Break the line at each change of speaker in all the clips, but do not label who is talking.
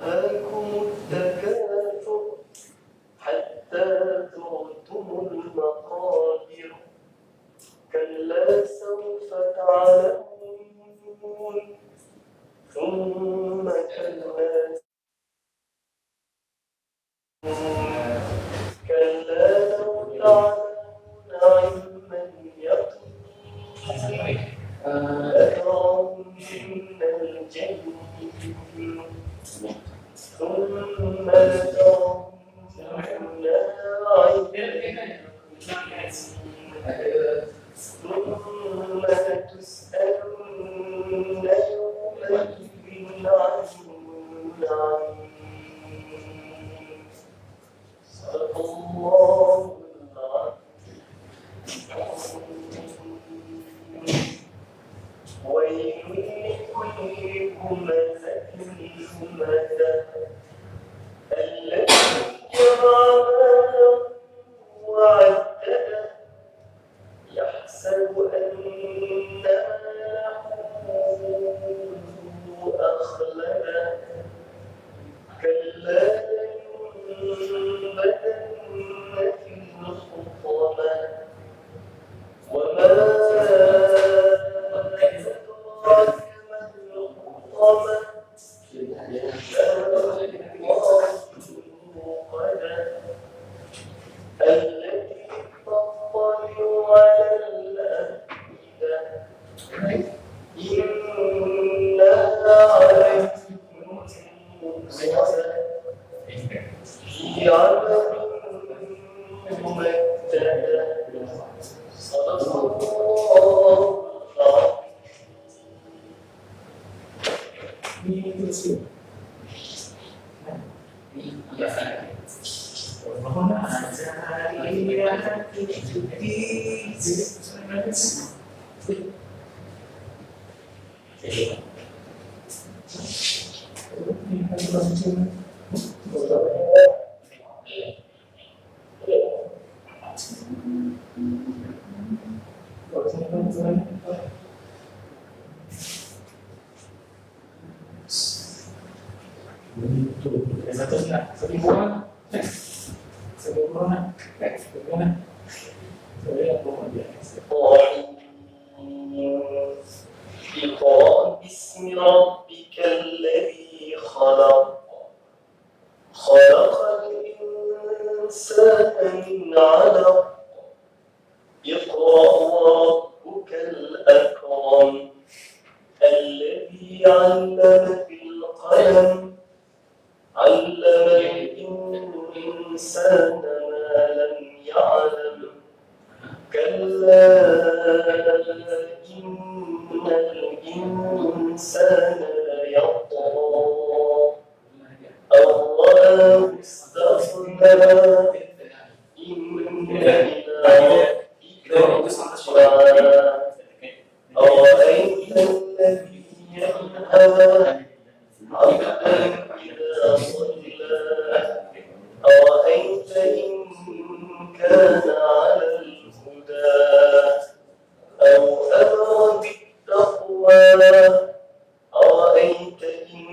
ألهاكم التكاثر حتى زرتم المقابر كلا سوف تعلمون ثم كلا لو تعلمون علم اليقين لترون الجحيم ثم لترونها عين ثم لتسألن يومئذ عن النعيم صدق الله العظيم ويل لكل همزة لمزة الذي جمع مالا وعدده يحسب أن ماله أخلده كلا لينبذن في الحطمة وما أدراك ما الحطمة التي تطلع على الأفئدة إنها عليهم مؤصدة في عمد ممددة صدق الله العظيم. اقرأ باسم ربك الذي خلق خلق الإنسان من علق اقرأ وربك الأكرم الذي علم بالقلم علم الإنسان ما لم يعلم كلا إن الإنسان ليطغى أن رآه استغنى إن إلى ربك الرجعى أرأيت الذي ينهى عبدا إذا صلى أرأيت إن كان على الهدى أو أمر بالتقوى أرأيت إن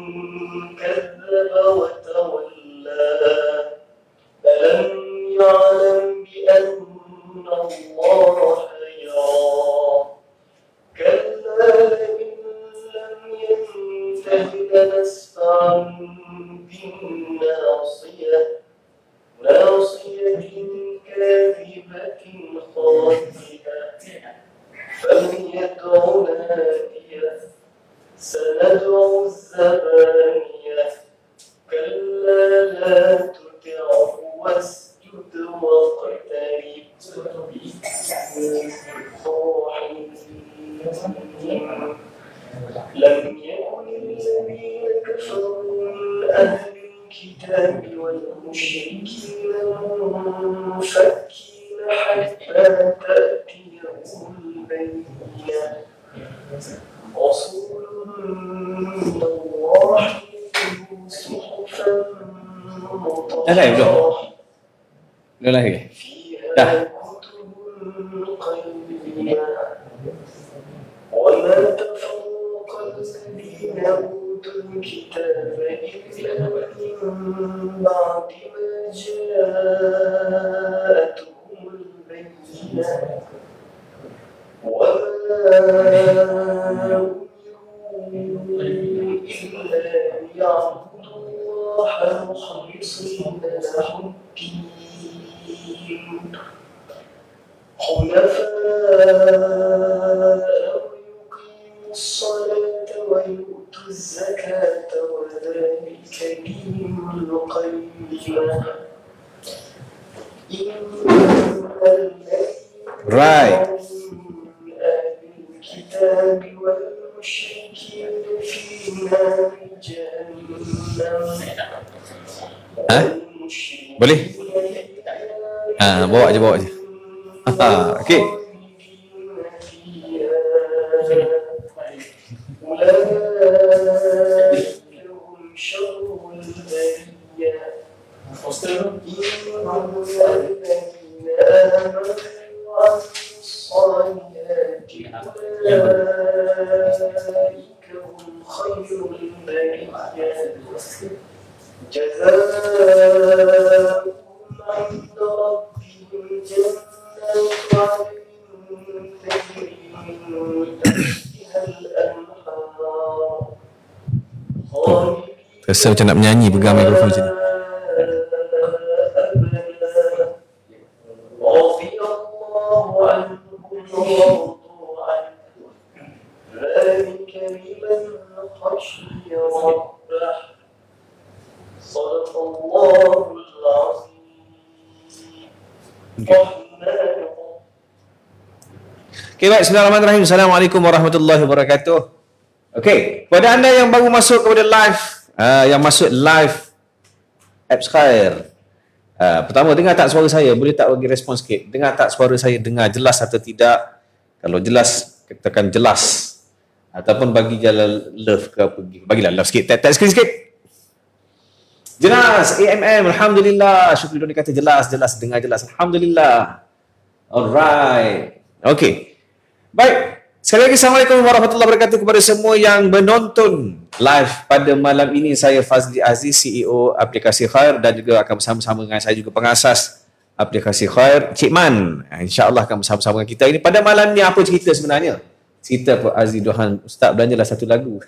كذب وتولى ألم يعلم بأن الله يرى كلا لئن لم ينته لنسفعا بالناصية ناصية كاذبة خاطئة فليدع ناديه سندع الزبانية كلا لا تطعه واسجد واقترب لم يكن الذين كفروا من أهل الكتاب والمشركين منفكين حتى تأتيهم البينة رسول من الله صحفا مطهرة فيها كتب قيمة وما تفرق الذين أوتوا الكتاب إلا من بعد ما جاءتهم البينات وما أمروا إلا ليعبدوا الله مخلصين له الدين حنفاء ويقيموا الصلاة ويؤتوا الزكاة وذلك دين القيمة إن
Right.
من أهل الكتاب والمشركين في نار جهنم
Boleh? Bawa je. Okey.
جزاؤهم عند ربهم جنات عدن تجري من تحتها الأنهار خالدين
Rasa macam nak menyanyi pegang mikrofon macam ni.
رضي الله عنهم ورضوا عنه ذلك لمن خشي ربه صدق الله العظيم.
Okey, baik. Bismillahirrahmanirrahim. Assalamualaikum warahmatullahi wabarakatuh. Okey, kepada anda yang baru masuk kepada live, yang masuk live Apps Khair. Pertama, dengar tak suara saya? Boleh tak bagi respon sikit? Dengar tak suara saya? Dengar jelas atau tidak? Kalau jelas, tekan jelas. Ataupun bagi jalan love ke apa. Bagilah love sikit. Tap screen sikit. Jelas. AMM. Alhamdulillah. Syukri Doni kata jelas. Dengar jelas. Alhamdulillah. Alright. Okey. Baik. Sekali lagi Assalamualaikum warahmatullahi wabarakatuh kepada semua yang menonton live pada malam ini. Saya Fazli Aziz, CEO aplikasi Khair, dan juga akan bersama-sama dengan saya juga pengasas aplikasi Khair, Cik Man. InsyaAllah akan bersama-sama dengan kita ini. Pada malam ni apa cerita sebenarnya? Cerita apa Aziz Dohan? Ustaz belanjalah satu lagu.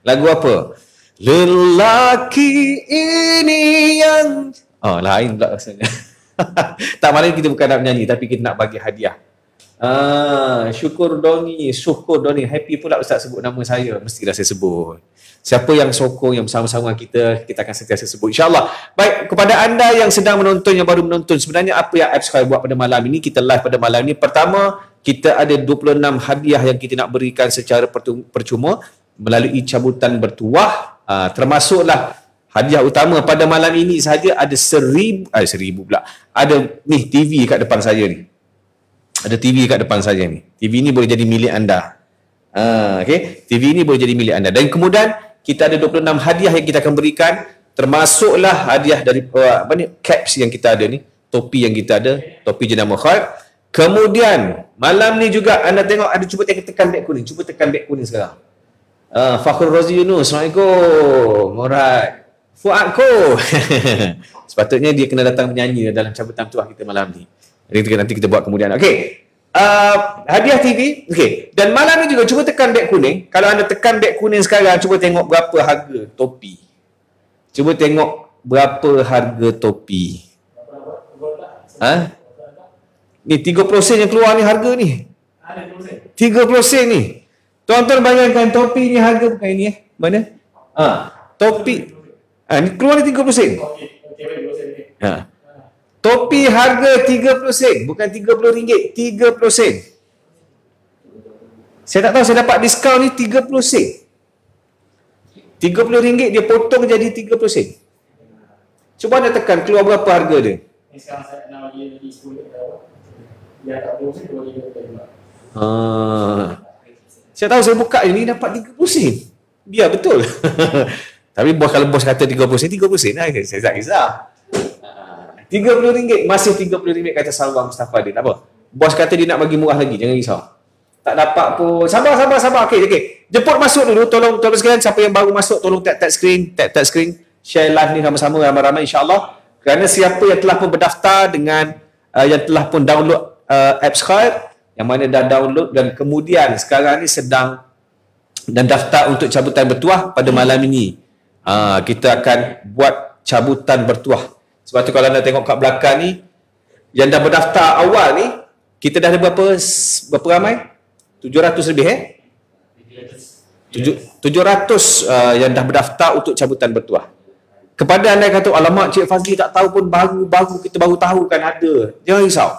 Lagu apa? Lelaki ini yang... lain pula rasanya. Tak, malam ni kita bukan nak menyanyi, tapi kita nak bagi hadiah. Syukur Doni, happy pula Ustaz sebut nama saya. Mestilah saya sebut. Siapa yang sokong, yang bersama-sama kita akan sentiasa sebut, insyaAllah. Baik, kepada anda yang sedang menonton, yang baru menonton, sebenarnya apa yang Apps Khair buat pada malam ini? Kita live pada malam ini. Pertama, kita ada 26 hadiah yang kita nak berikan secara percuma melalui cabutan bertuah. Termasuklah hadiah utama pada malam ini sahaja ada 1000 pula. Ada ni TV kat depan saya ni. Ada TV kat depan saya ni. TV ni boleh jadi milik anda. Okay? TV ni boleh jadi milik anda. Dan kemudian kita ada 26 hadiah yang kita akan berikan. Termasuklah hadiah dari caps yang kita ada ni. Topi yang kita ada. Topi jenama Khair. Kemudian malam ni juga anda tengok ada, cuba tekan beg kuning. Cuba tekan beg kuning sekarang. Fakhrul Razi Yunus. Assalamualaikum. Alright. Fuadko. Sepatutnya dia kena datang menyanyi dalam cabutan tuah kita malam ni. Nanti kita buat kemudian. Okey. Hadiah TV. Okey. Dan malam ni juga cuba tekan beg kuning. Kalau anda tekan beg kuning sekarang, cuba tengok berapa harga topi. Cuba tengok berapa harga topi. Ni 30 sen yang keluar ni harga ni. 30 sen ni. Tuan-tuan bayangkan topi ni harga bukan ini Mana? Topi. Ni keluar ni 30 sen. Topi harga 30 sen. Bukan RM30. 30 sen. Saya tak tahu saya dapat diskaun ni 30 sen. RM30 dia potong jadi 30 sen. Cuba anda tekan keluar berapa harga dia.
Sekarang saya nak bagi 10 dia tak boleh sen 2.5.
Saya tahu saya buka ini dapat 30 sen. Biar betul. Tapi kalau bos kata 30 sen lah. Saya tak kisah. RM30. Masih RM30 kata Salwa Mustafa dia. Tak apa. Bos kata dia nak bagi murah lagi. Jangan risau. Tak dapat pun. Sabar. Okey. Jemput masuk dulu, tolong sekalian siapa yang baru masuk tolong tap screen, share live ni sama-sama ramai-ramai insya-Allah. Kerana siapa yang telah pun berdaftar dengan yang telah pun download apps Khair, yang mana dah download dan kemudian sekarang ni sedang dan daftar untuk cabutan bertuah pada malam ini. Kita akan buat cabutan bertuah. Sebab tu kalau anda tengok kat belakang ni, yang dah berdaftar awal ni, kita dah ada berapa ramai? 700 lebih 700 yang dah berdaftar untuk cabutan bertuah. Kepada anda yang kata, alamak Cik Fazli tak tahu pun, baru kita baru tahu kan ada. Jangan risau.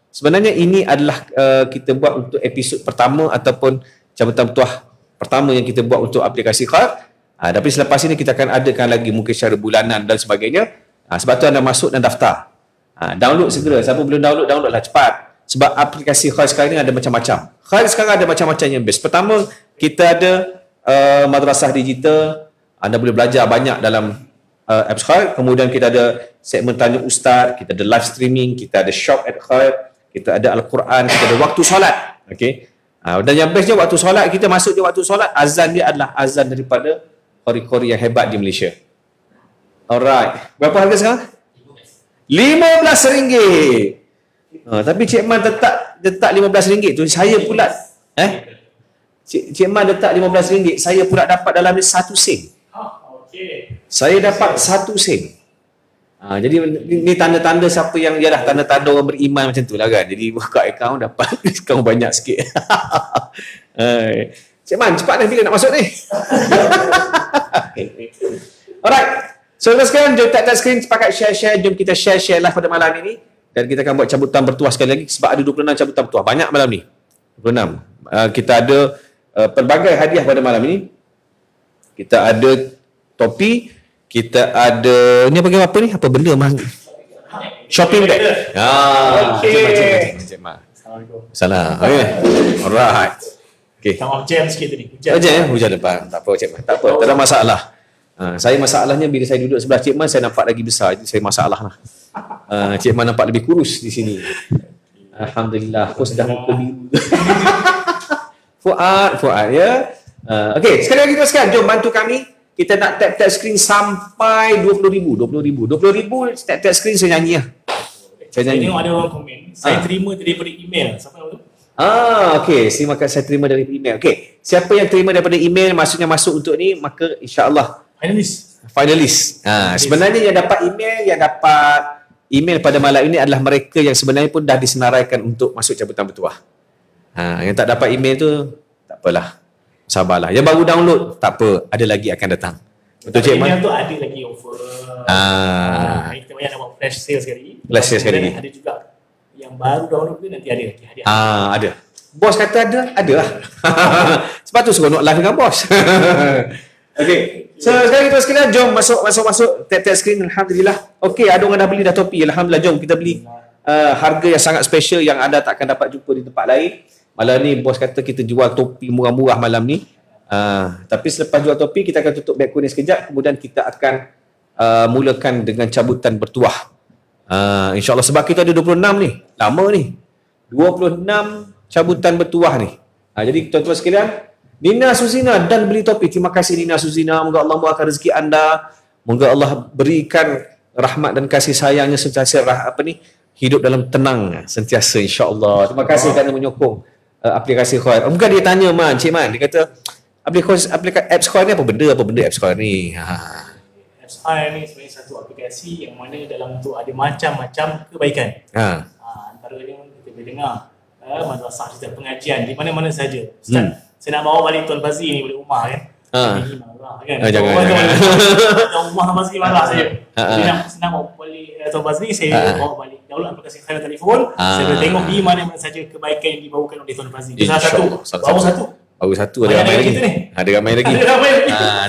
Sebenarnya ini adalah kita buat untuk episod pertama ataupun cabutan bertuah pertama yang kita buat untuk aplikasi Khair. Tapi selepas ini kita akan adakan lagi mungkin secara bulanan dan sebagainya. Sebab tu anda masuk dan daftar. Download segera. Siapa belum downloadlah cepat. Sebab aplikasi Khair sekarang ni ada macam-macam. Khair sekarang ada macam-macam yang best. Pertama, kita ada madrasah digital. Anda boleh belajar banyak dalam apps Khair. Kemudian kita ada segmen tanya ustaz, kita ada live streaming, kita ada shop at Khair, kita ada Al-Quran, kita ada waktu solat. Okey. Dan yang bestnya waktu solat, kita masuk je waktu solat, azan dia adalah azan daripada qori-qori yang hebat di Malaysia. Alright. Berapa harga sekarang? RM15. Tapi Cik Man letak RM15 tu. Saya pula Cik Man letak RM15, saya pula dapat dalam ni 1 sen. Saya dapat 1 sen. Jadi ni tanda-tanda siapa yang ialah tanda-tanda orang beriman macam tu lah kan. Jadi buka akaun dapat diskaun banyak sikit. Cik Man, cepat ni bila nak masuk ni. Alright. So sekarang jom tap screen, sepakat share. Jom kita share live pada malam ini. Dan kita akan buat cabutan bertuah sekali lagi. Sebab ada 26 cabutan bertuah. Banyak malam ni. 26. Kita ada pelbagai hadiah pada malam ini. Kita ada topi. Kita ada, ni panggil apa ni? Apa benda mahal? Shopping bag. Cik Mak.
Assalamualaikum.
Salam. Alright. Okay.
Tengok jam sikit tadi.
Hujan depan. Tak apa Cik Mak. Tak apa. Tak ada masalah. Saya masalahnya bila saya duduk sebelah Cik Man, saya nampak lagi besar. Itu saya masalah lah. Cik Man nampak lebih kurus di sini. Alhamdulillah. Aku sudah muka biru. Fuad ya. Okey, sekali lagi teruskan. Jom bantu kami. Kita nak tap screen sampai 20,000 tap screen saya nyanyi lah.
Saya tengok ada orang komen. Saya terima daripada email. Siapa nama tu?
Okey. Terima kasih, saya terima dari email. Okey. Siapa yang terima daripada email, maksudnya masuk untuk ni, maka insya-Allah Finalis. Sebenarnya yang dapat email pada malam ini adalah mereka yang sebenarnya pun dah disenaraikan untuk masuk cabutan bertuah. Yang tak dapat email tu, tak apalah. Sabarlah. Yang baru download, tak apa. Ada lagi akan datang. Betul Cik Man?
Email tu ada lagi offer. Kita banyak nak buat flash sale sekali. Ada juga yang baru download tu nanti ada lagi hadiah.
Ada. Bos kata ada lah. Sebab tu seronok live dengan bos. Okey. So sekarang kita sekalian jom masuk tap screen. Alhamdulillah. Okey, ada orang dah beli dah topi. Alhamdulillah, jom kita beli harga yang sangat special yang anda tak akan dapat jumpa di tempat lain. Malam ni bos kata kita jual topi murah-murah malam ni. Tapi selepas jual topi kita akan tutup beg kuning sekejap, kemudian kita akan mulakan dengan cabutan bertuah. InsyaAllah sebab kita ada 26 ni. Lama ni. 26 cabutan bertuah ni. Jadi tuan-tuan sekalian, Nina Suzina dan beli topi. Terima kasih Nina Suzina. Moga Allah murahkan rezeki anda. Moga Allah berikan rahmat dan kasih sayangnya sentiasa hidup dalam tenang sentiasa insya-Allah. Terima kasih kerana menyokong aplikasi Khair. Bukan dia tanya Cik Man, dia kata aplikasi apps Khair ni apa benda apps Khair ni.
Apps Khair ni sebenarnya satu aplikasi yang mana dalam tu ada macam-macam kebaikan. Antaranya kita boleh dengar madrasah cerita pengajian di mana-mana saja. Ustaz, saya nak bawa balik Tuan Fazli ni balik rumah kan. Ini marah kan. Jangan rumah Fazli marah saya. Dia nak bawa balik Tuan Fazli, saya bawa balik. Download aplikasi Khair telefon, saya boleh tengok di mana-mana saja kebaikan yang dibawakan oleh Tuan Fazli. Baru satu ada ramai lagi. Ada ramai lagi.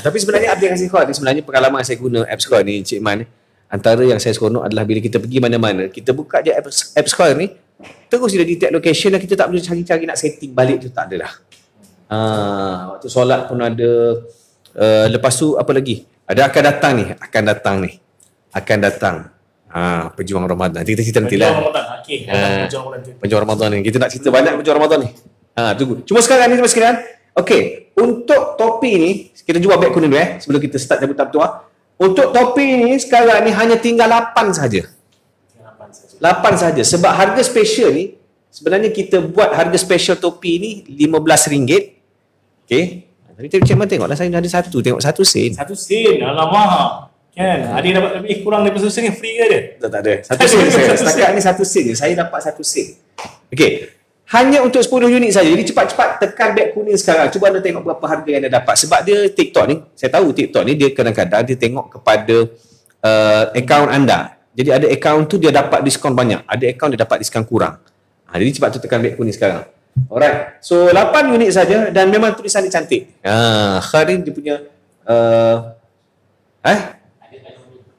Tapi sebenarnya aplikasi Khair ni sebenarnya pengalaman saya guna apps Khair ni Cik Man ni, antara yang saya seronok adalah bila kita pergi mana-mana, kita buka je apps Khair ni, terus dia detect location dan kita tak perlu cari-cari nak setting balik tu, tak adalah. Waktu solat pun ada. Lepas tu apa lagi? Ada akan datang ni. Pejuang Ramadan. Kita cerita nanti lah.
Pejuang Ramadan.
Pejuang Ramadan ni. Kita nak cerita banyak pejuang Ramadan ni. Tunggu. Cuma sekarang ni sekalian, Okey, untuk topi ni, kita jual beg kuning dulu sebelum kita start cabutan bertuah. Untuk topi ni sekarang ni hanya tinggal 8 saja. 8 saja. Sebab harga special ni, sebenarnya kita buat harga special topi ni RM15. Okey. Tapi Cik Man tengoklah, saya ada satu, tengok 1 sen.
1 sen, alamak. Kan? Ada yang dapat lebih kurang daripada 1 sen yang free ke dia?
Tak ada. 1 sen saya. Setakat ni 1 sen je. Saya dapat 1 sen. Okey. Hanya untuk 10 unit saja. Jadi cepat-cepat tekan beg kuning sekarang. Cuba anda tengok berapa harga yang anda dapat. Sebab dia TikTok ni, saya tahu TikTok ni dia kadang-kadang dia tengok kepada akaun anda. Jadi ada akaun tu dia dapat diskaun banyak. Ada akaun dia dapat diskaun kurang. Jadi cepat tu tekan beg kuning sekarang. Alright. So 8 unit saja dan memang tulisan dia cantik. Kharin dia punya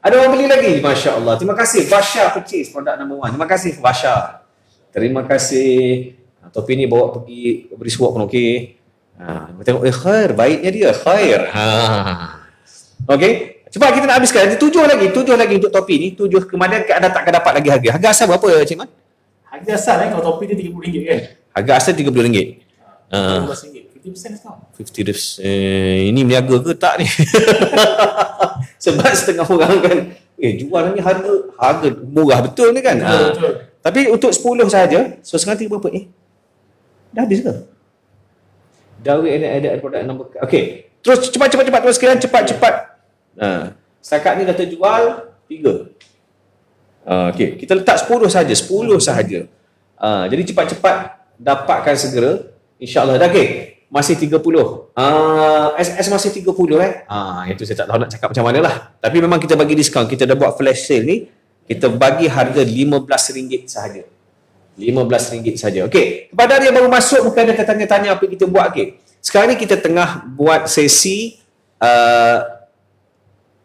ada orang beli lagi. Masya Allah. Terima kasih Basha purchase produk number 1. Terima kasih Basha. Terima kasih. Topi ni bawa pergi beri suap pun okey. Tengok khair, baiknya dia khair. Okey. Cepat kita nak habiskan. Ada 7 lagi untuk topi ni. 7 kemudian anda tak akan dapat lagi harga. Harga asal berapa Cik Man?
Harga asal kalau topi dia RM30 kan?
Harga asal RM30.
RM15. 50% discount.
50%. Ini meniaga ke tak ni? Sebab setengah orang kan jual ni harga murah betul ni kan.
Betul.
Tapi untuk 10 saja. So sekarang berapa dah habis ke? Dah ada produk nombor. Okey. Terus cepat terus sekalian cepat. Setakat ni dah terjual 3. Okey, kita letak 10 saja. Jadi cepat-cepat dapatkan segera. InsyaAllah dah okey. Masih 30. SS masih 30 itu saya tak tahu nak cakap macam mana lah. Tapi memang kita bagi diskaun. Kita dah buat flash sale ni. Kita bagi harga RM15 sahaja. RM15 saja. Okey. Kepada dia baru masuk mungkin ada tanya-tanya apa kita buat. Okey. Sekarang ni kita tengah buat sesi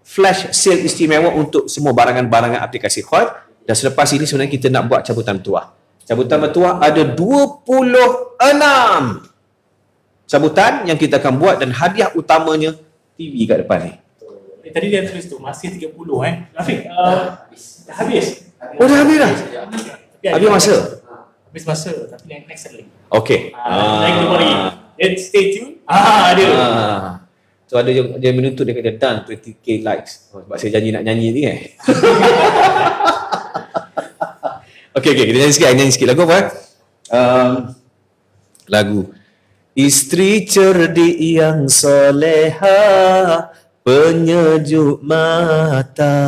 flash sale istimewa untuk semua barangan-barangan aplikasi Khair. Dan selepas ini sebenarnya kita nak buat cabutan bertuah. Cabutan bertuah ada 26 cabutan yang kita akan buat dan hadiah utamanya TV kat depan ni.
Tadi dia tulis tu masih 30 Rafiq, dah habis.
Oh dah habis dah? Habis masa?
Habis masa, tapi next lagi.
Okey.
Lagi 2 hari. Let's stay tune. Ada.
So ada dia menuntut dia kata done 20k likes. Sebab saya janji nak nyanyi ni Okey, kita nyanyi sikit. Lagu apa? Lagu Isteri cerdik yang soleha, penyejuk mata,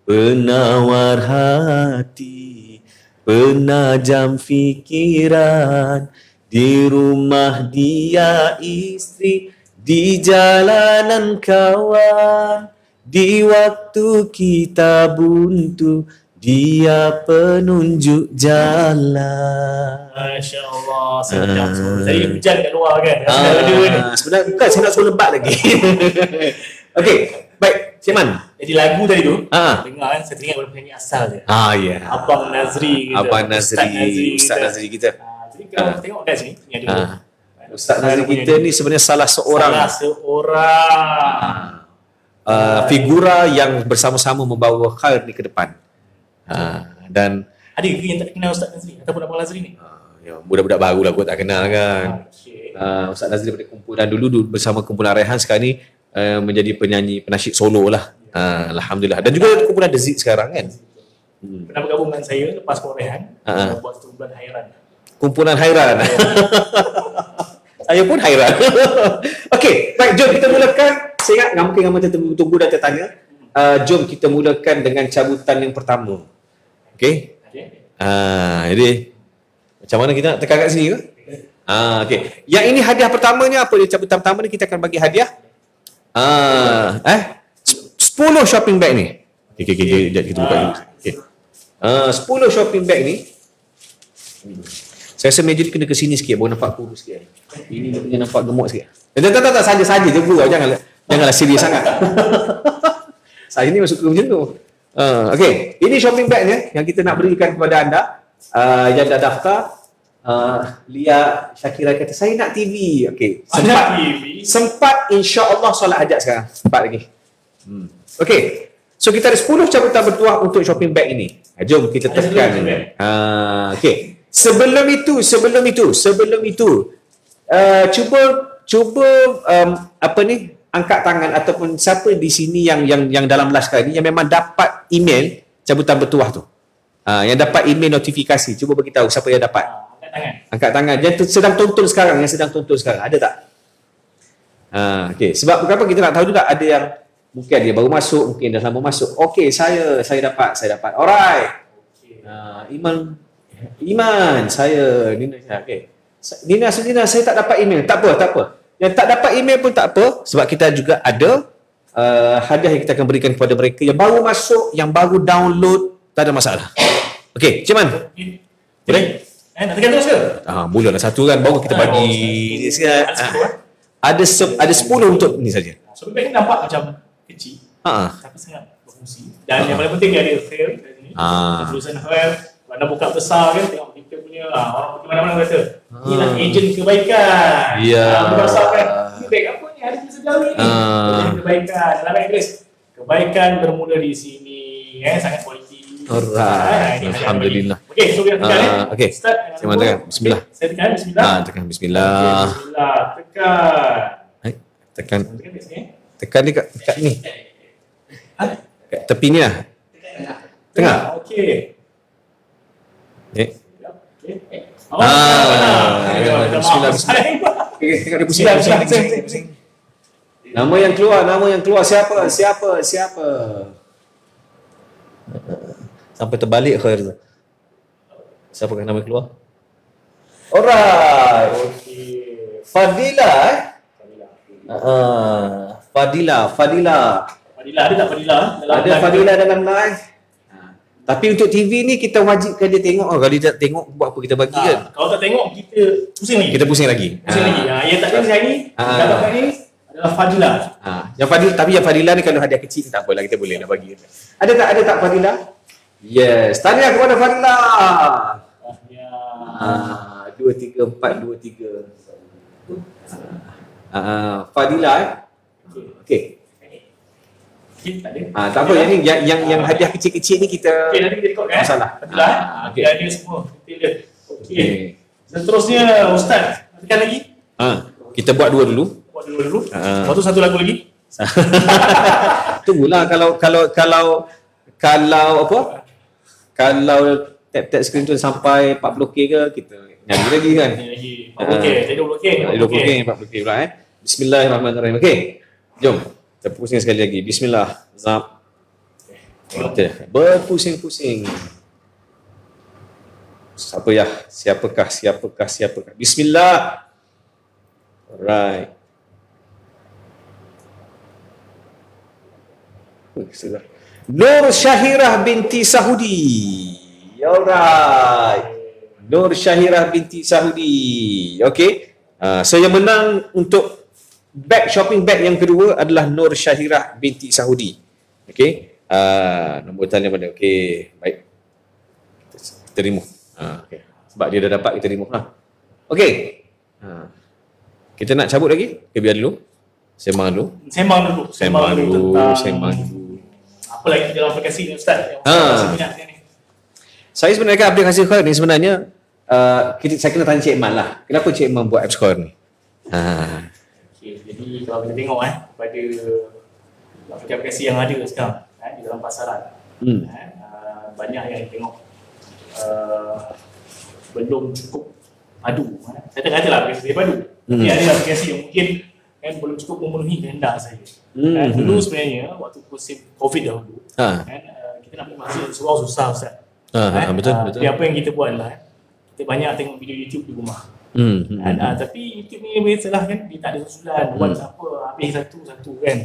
penawar hati, penajam fikiran. Di rumah dia istri, di jalanan kawan, di waktu kita buntu, dia penunjuk jalan.
Masya Allah, sedap semua. Saya hujan kat luar kan.
Sebenarnya bukan, saya nak suruh lebat lagi. Okey, baik. Cik Man.
Jadi lagu tadi tu, dengar kan, saya teringat pada penyanyi asal dia.
Ya.
Abang Nazri kita.
Abang Nazri, Ustaz Nazri kita.
Jadi kalau tengok kat sini, ni ada
Ustaz Nazri kita ni sebenarnya salah seorang figura yang bersama-sama membawa Khair ni ke depan. Dan
ada ke yang tak kenal Ustaz Nazri ataupun Abang Nazri ni?
Budak-budak baru lah kot tak kenal kan. Ustaz Nazri daripada kumpulan dulu bersama kumpulan Rehan, sekarang ni menjadi penyanyi penasyid solo lah. Alhamdulillah. Dan juga kumpulan The Zid sekarang kan.
Pernah bergabung dengan saya lepas Rehan, buat kumpulan Hairan.
Kumpulan Hairan. Saya pun hairan. Okey, baik, jom kita mulakan. Saya ingat mungkin ramai tunggu dan tertanya. Jom kita mulakan dengan cabutan yang pertama. Okey. Jadi macam mana kita nak tekan kat sini ke? Okey. Yang ini hadiah pertamanya apa dia? Cabutan pertama ni kita akan bagi hadiah 10 shopping bag ni. Okey, jap kita buka dulu. Okey. 10 shopping bag ni. Saya rasa meja ni kena ke sini sikit baru nampak kurus sikit. Ini dia punya nampak gemuk sikit. Tak saja je gurau, janganlah serius sangat. Saya ni masuk ke macam tu. Okey, ini shopping bag ni yang kita nak berikan kepada anda yang dah daftar. Lia Syakira kata saya nak TV. Okey, sempat insya-Allah solat hajat sekarang. Sempat lagi. Okey. So kita ada 10 cabutan bertuah untuk shopping bag ini. Jom kita tekan. Okey. Sebelum itu Cuba apa ni, angkat tangan ataupun siapa di sini yang dalam laskar ni yang memang dapat email cabutan bertuah tu. Yang dapat email notifikasi, cuba beritahu siapa yang dapat.
Angkat tangan.
Angkat tangan. Yang sedang tonton sekarang, ada tak? Okey, sebab kenapa kita nak tahu juga, ada yang mungkin dia baru masuk, mungkin dah lama masuk. Okey, saya dapat. Alright. Iman, saya Nina. Okey. Nina, saya tak dapat email. Tak apa. Yang tak dapat email pun tak apa, sebab kita juga ada hadiah yang kita akan berikan kepada mereka yang baru masuk, yang baru download, tak ada masalah. Okey, Cik Man. Boleh?
Nak tekan terus ke?
Mulalah satu kan, baru kita bagi ada 10 untuk ni saja.
So bag ni nampak macam kecil. Tapi sangat berfungsi. Dan yang paling penting dia ada file kat sini. Tulisan file. Anda buka besar kan, tengok kita punya orang pergi mana-mana kata inilah ejen kebaikan. Besar kan, ini bag apa ni, ada tulisan jari ni, ejen kebaikan. Dalam Inggeris, kebaikan bermula di sini. Sangat kualiti.
Alright. Alhamdulillah.
Okey, so kita tekan.
Okey.
Start.
Saya tekan. Bismillah.
Saya tekan bismillah.
Tekan bismillah.
Bismillah. Tekan.
Tekan.
Tekan kat sini.
Tekan dekat ni. Kat tepi ni lah. Tengah.
Okey.
Bismillah. Tengok dia pusing. Nama yang keluar siapa? Sampai terbalik khair tu. Siapakah nama keluar? Alright.
Okey.
Fadila. Fadila.
Ada tak Fadila?
Ada Fadila dalam live. Tapi untuk TV ni kita wajibkan dia tengok. Kalau dia tak tengok, buat apa kita bagi kan?
Kalau tak tengok, kita pusing lagi.
Pusing lagi.
Yang tak ada sekali, dapat kali adalah Fadila.
Yang Fadila ni kalau hadiah kecil tak apalah, kita boleh nak bagi. Ada tak Fadila? Yes. Tahniah kepada Fadila. 2, 3, 4, 2, 3. Fadila Okey.
Tak ada.
Tak apa, yang hadiah kecil-kecil ni kita
nanti kita rekod kan?
masalah.
Fadila. Dia ada semua. Okey. Seterusnya Ustaz, tekan lagi.
Kita buat dua dulu.
Lepas tu satu lagu lagi.
Tunggulah kalau apa? Kalau tap screen tu sampai 40k ke, kita nyanyi lagi kan?
Lagi. Okey, tadi 20k.
20k, 40k pula Bismillahirrahmanirrahim. Okey. Jom. Kita pusing sekali lagi. Bismillah. Zap. Okay. Berpusing-pusing. Siapakah? Bismillah. Alright. Nur Syahirah binti Sahudi. Alright. Nur Syahirah binti Sahudi. Okey. So yang menang untuk shopping bag yang kedua adalah Nur Syahirah binti Sahudi. Okey. Nombor talian mana? Okey. Baik. Kita remove. Okay. Sebab dia dah dapat, kita remove lah. Okey. Kita nak cabut lagi? Okay, biar dulu. Sembang dulu. Apa lagi dalam aplikasi ni Ustaz? Saya sebenarnya aplikasi Score ni sebenarnya saya kena tanya Cik Iman lah. Kenapa Cik Iman buat app Score ni?
Okay, jadi kalau kita tengok pada aplikasi yang ada sekarang di dalam pasaran, banyak yang tengok belum cukup padu. Saya tak katalah aplikasi padu. Tapi ada aplikasi yang mungkin belum cukup memenuhi kehendak saya. Dulu sebenarnya waktu musim COVID dahulu, kita nak masuk seorang susah Ustaz.
Betul.
Jadi apa yang kita buat adalah kita banyak tengok video YouTube di rumah. Tapi YouTube ni biasalah kan, dia tak ada susulan buat apa habis satu kan.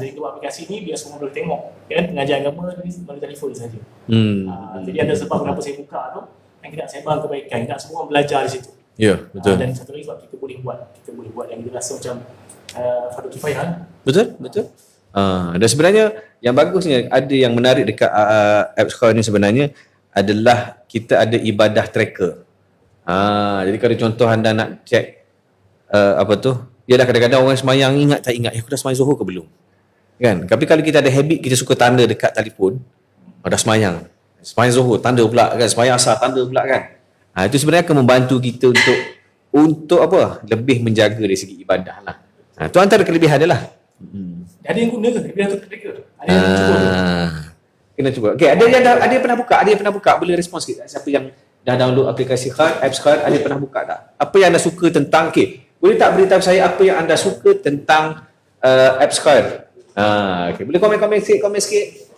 Jadi buat aplikasi ni biar semua boleh tengok kan, pengajian agama ni melalui telefon saja. Jadi ada sebab kenapa saya buka tu, yang kita nak sebar kebaikan, kita semua belajar di situ.
Ya, betul.
Dan satu lagi sebab kita boleh buat yang kita rasa macam fardu kifayah.
Betul. Dan sebenarnya yang bagusnya, ada yang menarik dekat app Score ni sebenarnya adalah kita ada ibadah tracker. Jadi kalau contoh anda nak check ialah kadang-kadang orang semayang ingat tak ingat, aku dah semayang Zuhur ke belum? Kan? Tapi kalau kita ada habit, kita suka tanda dekat telefon, dah semayang Zuhur, tanda pula kan, semayang asar, tanda pula kan. Itu sebenarnya akan membantu kita untuk untuk apa? Lebih menjaga dari segi ibadah lah. Tu antara kelebihan dia lah.
Ada yang guna ke? Kelebihan tu mereka? Ada yang cuba ke?
Kena cuba. Okay, ada yang pernah buka? Ada yang pernah buka? Boleh respon sikit. Siapa yang dah download aplikasi Khad, apps Khad, ada yang pernah buka tak? Apa yang anda suka tentang, boleh tak beritahu saya apa yang anda suka tentang apps Khad? Okay. Boleh komen sikit?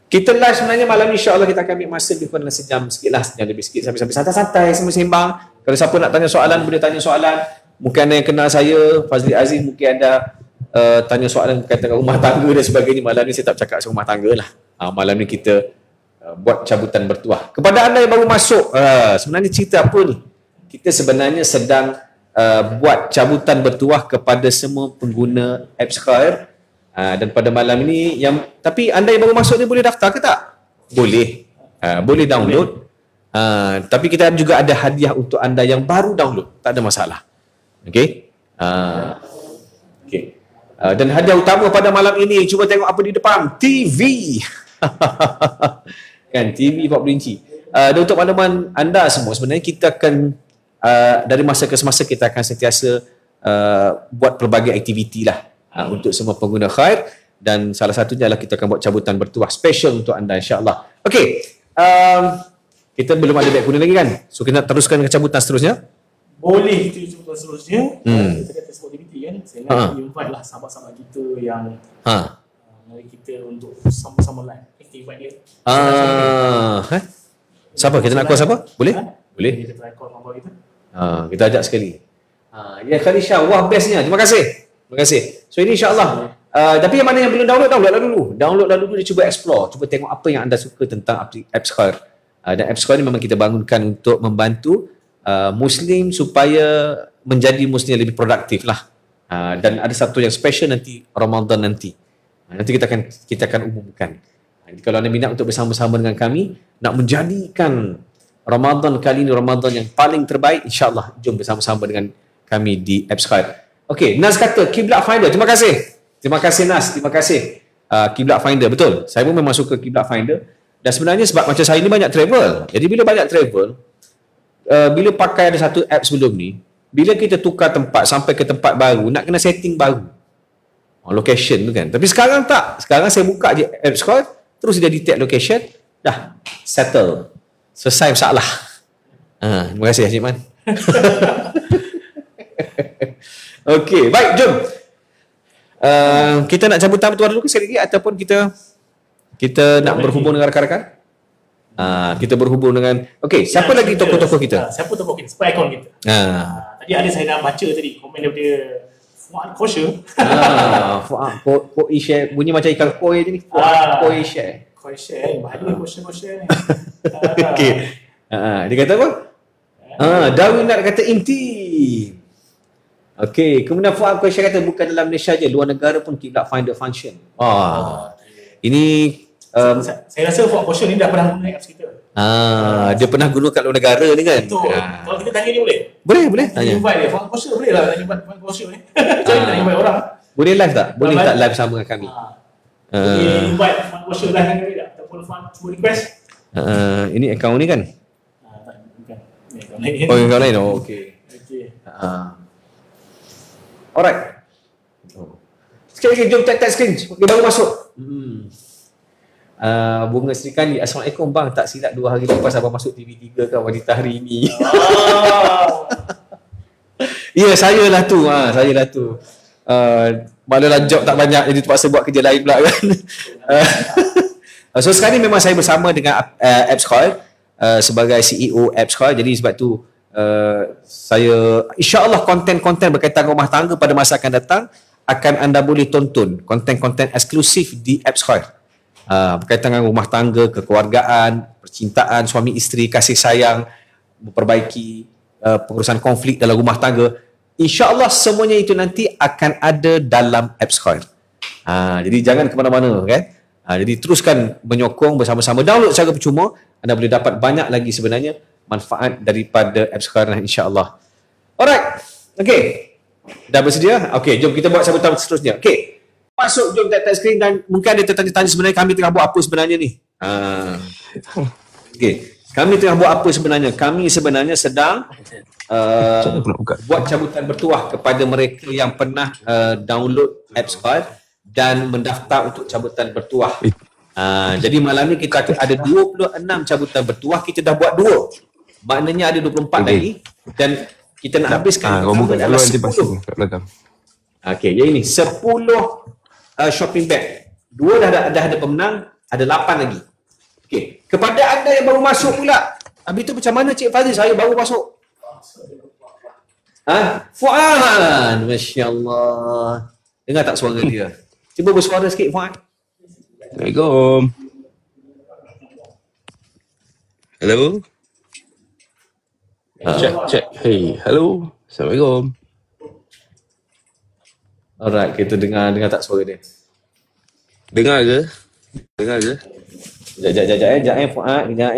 Kita live sebenarnya malam ni, insyaAllah kita akan ambil masa lebih kurang dengan sejam sikit lah, sejam lebih sikit, sambil santai-santai, sembang. Kalau siapa nak tanya soalan, boleh tanya soalan. Mungkin ada yang kenal saya, Fazli Aziz, mungkin anda tanya soalan berkaitan dengan rumah tangga dan sebagainya. Malam ni saya tak cakap pasal rumah tangga lah. Malam ni kita buat cabutan bertuah. Kepada anda yang baru masuk, sebenarnya cerita apa ni? Kita sebenarnya sedang buat cabutan bertuah kepada semua pengguna apps Khair. Dan pada malam ini, tapi anda yang baru masuk ni boleh daftar ke tak? Boleh. Boleh download. Tapi kita juga ada hadiah untuk anda yang baru download. Tak ada masalah. Okay? Okay. Dan hadiah utama pada malam ini, cuba tengok apa di depan. TV. Kan, TV 40 inci. Dan untuk makluman anda semua, sebenarnya kita akan dari masa ke semasa kita akan sentiasa buat pelbagai aktiviti lah untuk semua pengguna Khair, dan salah satunya adalah kita akan buat cabutan bertuah special untuk anda, insyaAllah. Okey, kita belum ada back kuning lagi kan, so kita nak teruskan ke cabutan seterusnya.
Boleh kita cuba seterusnya. Kita kata sebuah aktiviti kan, saya nak invite lah sahabat-sahabat kita yang mari kita untuk sama-sama live. Kita invite dia. Siapa? Kita nak call siapa? Boleh? Boleh. Kita try call nombor kita.
Kita ajak sekali. Ya, Khalisha, wah bestnya. Terima kasih. So ini insyaAllah. Tapi yang mana yang belum downloadlah dulu. Downloadlah dulu, dia cuba explore. Cuba tengok apa yang anda suka tentang apps Khair. Dan apps Khair ni memang kita bangunkan untuk membantu Muslim supaya menjadi Muslim yang lebih produktif lah. Dan ada satu yang special nanti, Ramadan nanti. Nanti kita akan umumkan. Jadi kalau anda minat untuk bersama-sama dengan kami, nak menjadikan Ramadan kali ini Ramadan yang paling terbaik, insyaAllah jom bersama-sama dengan kami di apps Khair. Okey, Nas kata Kiblat Finder. Terima kasih Nas, terima kasih. Kiblat Finder, betul. Saya pun memang suka Kiblat Finder. Dan sebenarnya sebab macam saya ni banyak travel. Jadi bila banyak travel, bila pakai ada satu app sebelum ni, bila kita tukar tempat sampai ke tempat baru, nak kena setting baru. Location tu kan. Tapi sekarang tak. Sekarang saya buka je apps Khair, terus dia detect location, dah settle. Selesai masalah. Terima kasih Haji Man. Okey, baik, jom. Kita nak cabutan bertuah dulu ke sekali lagi, ataupun kita nak berhubung dengan rakan-rakan? Kita berhubung dengan, okey, siapa lagi tokoh-tokoh kita?
Siapa tokoh kita? Siapa ikon kita? Tadi ada saya nak baca tadi komen daripada Fuad Kosher.
Fuad Koi share, bunyi macam ikan koi je ni. Fuad Koi share.
Koi share, bahaya Kosher ni.
Okey. Dia kata apa? Darwin nak kata inti. Okey, kemudian Fuad Koi share kata bukan dalam Malaysia je, luar negara pun Kiblat Finder function. Ini
saya rasa Fuad Kosher ni dah pernah guna apps kita.
Dia pernah guna kat luar negara ni kan?
Betul. Kalau kita tanya dia boleh?
Boleh tanya.
Invite dia. Fuad Kosher boleh lah tanya Fuad Kosher ni. Macam mana invite orang?
Boleh live tak? Boleh tak live sama dengan kami?
Boleh invite Fuad Kosher live dengan kami tak? Ataupun Fuad cuba request?
Ini akaun ni kan?
Bukan. Ini akaun lain.
Oh, akaun lain? Oh, okey. Alright. Sekali lagi, jom tap screen. Dia baru masuk. Bunga Sri Kandi, Assalamualaikum bang, tak silap 2 hari lepas abang masuk TV3 kan wanita hari ini. Ya, saya lah tu. Malah job tak banyak, jadi terpaksa buat kerja lain pula kan. So sekarang ni memang saya bersama dengan apps Khair sebagai CEO apps Khair. Jadi sebab tu saya insyaAllah konten-konten berkaitan rumah tangga pada masa akan datang akan anda boleh tonton konten-konten eksklusif di apps Khair. Berkaitan dengan rumah tangga, kekeluargaan, percintaan, suami isteri, kasih sayang, memperbaiki pengurusan konflik dalam rumah tangga. InsyaAllah semuanya itu nanti akan ada dalam apps Khair. Jadi jangan ke mana-mana kan. Jadi teruskan menyokong bersama-sama. Download secara percuma. Anda boleh dapat banyak lagi sebenarnya manfaat daripada apps Khair insya-Allah. Alright. Okey. Dah bersedia? Okey, jom kita buat cabutan seterusnya. Okey. Masuk, jom tap screen dan mungkin ada tertanya-tanya sebenarnya kami tengah buat apa sebenarnya ni. Okey. Kami tengah buat apa sebenarnya? Kami sebenarnya sedang buat cabutan bertuah kepada mereka yang pernah download apps Squad dan mendaftar untuk cabutan bertuah. Jadi malam ni kita ada 26 cabutan bertuah, kita dah buat 2. Maknanya ada 24 lagi dan kita nak habiskan
kau buka dulu nanti
10.
pasti kat belakang.
Okey, jadi ni 10 shopping bag. 2 dah ada pemenang, ada 8 lagi. Okey, kepada anda yang baru masuk pula. Habis tu macam mana Cik Fazil? Saya baru masuk. Fuad, masya-Allah. Dengar tak suara dia? Cuba bersuara sikit Fuad.
Assalamualaikum. Hello. Check. Hey, hello. Assalamualaikum.
Alright, kita dengar tak suara dia.
Dengar ke?
Sekejap Fuad, sekejap.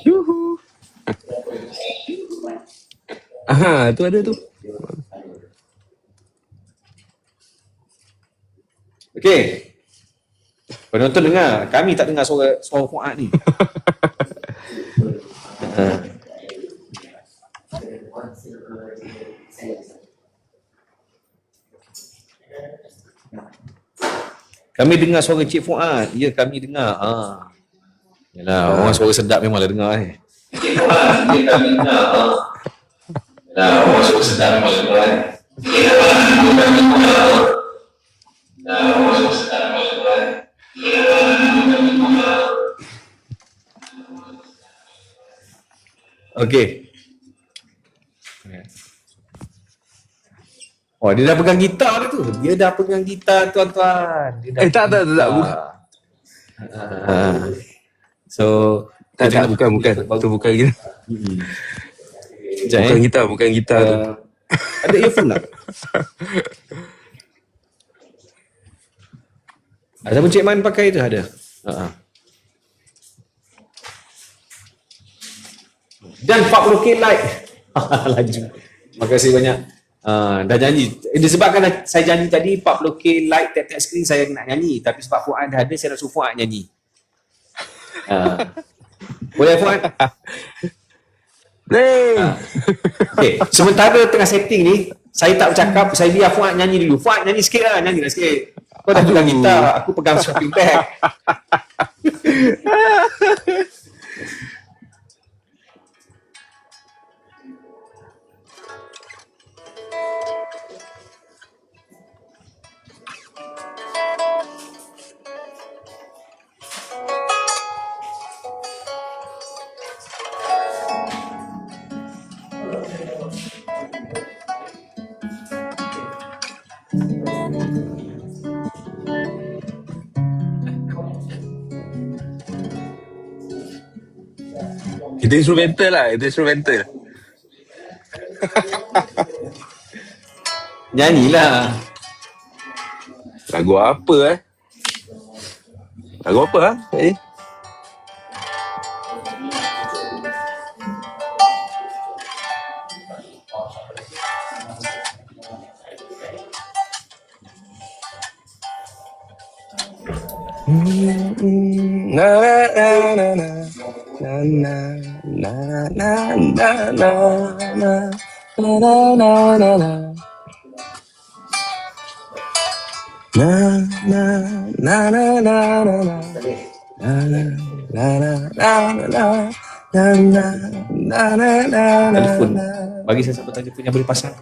Yuhu. Tu ada tu.
Okey. Penonton dengar, kami tak dengar suara Fuad ni. Kami dengar suara Cik Fuad. Ya, kami dengar. Yalah, orang suara sedap memanglah dengar Cik Fuad, ya kami dengar. Orang suara sedap memanglah dengar Okey. Oh, dia dah pegang gitar tu. Dia dah pegang gitar, tuan-tuan.
Tak.
So,
bukan. Tu bukan gitar. Bukan gitar tu.
Ada earphone tak? Ada pun Cik Man pakai tu ada. Dan 40k like. Laju. Terima kasih banyak. Dah janji. Disebabkan saya janji tadi 40k like tap-tap screen saya nak nyanyi. Tapi sebab Fuad dah ada, saya nak suruh Fuad nyanyi. Boleh Fuad? Okay. Sementara tengah setting ni, saya tak bercakap, saya biar Fuad nyanyi dulu. Fuad nyanyi sikit lah, nyanyi sikit. Kau dah pegang gitar, aku pegang shopping bag.
Itu instrumental lah,
Nyanyilah.
Lagu apa Lagu apa Na na na na na na na na na na na na na na na Na na na na na na na na na na na
Telefon. Bagi saya siapa tadi punya boleh pasang.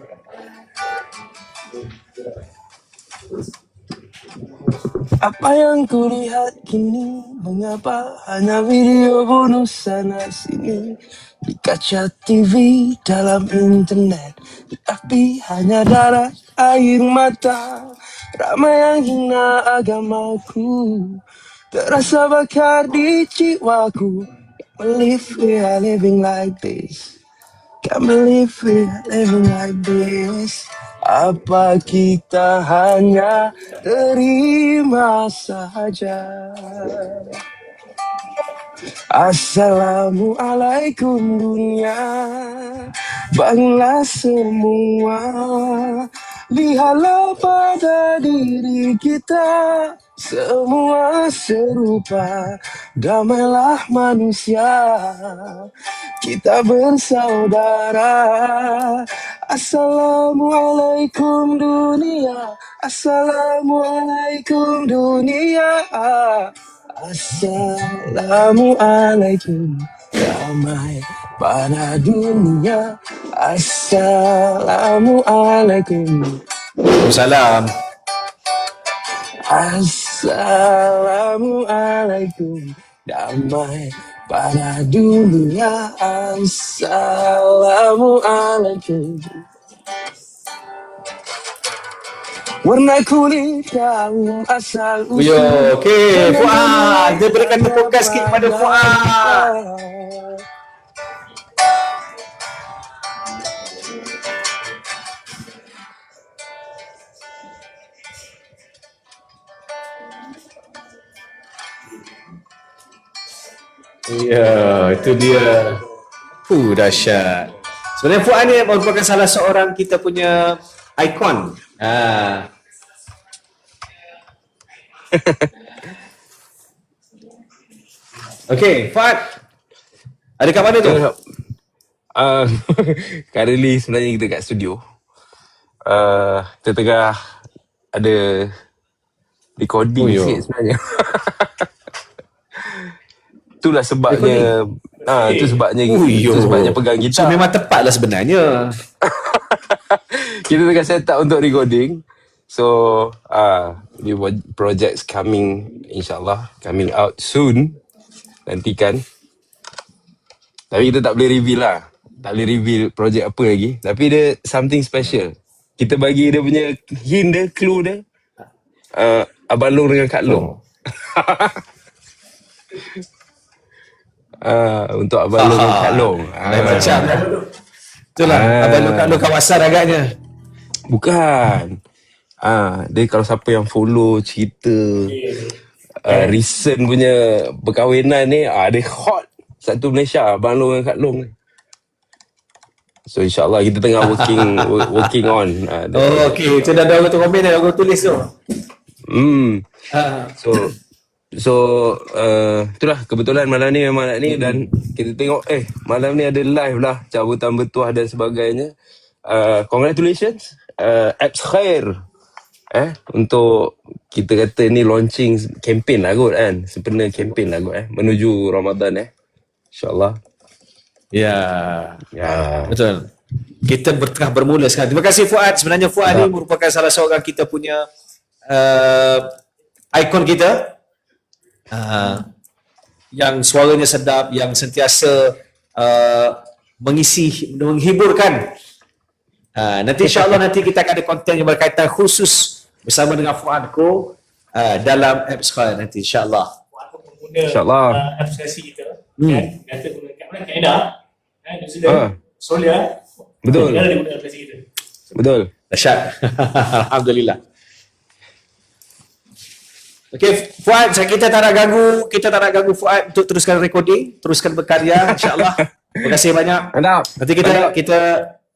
Apa yang kulihat kini, mengapa hanya video bonus sana sini, di kaca TV, dalam internet, di api hanya darah air mata, ramai yang hina agamaku, terasa bakar di jiwaku. Can't believe we are living like this. Can't believe we are living like this. Apa kita hanya terima saja? Assalamualaikum dunia, bangunlah semua. Lihatlah pada diri kita, semua serupa. Damailah manusia, kita bersaudara. Assalamualaikum dunia, Assalamualaikum dunia. Assalamualaikum, damai pada dunia. Assalamualaikum,
Salam.
Assalamualaikum, damai pada dunia. Assalamualaikum. Warna kulit kaum asal usul.
Yo, okey, Fuad. Dia berikan tepukan sikit kepada Fuad. Ya, itu dia. Dahsyat. Sebenarnya Fuad ni merupakan salah seorang kita punya ikon. Okey, Fuad. Ada kat mana tu?
Currently sebenarnya kita kat studio. Kita tengah ada recording sikit sebenarnya. Itulah sebabnya itu sebabnya pegang
So
gitar.
memang tepat lah sebenarnya.
Kita tengah set up untuk recording. So new projects coming, insyaAllah coming out soon. Nantikan. Tapi kita tak boleh reveal lah. Tak boleh reveal projek apa lagi. Tapi dia something special. Kita bagi dia punya hint dia, clue dia. Abang Long dengan Kak Long. Untuk Abang Long dengan Kak Long.
Lain macam. Itulah, Abang Long Kak Long kawasan agaknya.
Bukan. Dia kalau siapa yang follow cerita recent punya perkahwinan ni, dia hot satu Malaysia, Abang Long dengan Kak Long ni. So insyaAllah kita tengah working on.
Okey, macam dah ada orang tu komen dah, orang tulis tu.
So itulah kebetulan malam ni memang nak ni. Dan kita tengok malam ni ada live lah, cabutan bertuah dan sebagainya. Congratulations Apps Khair untuk kita kata ni launching campaign lah kot kan, sempena campaign lah kot menuju Ramadan InsyaAllah.
Ya. Betul. Kita tengah bermula sekarang. Terima kasih Fuad. Sebenarnya Fuad ni merupakan salah seorang kita punya ikon kita. Yang suaranya sedap, yang sentiasa menghiburkan. Nanti insyaAllah nanti kita akan ada konten yang berkaitan khusus bersama dengan Fuad Ko dalam Apps Khair nanti insyaAllah.
Fuad pun pengguna aplikasi kita. Kan? Kata guna kat mana? Canada. New Zealand. Australia.
Betul.
Dia guna aplikasi kita.
Betul.
Dahsyat. Alhamdulillah. Okey, Fuad, kita tak nak ganggu Fuad untuk teruskan recording, teruskan berkarya insya-Allah. Terima kasih banyak.
Mantap.
Nanti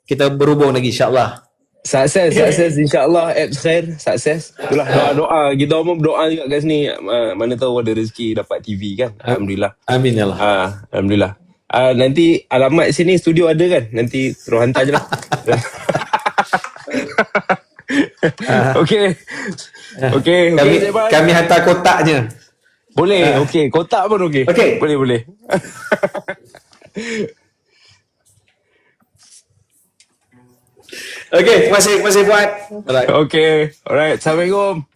kita berhubung lagi insya-Allah.
Sukses insya-Allah. Apps Khair sukses. Itulah doa kita orang berdoa juga kat sini. Mana tahu ada rezeki dapat TV kan. Alhamdulillah.
Amin ya Allah.
Alhamdulillah. Nanti alamat sini studio ada kan? Nanti terus hantar je lah. Okey.
Kami hantar kotaknya.
Boleh. Okey, kotak pun okey.
Okey.
Boleh.
Okey, terima kasih Fuad. Alright.
Alright. Assalamualaikum.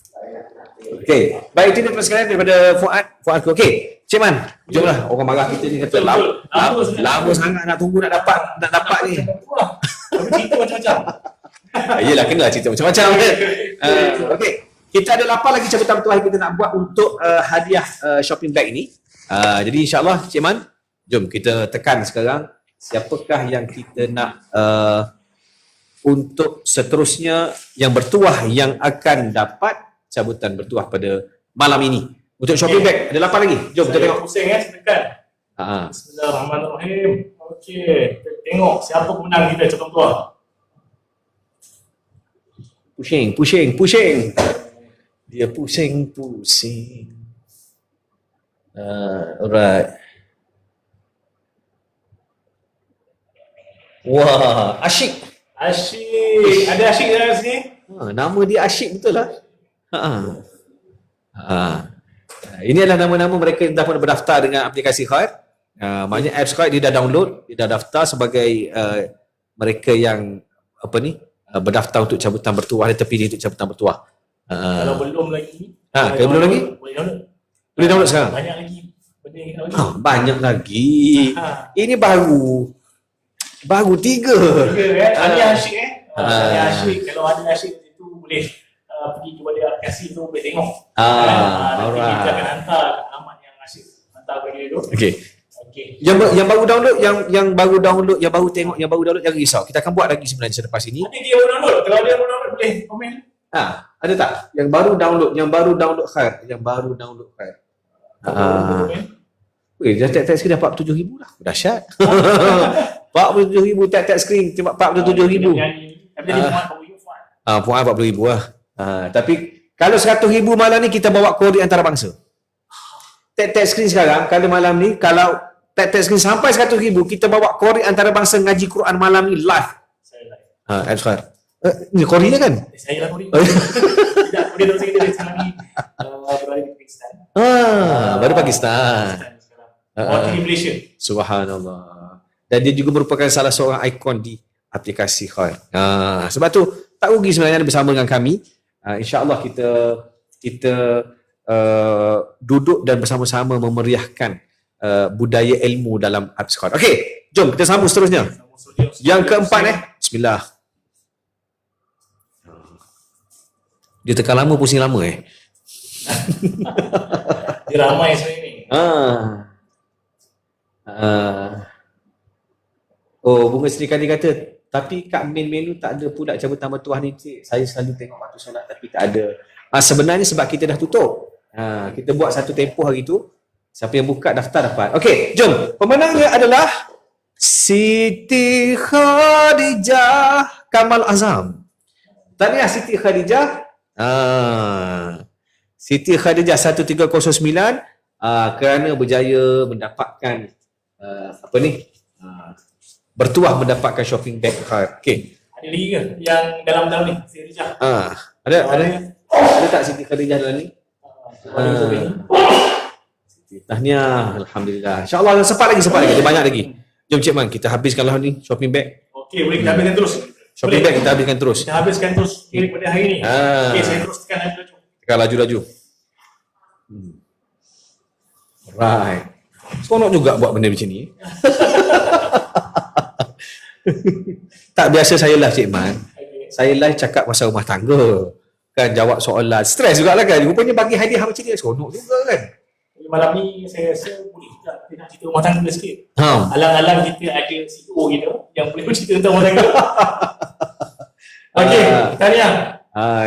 Okey. Baik, itu dia sekalian daripada Fuad. Okey. Cik Man, jomlah. Orang marah kita ni kata lama sangat nak tunggu nak dapat ni.
Cerita macam-macam.
Yelah, kena cerita macam-macam. Okey. Kita ada 8 lagi cabutan bertuah yang kita nak buat untuk hadiah shopping bag ini. Jadi insyaAllah Cik Man, jom kita tekan sekarang siapakah yang kita nak untuk seterusnya yang bertuah yang akan dapat cabutan bertuah pada malam ini. Untuk shopping bag ada 8 lagi. Jom kita tengok.
Pusing saya tekan. Bismillahirrahmanirrahim. Okey, kita tengok siapa pemenang kita cabutan bertuah.
Pusing. Dia pusing. Alright. Wah, Asyik.
Ada Asyik dalam sini?
Nama dia Asyik betul lah. Ini adalah nama-nama mereka yang dah pernah berdaftar dengan aplikasi Khair. Maknanya apps Khair dia dah download, dia dah daftar sebagai mereka yang berdaftar untuk cabutan bertuah dan terpilih untuk cabutan bertuah.
Kalau belum lagi,
Kalau belum lagi? Boleh download sekarang.
Banyak lagi benda yang lagi.
Banyak lagi. Ini baru 3.
Tahniah Asyik Tahniah Asyik. Kalau ada Asyik kat situ boleh pergi kepada aplikasi tu boleh tengok. Nanti kita akan hantar alamat yang Asyik hantar pada dia tu.
Okey. Yang baru download, yang baru download, yang baru tengok, yang baru download, jangan risau. Kita akan buat lagi sebenarnya selepas ini.
Ada dia baru download. Kalau dia baru download boleh komen.
Ada tak? Yang baru download Khair. Weh, dah tag screen dah 47,000 lah. Dahsyat. 47,000 tag screen, 47,000.
Tapi jadi Fuad baru you Fuad.
Puan 40,000 lah. Tapi kalau 100,000 malam ni kita bawa kori antarabangsa. Tag screen sekarang, kalau malam ni, kalau tag screen sampai 100,000, kita bawa kori antarabangsa ngaji Quran malam ni live.
Saya live.
Apps Khair. Ni korinya kan?
Saya lah kori. Tidak, kori tak saya kita sekarang ni berada di Pakistan.
Baru Pakistan.
Wakil Malaysia.
Subhanallah. Dan dia juga merupakan salah seorang ikon di aplikasi Khair. Sebab tu tak rugi sebenarnya bersama dengan kami. InsyaAllah kita duduk dan bersama-sama memeriahkan budaya ilmu dalam apps Khair. Okey, jom kita sambung seterusnya. Yang keempat Bismillah. Dia tekan lama, pusing lama
Dia ramai sebenarnya ni.
Bunga Sri Kandi kata, tapi kat main menu tak ada pula cabutan bertuah ni cik. Saya selalu tengok waktu solat tapi tak ada. Sebenarnya sebab kita dah tutup. Kita buat satu tempoh hari tu. Siapa yang buka daftar dapat. Okey, jom. Pemenangnya adalah Siti Khadijah Kamal Azam. Tahniah Siti Khadijah. Siti Khadijah 1309 kerana berjaya mendapatkan bertuah mendapatkan shopping bag Khair. Okey.
Ada lagi ke yang dalam-dalam ni? Siti Khadijah.
Ada tak Siti Khadijah dalam ni? Tahniah, alhamdulillah. InsyaAllah sempat lagi. Ada banyak lagi. Jom Cik Man, kita habiskanlah ni shopping bag.
Okey, boleh kita habiskan terus.
Shopping bag kita habiskan terus.
Kita habiskan terus kira pada hari ni. Okey, saya terus tekan laju.
Tekan laju. Right. Seronok juga buat benda macam ni. Tak biasa saya live Cik Man. Saya live cakap pasal rumah tangga. Kan jawab soalan. Stres jugalah kan. Rupanya bagi hadiah macam ni seronok juga kan.
Malam ni saya rasa boleh juga kita nak cerita rumah tangga sikit. Alang-alang kita ada CEO kita yang boleh cerita tentang rumah tangga. Okey, tahniah.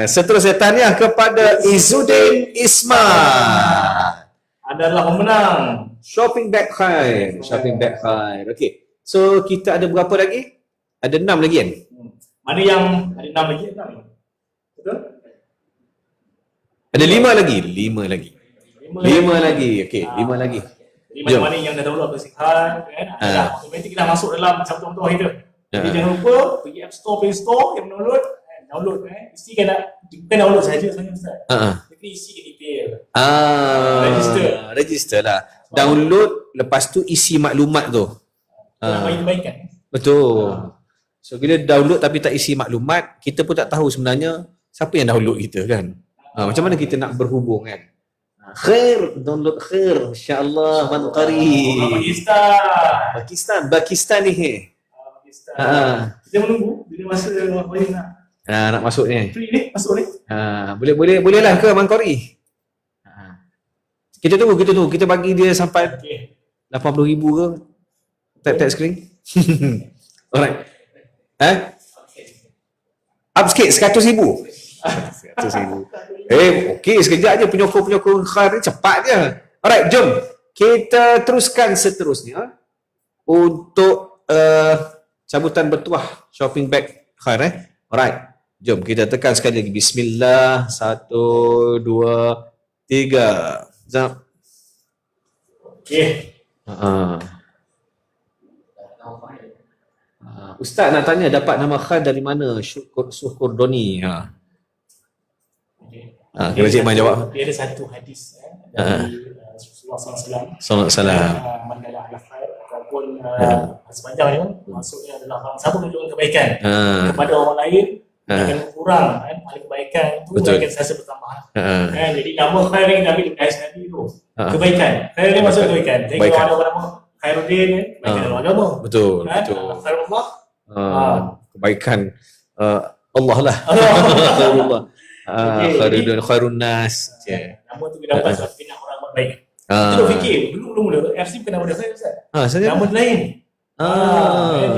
Seterusnya tahniah kepada Izzuddin Ismail.
Adalah pemenang
Shopping bag Khair. Okey. So kita ada berapa lagi? Ada 6 lagi kan?
Mana yang ada 6 lagi? Betul?
Ada 5 lagi. 5 lagi. Okey, 5 lagi.
Jadi mana-mana yang dah download aplikasi kan, automatik dah masuk dalam cabutan kita. Jadi jangan lupa pergi App Store, Play Store yang download isi kan bukan download saja sebenarnya Ustaz. Tapi isi detail.
Register lah. Download, lepas tu isi maklumat tu.
Nak bagi kebaikan.
Betul. So bila download tapi tak isi maklumat, kita pun tak tahu sebenarnya siapa yang download kita kan. Macam mana kita nak berhubung kan? Khair, download Khair. InsyaAllah man qarib. Pakistan ni.
Kita menunggu bila masa boleh
nak masuk ni.
Free ni, masuk ni.
Boleh lah ke Mangkori? Kita tunggu. Kita bagi dia sampai 80,000 ke? Tap screen. Alright. Up sikit 100,000. 100,000. Okey, sekejap je penyokong Khair ni cepat je. Alright, jom. Kita teruskan seterusnya untuk cabutan bertuah shopping bag Khair. Alright. Jom kita tekan sekali lagi. Bismillah. 1, 2, 3. Zam.
Okey.
Ustaz nak tanya dapat nama Khair dari mana? Syukur Doni. Kira Cik Man jawab.
Dia ada satu hadis dari Rasulullah SAW.
Salam.
Mandalah ala khair ataupun sepanjang ni maksudnya adalah siapa menunjukkan kebaikan kepada orang lain akan kurang paling kebaikan itu akan sentiasa bertambah. Jadi nama khair ni Nabi dari Nabi tu. Kebaikan. Khair ni maksud kebaikan. Jadi kalau ada nama Khairuddin kebaikan dalam agama.
Betul.
Khairullah.
Kebaikan Allah lah. Khairullah. Khairun nas.
Nama tu dia dapat sebab kita nak orang buat baik. Kita fikir dulu mula FC bukan nama dia Khair Ustaz. Nama dia lain.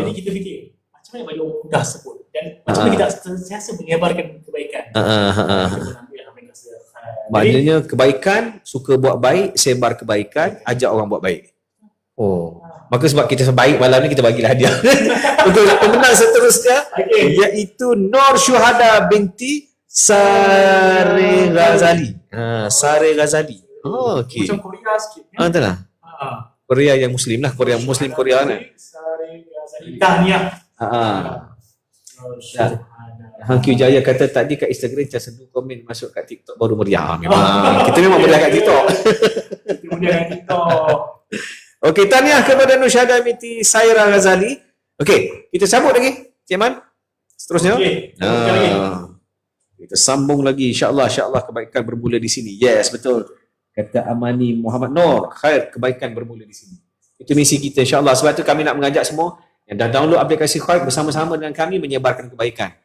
Jadi kita fikir macam mana bagi orang mudah sebut dan macam mana kita sentiasa menyebarkan kebaikan.
Maknanya kebaikan, suka buat baik, sebar kebaikan, ajak orang buat baik. Maka sebab kita baik malam ni kita bagilah hadiah. Untuk pemenang seterusnya iaitu Nur Syuhada binti Sare Ghazali. Sare Ghazali. Okey.
Macam Korea sikit.
Betul lah. Korea yang Muslim lah. Korea Muslim Korea kan.
Sare Ghazali. Tahniah.
Hangki Jaya kata tadi kat Instagram macam sendu komen masuk kat TikTok baru meriah. Memang. Kita memang meriah kat TikTok.
Kita meriah kat TikTok.
Okey, tahniah kepada Nur Syuhada binti Saira Ghazali. Okey, kita sambut lagi. Cik Man. Seterusnya. Kita sambung lagi. InsyaAllah kebaikan bermula di sini. Yes, betul. Kata Amani Muhammad Nur, khair kebaikan bermula di sini. Itu misi kita insyaAllah. Sebab tu kami nak mengajak semua yang dah download aplikasi Khair bersama-sama dengan kami menyebarkan kebaikan.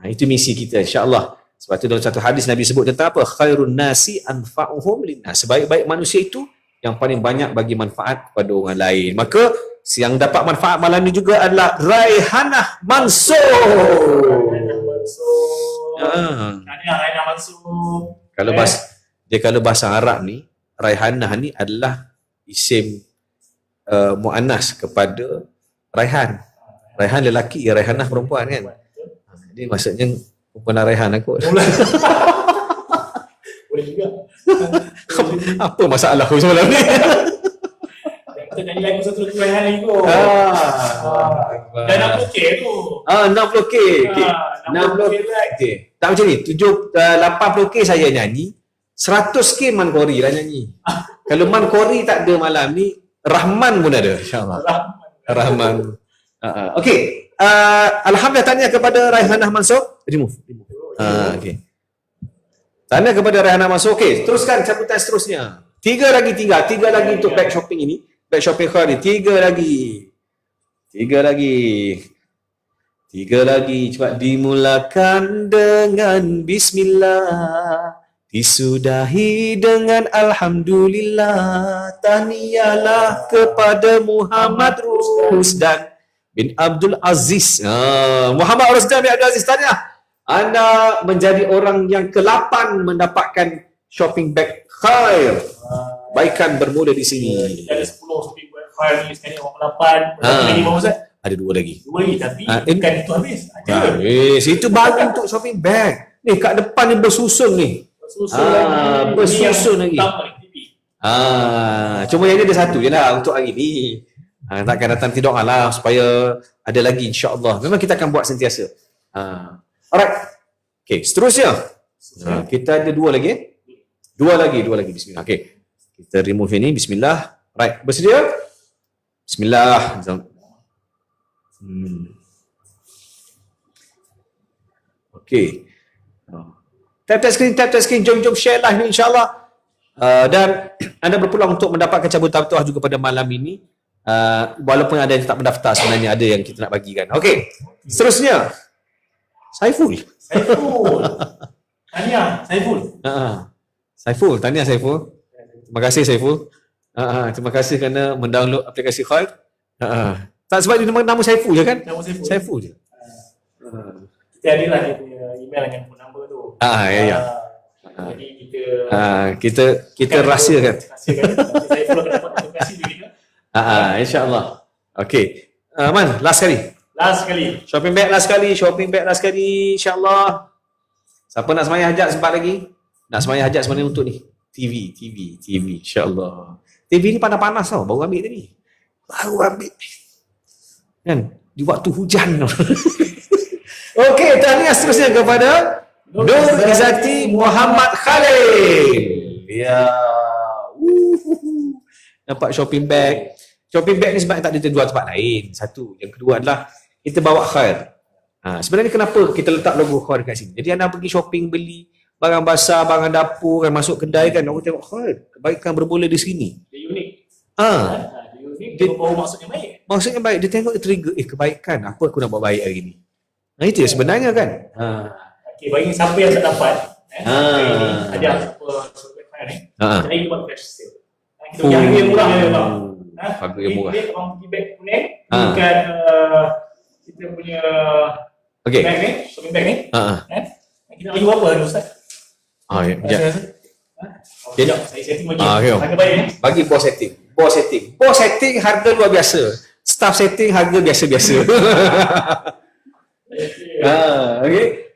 Itu misi kita insyaAllah. Sebab tu dalam satu hadis Nabi sebut tentang apa? Khairun nasi anfa'uhum linnas. Sebaik-baik manusia itu yang paling banyak bagi manfaat kepada orang lain. Maka yang dapat manfaat malam ni juga adalah Raihanah Mansur.
Raihanah Mansur.
Kalau bahasa Arab ni, Raihanah ni adalah isim muannas kepada Raihan. Raihan lelaki, Raihanah perempuan kan. Jadi maksudnya perempuan Raihan aku.
Boleh juga.
Apa masalah aku semalam ni?
Kita nyanyi lagu satu lagu Raihan lagi kot. Dan 60K tu.
60K. Okay. 60K. Tak macam ni, 80K saya nyanyi, 100K Man Kori lah nyanyi. Kalau Man Kori tak ada malam ni, Rahman pun ada insyaAllah. Rahman. Okey. Alhamdulillah tanya kepada Raihanah Mansur. Remove. Okey. Tanya kepada Raihanah Mansur. Okey, teruskan cabutan seterusnya. Tiga lagi untuk back shopping ini. Back shopping Khair ni. Tiga lagi. Cepat dimulakan dengan Bismillah. Disudahi dengan Alhamdulillah. Tahniahlah kepada Muhammad Rusdan bin Abdul Aziz. Muhammad Rusdan bin Abdul Aziz, tahniah. Anda menjadi orang yang ke-8 mendapatkan shopping bag Khair. Baikan bermula di sini.
Ada 10 shopping bag Khair ni, sekarang orang 8. Lagi Pak Ustaz?
Ada 2 lagi.
Tapi bukan itu habis.
Itu baru untuk shopping bag. Ni kat depan ni bersusun ni. Bersusun lagi. Cuma yang ni ada satu je lah untuk hari ni. Takkan datang tidur lah supaya ada lagi insya-Allah. Memang kita akan buat sentiasa. Alright. Okay, seterusnya. Kita ada 2 lagi. 2 lagi. Bismillah. Okay. Kita remove ini. Bismillah. Right. Bersedia? Bismillah. Okay. Tap screen, jom share live ni insyaAllah. Dan anda berpeluang untuk mendapatkan cabutan tuah juga pada malam ini. Walaupun ada yang tak mendaftar, sebenarnya ada yang kita nak bagikan. Okey, seterusnya Saiful. Tahniah Saiful. Tahniah Saiful. Terima kasih Saiful. Terima kasih kerana mendownload aplikasi Khair. Tak sebab dia nama Saiful je kan?
Nama
Saiful je.
Kita ada lah dia punya email dengan phone number tu.
Ya.
Jadi
kita rahsiakan.
Saiful akan dapat aplikasi juga.
InsyaAllah. Okey. Man, last kali.
Last sekali.
Shopping bag last sekali, insya-Allah. Siapa nak semayang hajat sempat lagi? Nak semayang hajat sebenarnya untuk ni. TV, insya-Allah. TV ni panas-panas tau, baru ambil tadi. Kan? Di waktu hujan. Okey, tahniah seterusnya kepada Nur Izzati Muhammad Khalil. Ya. Dapat shopping bag. Shopping bag ni sebab tak ada terjual tempat lain. Satu. Yang kedua adalah kita bawa khair. Sebenarnya kenapa kita letak logo khair kat sini? Jadi anda pergi shopping beli barang basah, barang dapur, kan masuk kedai kan, orang tengok khair. Kebaikan bermula di sini.
Dia unik. Dia unik,
Dia-
dia bawa maksudnya baik.
Maksudnya baik. Dia tengok dia trigger. Kebaikan. Apa aku nak buat baik hari ni? Itu yang sebenarnya kan.
Okey, bagi siapa yang tak dapat, hari ni ada apa survey ni.
Ha.
Kita lagi buat flash sale. Kita punya harga yang murah je bang.
Harga yang murah.
Ini orang pergi beg kuning,
Ha.
bukan kita punya
Okey.
bag ni, shopping bag ni.
Ha.
Kita bagi berapa harga Ustaz?
Ya.
Rasa-rasa? Sekejap, saya setting bagi.
okey.
Harga baik ni.
Bagi bos setting. Bos setting harga luar biasa. Staff setting harga biasa-biasa. Okay.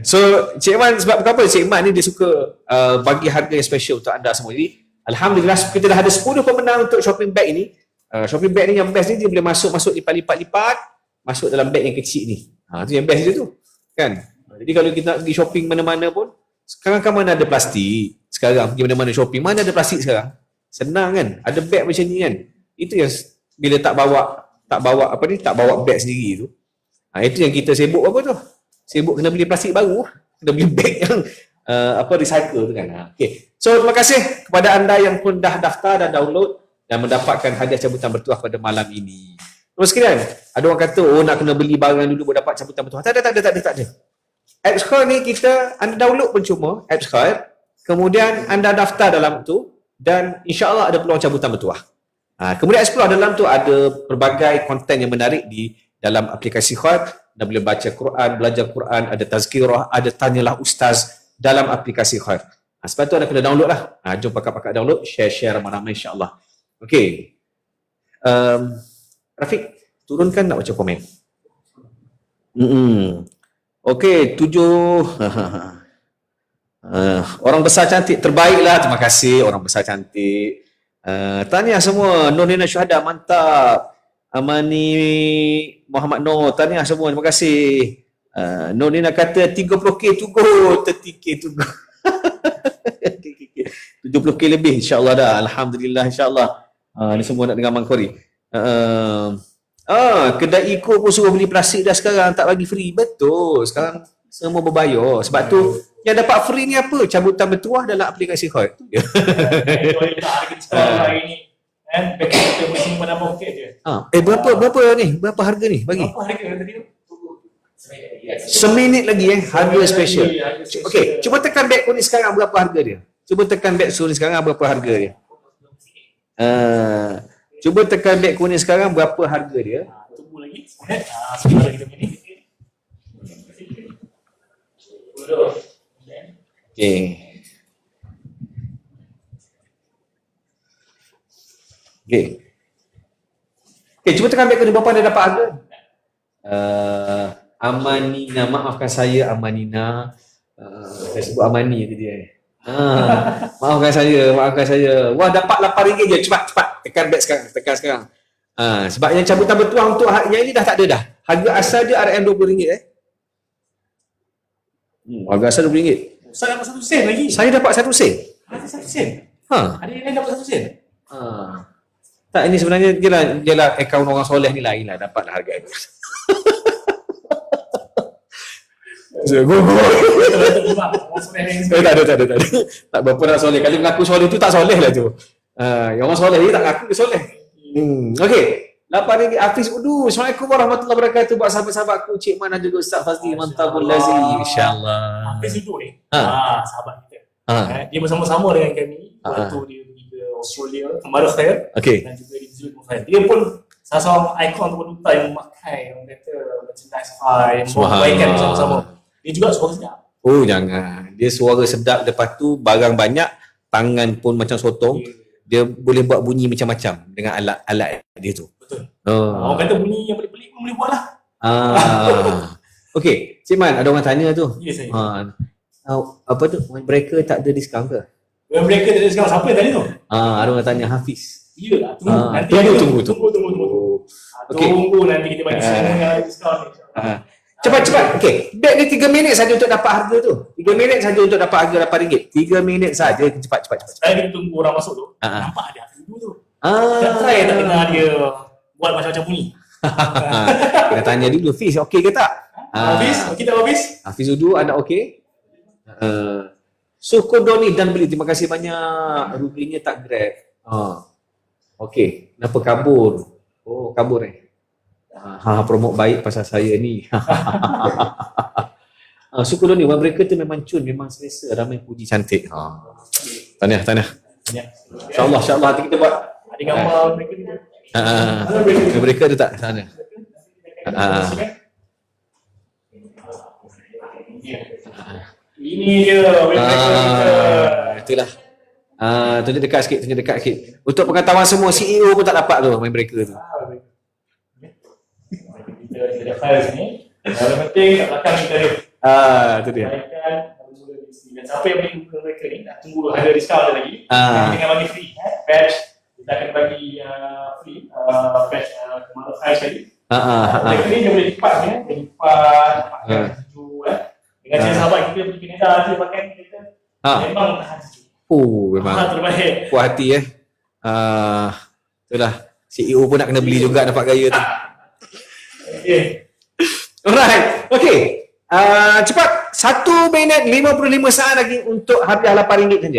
So Cik Man, sebab kenapa Cik Man ni dia suka bagi harga yang special untuk anda semua. Jadi alhamdulillah kita dah ada 10 pemenang untuk shopping bag ini. Shopping bag ni yang best ni dia boleh masuk lipat-lipat masuk dalam bag yang kecil ni. Tu yang best dia tu. Kan? Jadi kalau kita nak pergi shopping mana-mana pun, sekarang kan mana ada plastik. Sekarang pergi mana-mana shopping, mana ada plastik sekarang? Senang kan? Ada bag macam ni kan? Itu yang bila tak bawa bag sendiri tu. Itu yang kita sibuk apa tu? Sibuk kena beli plastik baru, kena beli bag yang recycle tu kan. Okay. So terima kasih kepada anda yang pun dah daftar dan download dan mendapatkan hadiah cabutan bertuah pada malam ini. Terus sekalian, ada orang kata nak kena beli barang dulu baru dapat cabutan bertuah. Tak ada. Apps Khair ni anda download pun cuma Apps Khair, kemudian anda daftar dalam tu dan insya-Allah ada peluang cabutan bertuah. Kemudian explore dalam tu ada pelbagai konten yang menarik di dalam aplikasi Khair. Anda boleh baca Quran, belajar Quran, ada tazkirah, ada tanyalah ustaz dalam aplikasi Khair. Sebab tu anda kena download lah. Jom pakak-pakak download, share ramai-ramai insya-Allah. Okey. Rafiq, turunkan nak baca komen. Okey, 7 orang besar cantik terbaiklah. Terima kasih orang besar cantik. Tahniah semua. Nur Nina Syuhada mantap. Amani Muhammad Nur, tahniah semua. Terima kasih. Nur Nina kata 30k to go, 30k to go. 70k lebih insya-Allah dah. Alhamdulillah insya-Allah. Ni semua nak dengar Mangkori. Kedai Iko pun suruh beli plastik dah sekarang, tak bagi free. Betul. Sekarang semua berbayar. Sebab tu yang dapat free ni apa? Cabutan bertuah dalam aplikasi Khair. Tu dia.
Kalau kita harga sekarang hari ni, beg kita boleh simpan dalam poket je.
Berapa ni? Berapa harga ni? Bagi.
Apa harga tadi tu?
Seminit lagi harga special. Okey, cuba tekan beg kuning sekarang berapa harga dia? Cuba tekan beg kuning sekarang berapa harga dia? Cuba tekan beg kuning sekarang berapa harga dia?
Tunggu lagi. Sebentar kita pilih.
Okey. Okey, cuba tekan beg kuning berapa anda dapat harga? Amanina, maafkan saya Amanina. Saya sebut Amani tadi maafkan saya. Wah, dapat RM8 je. Cepat. Tekan beg sekarang. Sebab yang cabutan bertuah untuk yang ini dah tak ada dah. Harga asal dia RM20 harga asal RM20.
Saya dapat 1 sen lagi.
Saya dapat 1 sen.
Ada 1 sen. Ada yang lain dapat 1 sen.
Tak, ini sebenarnya dia lah akaun orang soleh ni lain lah dapat harga ni. Tak ada. Tak berapa nak soleh. Kalau mengaku soleh tu tak soleh lah tu. Yang orang soleh ni tak mengaku dia soleh. Okey. RM8 Hafiz Udu. Assalamualaikum warahmatullahi wabarakatuh. Buat sahabat-sahabatku, Cik Man dan juga Ustaz Fazli. Mantapul lazim. InsyaAllah.
Hafiz Udu ni. Sahabat kita. Dia bersama-sama dengan kami. Waktu dia pergi ke Australia, Kembara Khair.
Okey.
Dan juga di Zul Khair. Dia pun salah seorang ikon ataupun duta yang memakai, orang kata merchandise Khair, yang membaikkan bersama-sama. Dia juga suara sedap.
Oh, jangan. Dia suara sedap, lepas tu barang banyak, tangan pun macam sotong. Dia boleh buat bunyi macam-macam dengan alat-alat dia tu.
Betul. Orang kata bunyi yang pelik-pelik pun boleh buat lah.
Okey, Cik Man, ada orang tanya tu.
Ya, saya.
Apa tu? Windbreaker tak ada diskaun ke?
Mereka tak ada sekarang. Siapa yang tanya tu?
Ada orang tanya Hafiz.
Iyalah, tunggu. Nanti
Tunggu. Okey.
Tunggu nanti kita bagi semua yang ada diskaun ni.
Cepat. Okey. Beg ni 3 minit saja untuk dapat harga tu. 3 minit saja untuk dapat harga RM8. 3 minit saja. Cepat.
Saya kena tunggu orang masuk tu. Nampak ada dulu tu. Tak
Ah.
try tak dengar dia buat macam-macam bunyi.
Kena tanya dulu Fiz okey ke tak?
Habis? Okey tak habis?
Hafiz Udu anda okey? Syukur Doni dan beli. Terima kasih banyak. Ruginya tak grab. Okey. Kenapa kabur? Oh, kabur promote baik pasal saya ni. Syukur Doni. Mereka tu memang cun, memang selesa. Ramai puji cantik. Tahniah.
Ya.
InsyaAllah nanti kita buat.
Ada gambar mereka ni.
Mereka ada tak sana?
Ini dia mereka.
Itulah. Tunjuk dekat sikit. Untuk pengetahuan semua, CEO pun tak dapat tu main mereka tu.
Kita ada file sini. Yang penting kat belakang kita ada.
Itu dia.
Baikkan mula di sini. Dan siapa yang beli buku mereka ni nak tunggu ada diskaun lagi. Kita akan bagi free batch. Kita akan bagi free batch kemana file sekali. Mereka ni dia boleh lipat dia. Dia lipat, pakai sejuk dengan saya sahabat kita pergi Canada dia pakai kita. Memang tahan sejuk.
Memang
Terbaik.
puas hati itulah. CEO pun nak kena beli juga dapat gaya tu.
Okay.
Alright. Okay. Cepat. 1 minit 55 saat lagi untuk hadiah RM8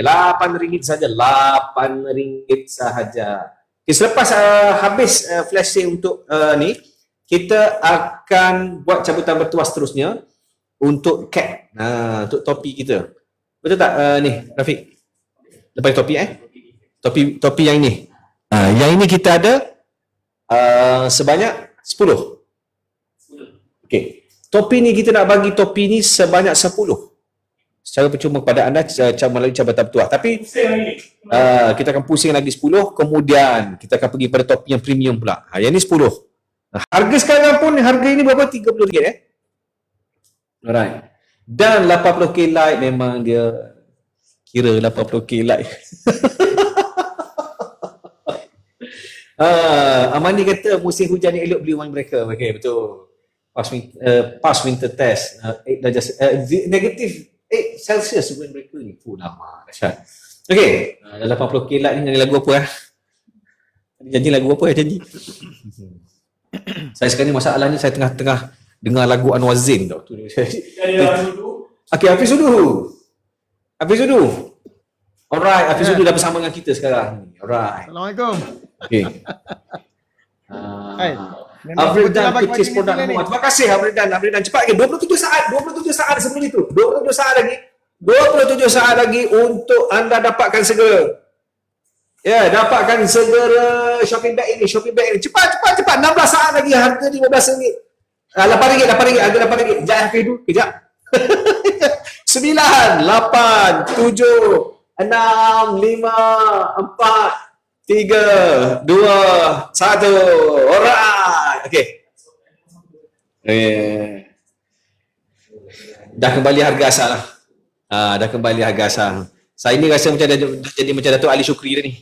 saja. RM8 sahaja. Okay, selepas habis flash sale untuk ni, kita akan buat cabutan bertuas seterusnya untuk cap. Untuk topi kita. Betul tak ni, Rafiq? Lepas topi Topi yang ini. Yang ini kita ada sebanyak 10. Okey. Topi ni kita nak bagi topi ni sebanyak 10. Secara percuma kepada anda melalui cabutan bertuah. Tapi kita akan pusing lagi 10, kemudian kita akan pergi pada topi yang premium pula. Yang ni 10. Harga sekarang pun harga ini berapa? RM30 Alright. Dan 80k like memang dia kira 80k like. Amani kata musim hujan ni elok beli wine mereka. Okey, betul. Pass winter test 8 darjah negatif 8 Celsius wine mereka ni. Lama dahsyat. Okey, 80k like ni nyanyi lagu apa Janji lagu apa janji? Saya sekarang ni masalah ni saya tengah-tengah dengar lagu Anwar Zain tau. Okey, Hafiz Udu. Alright, Hafiz Udu dah bersama dengan kita sekarang. Alright.
Assalamualaikum.
Okey. Afridan Purchase produk nombor. Terima kasih Afridan. Cepat lagi 27 saat sebelum itu. 27 saat lagi untuk anda dapatkan segera. Ya, dapatkan segera shopping bag ini. Cepat. 16 saat lagi, harga RM15. RM8, harga RM8. Sekejap Hafiz dulu, kejap. 9, 8, 7, 6, 5, 4, 3, 2, 1. Alright. Okey. Dah kembali harga asal lah. Saya ni rasa macam dah jadi macam Datuk Ali Syukri dah ni.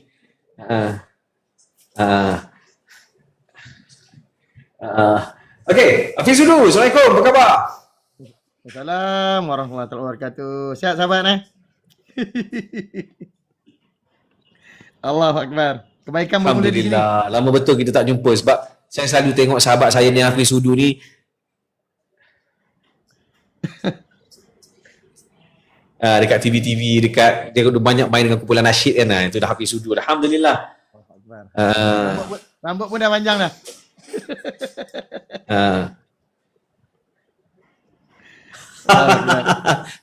Okey, Hafiz dulu. Assalamualaikum. Apa khabar?
Assalamualaikum warahmatullahi wabarakatuh. Sihat sahabat Allahu Akbar. Kebaikan bermula di sini.
Alhamdulillah. Lama betul kita tak jumpa sebab saya selalu tengok sahabat saya ni Hafiz Udu ni dekat TV-TV, dekat dia banyak main dengan kumpulan nasyid kan. Itu dah Hafiz Udu. Alhamdulillah.
Rambut pun dah panjang dah.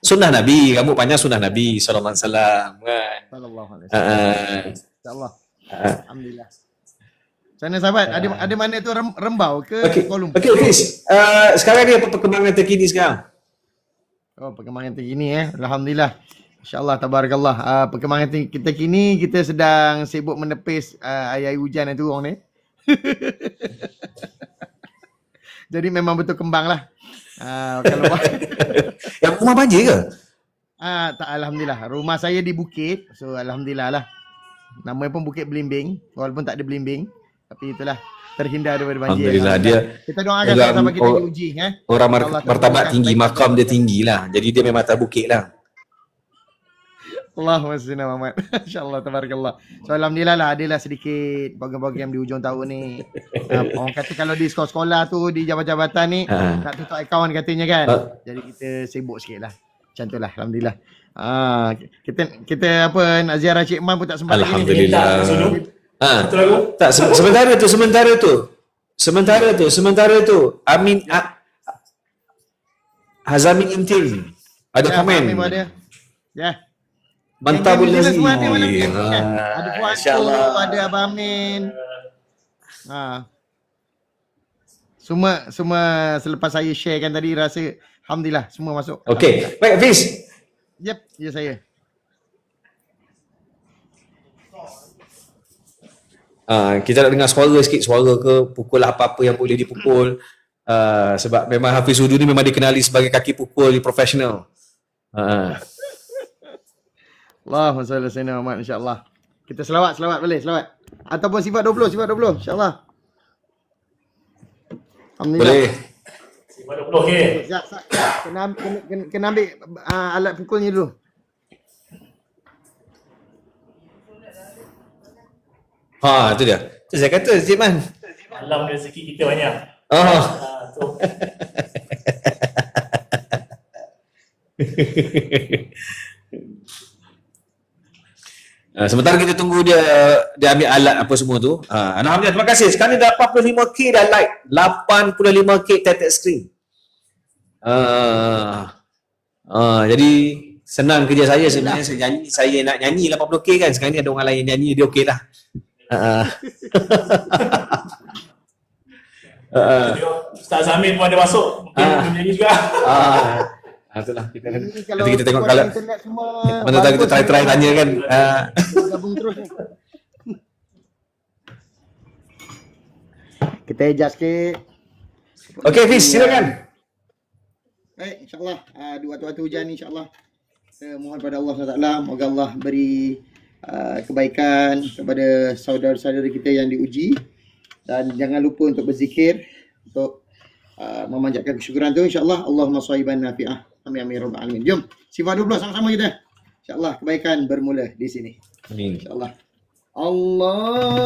Sunnah Nabi, rambut panjang sunnah Nabi sallallahu alaihi wasallam kan.
Sallallahu alaihi wasallam. Insya-Allah. Alhamdulillah. Sana sahabat, ada mana tu Rembau ke Kuala Lumpur?
Okey Hafiz. Sekarang ni apa perkembangan terkini sekarang?
Oh, perkembangan terkini Alhamdulillah. InsyaAllah, tabarakallah. Perkembangan kita kini, kita sedang sibuk menepis air hujan yang turun ni. Jadi memang betul kembang lah. Kalau
Yang rumah baja ke?
tak, alhamdulillah. Rumah saya di bukit. So alhamdulillah lah. Namanya pun Bukit Belimbing, walaupun tak ada belimbing, tapi itulah terhindar daripada banjir.
Alhamdulillah dia
Kita doakan sama-sama kita diuji
orang
InsyaAllah
martabat
terbuka
tinggi,
baik.
makam dia tinggi lah. Jadi dia memang atas bukit lah.
Allahumma salli ala Muhammad. Insya-Allah tabarakallah. So alhamdulillah lah adalah sedikit program-program di hujung tahun ni. Orang kata kalau di sekolah-sekolah tu, di jabatan-jabatan ni nak tutup akaun katanya kan. Jadi kita sibuk sikit lah. Macam tu lah, alhamdulillah. Kita apa nak ziarah Cik Man pun tak sempat lagi ni.
Alhamdulillah.
Betul lagu?
Tak, sementara tu Amin Hazamin Intil ada komen.
Ya.
Mantabul
Geng-geng
Lazim.
semua ada malam ni, kan? Ada Fuad tu, ada Abang Amin. Semua selepas saya share kan tadi rasa alhamdulillah semua masuk.
Okey. Baik, Hafiz.
Yep, ya saya.
Kita nak dengar suara sikit, suara ke pukul apa-apa yang boleh dipukul. Sebab memang Hafiz Hudu ni memang dikenali sebagai kaki pukul profesional.
Allahumma salli ala sayyidina Muhammad, insya-Allah. Kita selawat boleh, selawat. Ataupun sifat 20 insya-Allah. Alhamdulillah.
Boleh.
Sifat 20 ke?
Siap. Kena ambil alat pukulnya dulu.
Tu dia. Tu saya kata Cik Man.
Malam rezeki kita banyak. Tu.
Sementara kita tunggu dia ambil alat apa semua tu. Alhamdulillah, terima kasih. Sekarang ni dah 45k dah like. 85k tap screen. Jadi senang kerja saya sebenarnya. Saya nak nyanyi 80k kan. Sekarang ni ada orang lain nyanyi, dia okey lah.
Ustaz Zamir pun ada masuk. Mungkin menyanyi juga.
Itulah kita
Kalau
kita tengok kalau
internet semua
mana tahu kita try tanya kan.
Gabung terus ni. Kita adjust sikit.
Okey Fiz, silakan.
Baik, insya-Allah di waktu-waktu hujan ni insya-Allah kita mohon pada Allah SWT, moga Allah beri kebaikan kepada saudara-saudara kita yang diuji, dan jangan lupa untuk berzikir untuk memanjatkan kesyukuran tu insya-Allah. Allahumma shayyiban nafi'ah. Amin amin rabbal alamin. Jom sifat 12 sama-sama kita. Insya-Allah kebaikan bermula di sini.
Amin.
Insya-Allah. Allahu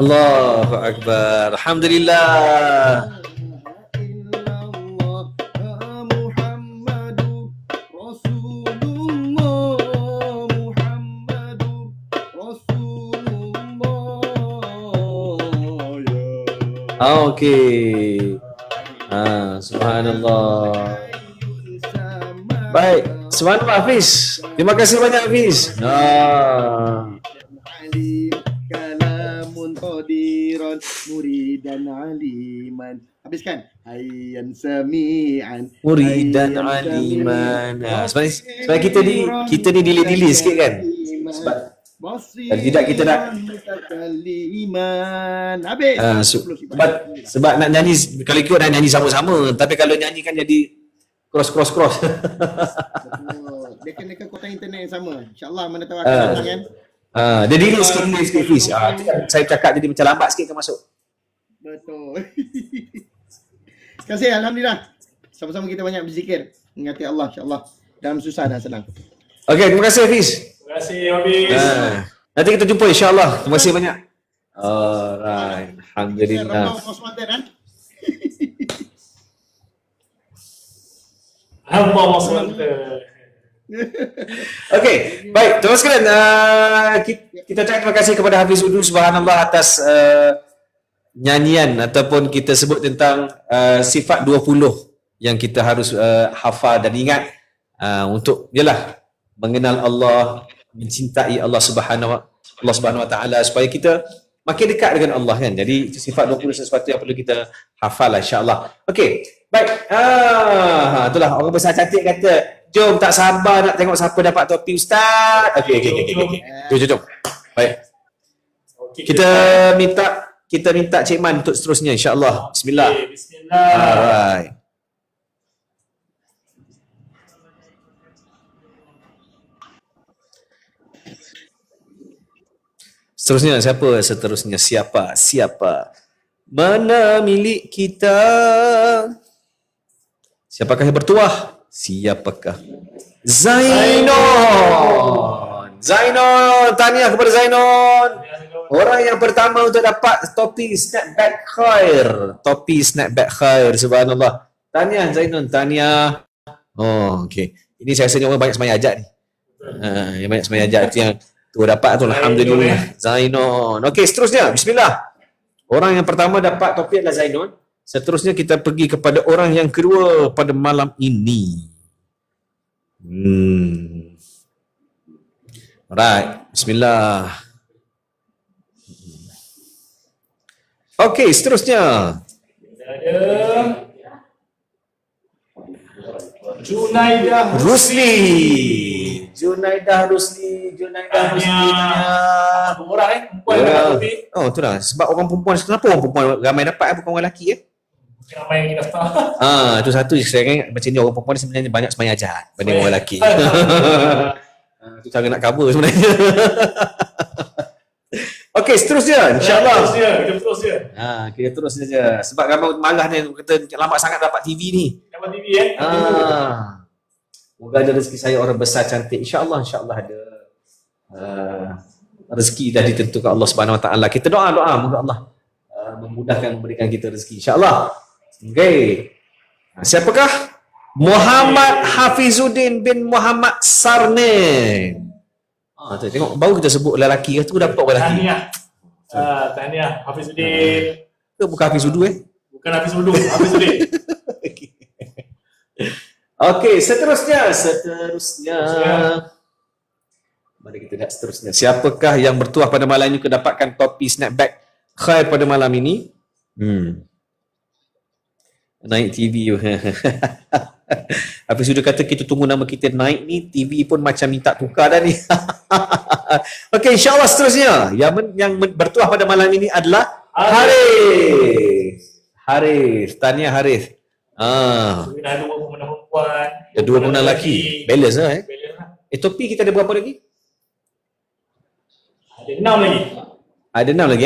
Allahu Akbar. Alhamdulillah.
Muhammadur Rasulullah ya.
Okey. Subhanallah. Baik, subhanallah Hafiz. Terima kasih banyak Hafiz.
Alim kalamun qadiran muridan aliman. Habiskan. Hayyan sami'an
Muridan aliman. Sebab kita ni delay sikit kan. Sebab kalau tidak kita nak sebab nak nyanyi, kalau ikut nak nyanyi sama-sama, tapi kalau nyanyi kan jadi cross.
Betul. Dia kena ke kota internet yang sama. InsyaAllah mana tahu akan datang kan.
Dia delay sikit Fiz. Itu kan saya cakap jadi macam lambat sikit kan masuk.
Betul. Terima kasih, alhamdulillah. Sama-sama kita banyak berzikir, mengingati Allah insya-Allah dalam susah dan senang.
Okey, terima kasih Hafiz.
Terima kasih Hafiz.
Nanti kita jumpa insya-Allah. Terima kasih banyak. Alright, alhamdulillah.
Alhamdulillah SWT.
Okey, baik. Terima sekalian. Kita ucapkan terima kasih kepada Hafiz Udu, subhanallah, atas nyanyian ataupun kita sebut tentang sifat 20 yang kita harus hafal dan ingat untuk yalah mengenal Allah, mencintai Allah Subhanahu wa taala supaya kita makin dekat dengan Allah kan. Jadi sifat 20 sesuatu yang perlu kita hafal insya-Allah. Okey. Baik. Itulah orang besar cantik kata, "Jom tak sabar nak tengok siapa dapat topi ustaz." Okey. Jom. Baik. Kita minta Cik Man untuk seterusnya insya-Allah. Bismillah.
Okay, bismillah.
Alright. Siapa? Mana milik kita? Siapakah yang bertuah? Siapakah? Zainon, tahniah kepada Zainon. Orang yang pertama untuk dapat topi snapback khair. Subhanallah. Tahniah Zainon, tahniah. Oh, okey. Ini saya rasanya orang banyak sembahyang hajat ni. Yang banyak sembahyang hajat tu yang tu dapat tu, alhamdulillah. Zainon. Okey, seterusnya. Bismillah. Orang yang pertama dapat topi adalah Zainon. Seterusnya kita pergi kepada orang yang kedua pada malam ini. Alright, bismillah. Okey, seterusnya.
Ada Junaidah
Rusli.
Orang perempuan dapat topi.
Oh, tu lah. Sebab orang perempuan, kenapa orang perempuan ramai dapat bukan orang lelaki ya?
Ramai yang daftar.
Itu satu saya ingat macam ni, orang perempuan sebenarnya banyak sembahyang jahat berbanding orang lelaki. Itu cara nak cover sebenarnya. Okey, seterusnya insya-Allah. Kita terus saja. Sebab ramai marah ni kata lambat sangat dapat TV ni.
Dapat TV
Moga ada rezeki saya orang besar cantik. InsyaAllah ada. Rezeki dah ditentukan Allah Subhanahu Wa Taala. Kita doa moga Allah memudahkan memberikan kita rezeki insya-Allah. Okey. Siapakah? Muhammad Hafizuddin bin Muhammad Sarnin. Tengok baru kita sebut lelaki tu dapat orang lelaki.
Tahniah Hafizuddin.
Bukan Hafizuddin
Bukan Hafizuddin, Hafizuddin.
Okey, seterusnya. Mari kita lihat seterusnya. Siapakah yang bertuah pada malam ini mendapatkan topi snapback khair pada malam ini? Naik TV. Habis sudah kata kita tunggu nama kita naik ni, TV pun macam minta tukar dah ni. Okey, insya-Allah seterusnya yang bertuah pada malam ini adalah Harith. Tahniah Harith.
Dah dua pemenang perempuan.
Ada dua pemenang lelaki. Balance lah topi kita ada berapa lagi?
Ada 6 lagi.
Ada 6 lagi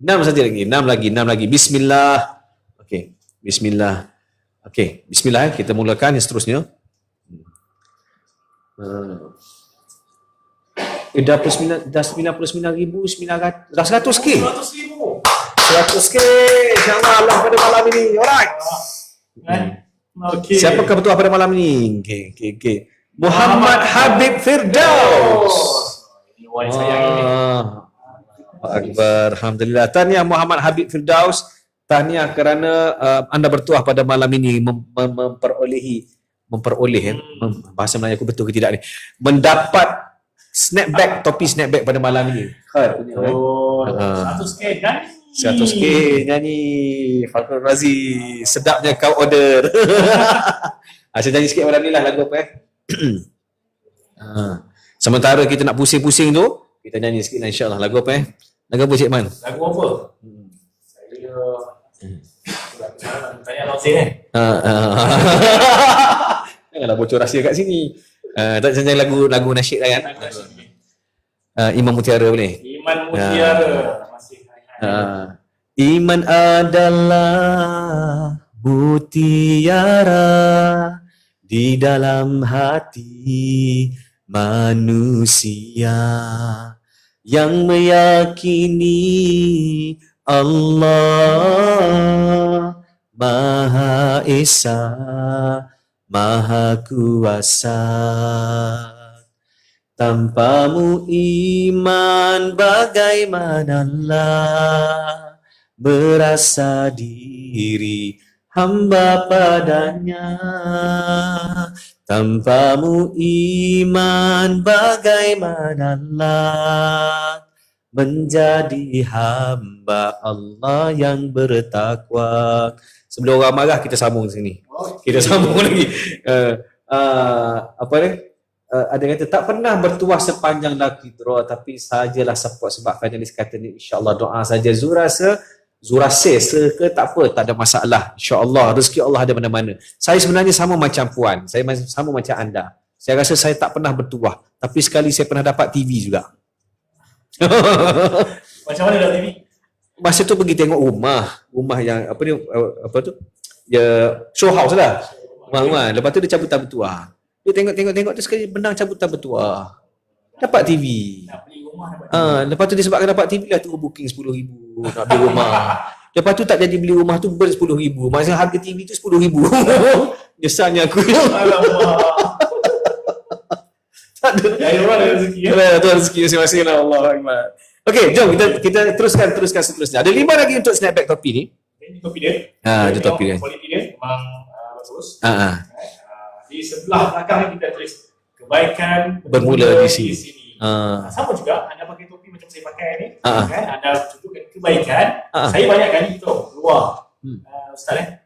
6 saja lagi. 6 lagi. Bismillah. Okey. Bismillah. Okey. Bismillah. Kita mulakan yang seterusnya. Dah 99,900. Dah 100k. 100k. InsyaAllah Allah pada malam ini. Alright.
Okay.
Siapakah bertuah pada malam ini? Okey. Muhammad Habib Firdaus.
Ini wife saya ini.
Akbar. Alhamdulillah. Tahniah Muhammad Habib Firdaus. Tahniah kerana anda bertuah pada malam ini bahasa Melayu aku betul ke tidak ni, mendapat snapback, topi snapback pada malam ini.
Oh, 100k kan?
100k nyanyi Falcon Razi, sedapnya kau order. Saya nyanyi sikit malam ni lah lagu apa sementara kita nak pusing-pusing tu, kita nyanyi sikit lah insyaAllah. Lagu apa lagu apa Cik Man?
Lagu apa? Saya tanya Lausin
Janganlah bocor rahsia kat sini. Tak nyanyi lagu nasyid lah kan? Iman Mutiara boleh?
Iman Mutiara.
Iman adalah mutiara di dalam hati manusia yang meyakini Allah Maha Esa, Maha Kuasa. Tanpamu iman bagaimanalah merasa diri hamba padanya. Tanpamu iman bagaimanalah menjadi hamba Allah yang bertakwa. Sebelum orang marah kita sambung sini. Kita sambung lagi. Apa ni? Ada kata tak pernah bertuah sepanjang laki draw, tapi sajalah support sebab finalis kata ni insya-Allah doa saja Zurase ke tak apa, tak ada masalah. Insya-Allah rezeki Allah ada mana-mana. Saya sebenarnya sama macam puan, saya sama macam anda. Saya rasa saya tak pernah bertuah, tapi sekali saya pernah dapat TV juga.
Macam mana dapat TV?
Masa tu pergi tengok rumah yang apa ni, apa tu? Ya, show house lah. Rumah. Lepas tu dia cabutan bertuah. Dia tengok tu sekali benang cabutan bertuah. Dapat TV.
Nak beli rumah dapat
Lepas tu disebabkan dapat TV lah tu booking 10,000 nak beli rumah. Lepas tu tak jadi beli rumah tu ber 10,000. Maksudnya harga TV tu 10,000. Nyesalnya aku.
Alamak.
Tak ada.
Ya, orang ada rezeki ya.
Tu rezeki masing-masing lah. Allahu Akbar. Okey, jom kita teruskan seterusnya. Ada 5 lagi untuk snapback topi ni.
Ini topi dia.
Ada topi dia.
Kualiti dia memang bagus. Di sebelah belakang ni kita tulis kebaikan
Bermula di sini.
Sama juga anda pakai topi macam saya pakai ni, kan? Anda tunjukkan kebaikan. Saya banyak kali keluar Ustaz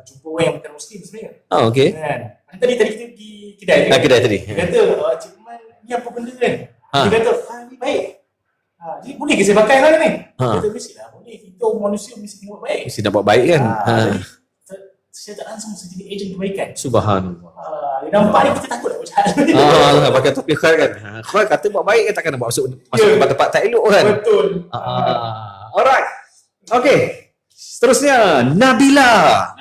jumpa orang yang bukan Muslim sebenarnya.
Okey.
Kan? Tadi kita pergi kedai tu.
Kedai tadi.
Dia kata, Cik Man, ni apa benda kan? Dia kata, ni baik. Jadi boleh ke saya pakai lah ni? Dia kata, mestilah boleh. Kita manusia mesti buat baik.
Mesti dapat baik kan?
Jadi saya tak langsung jadi ejen kebaikan.
Subhanallah.
Dia nampak ni kita takut nak buat jahat.
Pakai topi khair kan. Khair kata buat baik kan, takkan nak masuk tempat-tempat tak elok kan.
Betul.
Alright. Okey. Seterusnya Nabila.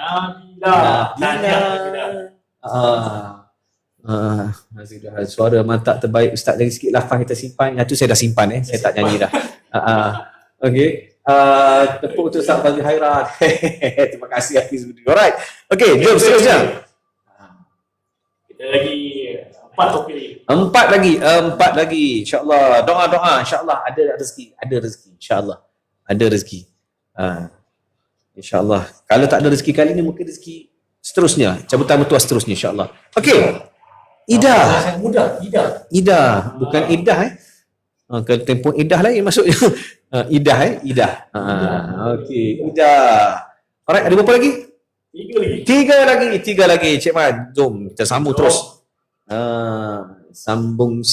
Sudah suara mantap terbaik Ustaz, lagi sikit lafaz kita simpan. Yang tu saya dah simpan saya tak nyanyi dah. Okey. Tepuk untuk Ustaz Fazli Hairan. Terima kasih Hafiz Budi. Alright. Okey, jom seterusnya.
Kita lagi 4 topi lagi.
4 lagi. InsyaAllah. Doa-doa. InsyaAllah ada rezeki. InsyaAllah. Ada rezeki. InsyaAllah. Kalau tak ada rezeki kali ni, mungkin rezeki seterusnya. Cabutan bertuah seterusnya insyaAllah. Okey. Ida. Ida. Bukan Idah Kalau tempoh Idah lain maksudnya. Idah. Okey. Ida. Alright, ada berapa lagi? 3 lagi. Cik Man, jom kita sambung terus. Sambung.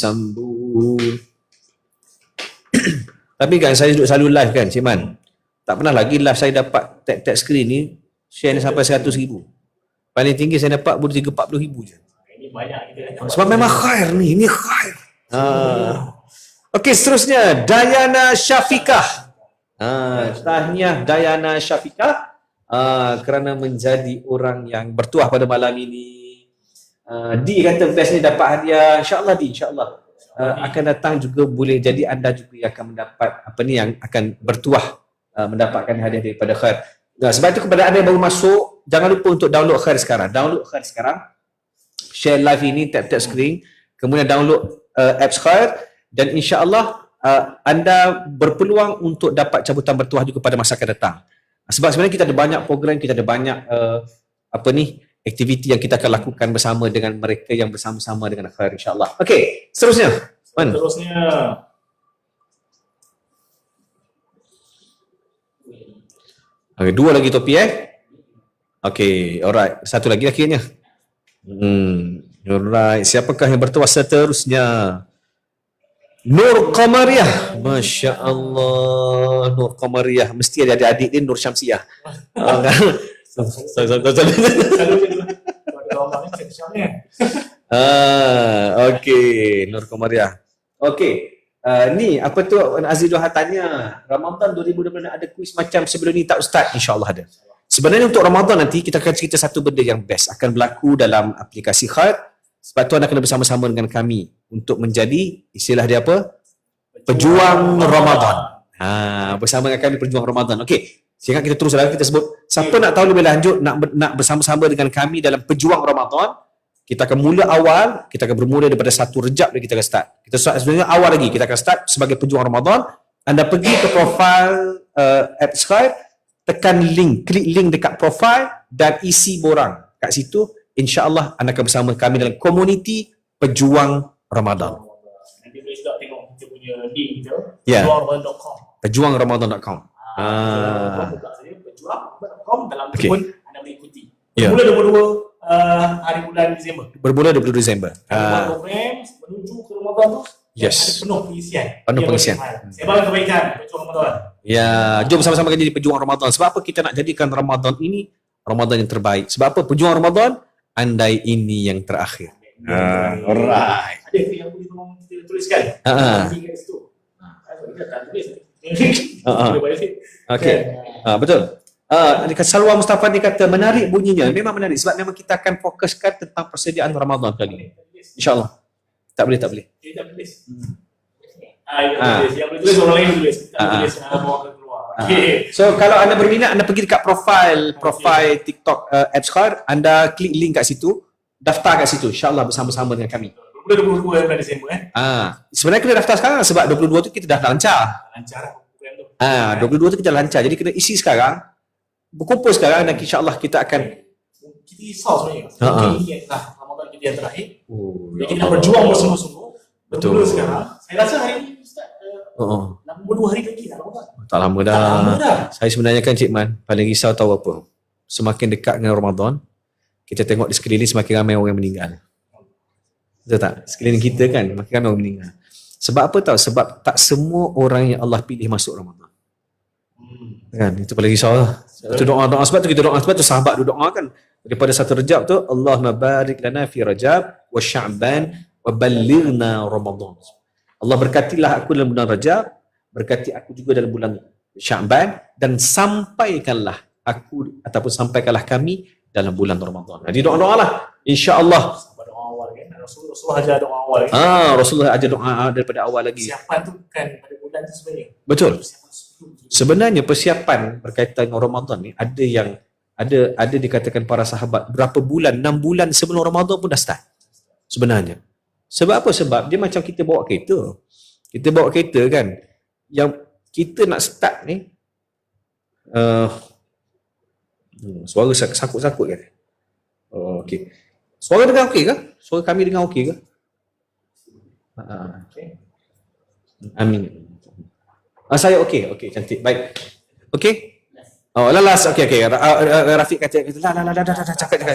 Tapi kan saya duduk selalu live kan Cik Man. Tak pernah lagi live saya dapat tag screen ni share ni sampai 100,000. Paling tinggi saya dapat baru 30-40,000 je.
Ini banyak kita.
Sebab memang khair ni, ini khair. Okey, seterusnya Dayana Syafiqah. Tahniah Dayana Syafiqah kerana menjadi orang yang bertuah pada malam ini. Di kata best ni dapat hadiah. InsyaAllah insyaAllah. Akan datang juga boleh jadi anda juga yang akan mendapat apa ni, yang akan bertuah mendapatkan hadiah daripada Khair. Sebab itu kepada anda yang baru masuk, jangan lupa untuk download Khair sekarang. share live ini, tap screen, kemudian download apps Khair, dan insya-Allah anda berpeluang untuk dapat cabutan bertuah juga pada masa akan datang. Sebab sebenarnya kita ada banyak program, kita ada banyak aktiviti yang kita akan lakukan bersama dengan mereka yang bersama-sama dengan Khair, insya-Allah. Okey, seterusnya.
Seterusnya.
Okay, 2 lagi topi Okay, alright. Satu lagi akhirnya. Alright. Siapakah yang bertuah seterusnya? Nur Qamariyah. Masya Allah. Nur Qamariyah. Mesti ada adik-adik dia Nur Syamsiah. Okay. Nur Qamariyah. Okay. Ni apa tu Azizul tanya, Ramadan 2020 ada kuis macam sebelum ni tak Ustaz? InsyaAllah ada. Sebenarnya untuk Ramadan nanti kita akan cerita satu benda yang best akan berlaku dalam aplikasi Khair. Sebab tu anda kena bersama-sama dengan kami untuk menjadi, istilah dia apa? Pejuang Ramadan. Bersama dengan kami pejuang Ramadan. Okey. Sekarang kita terus lagi kita sebut siapa nak tahu lebih lanjut nak bersama-sama dengan kami dalam pejuang Ramadan. Kita akan mula awal, kita akan bermula daripada 1 Rejab dan kita akan start. Kita start sebenarnya awal lagi, kita akan start sebagai pejuang Ramadan. Anda pergi ke profil apps Khair, tekan link, klik link dekat profil dan isi borang. Kat situ, insya-Allah anda akan bersama kami dalam komuniti pejuang Ramadan.
Nanti boleh juga tengok kita punya link kita,
pejuangramadan.com. Pejuangramadan.com.
Pejuangramadan.com dalam tu pun anda boleh ikuti. Mula 22 hari bulan Disember.
Bermula 22 Disember.
Program menuju ke Ramadan tu.
Yes.
Ada penuh pengisian.
Penuh pengisian.
Sebagai kebaikan pejuang Ramadan.
Ya, jom sama-sama jadi pejuang Ramadan. Sebab apa kita nak jadikan Ramadan ini Ramadan yang terbaik? Sebab apa? Pejuang Ramadan, andai ini yang terakhir. Alright.
Ada yang boleh tolong kita tuliskan. Link kat situ. Kita tak tulis.
Okey. Betul. Salwa Mustafa dia kata menarik bunyinya. Memang menarik sebab memang kita akan fokuskan tentang persediaan Ramadan kali ini. InsyaAllah. Tak boleh.
Dia tak tulis. Yang boleh tulis orang lain tulis. Tak tulis bawa ke keluar.
So kalau anda berminat, anda pergi dekat profil TikTok apps Khair, anda klik link kat situ, daftar kat situ, insya-Allah bersama-sama dengan kami.
Bermula 22 bulan Disember
sebenarnya kena daftar sekarang sebab 22 tu kita dah lancar.
Lancar program tu.
22 tu kita lancar. Jadi kena isi sekarang. Berkumpul sekarang dan insya-Allah kita akan
kita risau sebenarnya. Ini adalah Ramadan kita yang terakhir. Jadi kita nak berjuang bersungguh-sungguh. Betul sekarang. Saya rasa hari ini Ustaz 62 hari lagi dah Ramadan.
Tak lama dah. Saya sebenarnya kan Cik Man paling risau tahu apa? Semakin dekat dengan Ramadan, kita tengok di sekeliling semakin ramai orang yang meninggal. Betul tak? Sekeliling kita kan makin ramai orang meninggal. Sebab apa tahu? Sebab tak semua orang yang Allah pilih masuk Ramadan. Kan? Itu paling risau lah. Itu doa sebab tu kita doa, sebab tu sahabat tu doa kan daripada 1 Rejab tu, Allahumma barik lana fi Rajab wa Sya'ban wa ballighna Ramadan. Allah berkatilah aku dalam bulan Rajab, berkati aku juga dalam bulan Sya'ban, dan sampaikanlah aku ataupun sampaikanlah kami dalam bulan Ramadan. Jadi doa-doalah insya-Allah.
Doa awal kan. Rasulullah ajar doa awal kan.
Rasulullah ajar doa daripada awal lagi.
Persiapan tu kan pada bulan tu sebenarnya.
Betul. Sebenarnya persiapan berkaitan dengan Ramadan ni ada yang ada dikatakan para sahabat berapa bulan, 6 bulan sebelum Ramadan pun dah start. Sebenarnya. Sebab apa? Sebab dia macam kita bawa kereta. Kita bawa kereta kan, yang kita nak start ni suara sakut-sakut kan. Okey. Suara dengar okey ke? Suara kami dengar okey ke? Amin. Saya okey, cantik. Baik. Okey? Lalas. Okey. Rafiq kata cakap.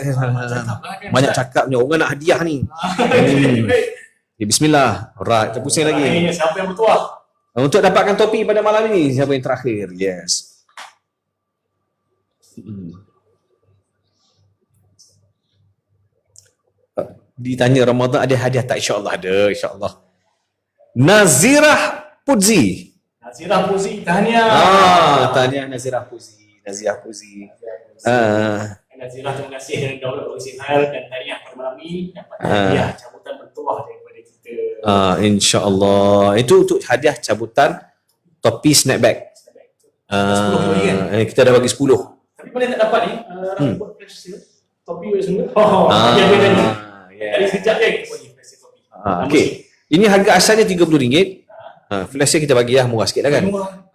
Banyak cakapnya. Orang nak hadiah ni. Bismillah. Alright, kita pusing lagi.
Siapa yang bertuah?
Untuk dapatkan topi pada malam ini, siapa yang terakhir? Yes. Ditanya Ramadan ada hadiah tak? InsyaAllah ada, insyaAllah. Nazirah Pudzi.
Nazirah Puzi, tahniah.
Tahniah Nazirah Puzi. Nazirah,
terima kasih kerana download Oasis Khair dan tahniah pada malam ni dapat hadiah cabutan bertuah daripada kita.
InsyaAllah. Itu untuk hadiah cabutan topi snapback. Kita dah bagi 10. Tapi
mana nak dapat ni? Buat flash sale. Topi semua. Tadi sekejap je kita buat ni flash sale topi.
Okey. Ini harga asalnya RM30. Flash sale kita bagi lah murah sikit lah kan.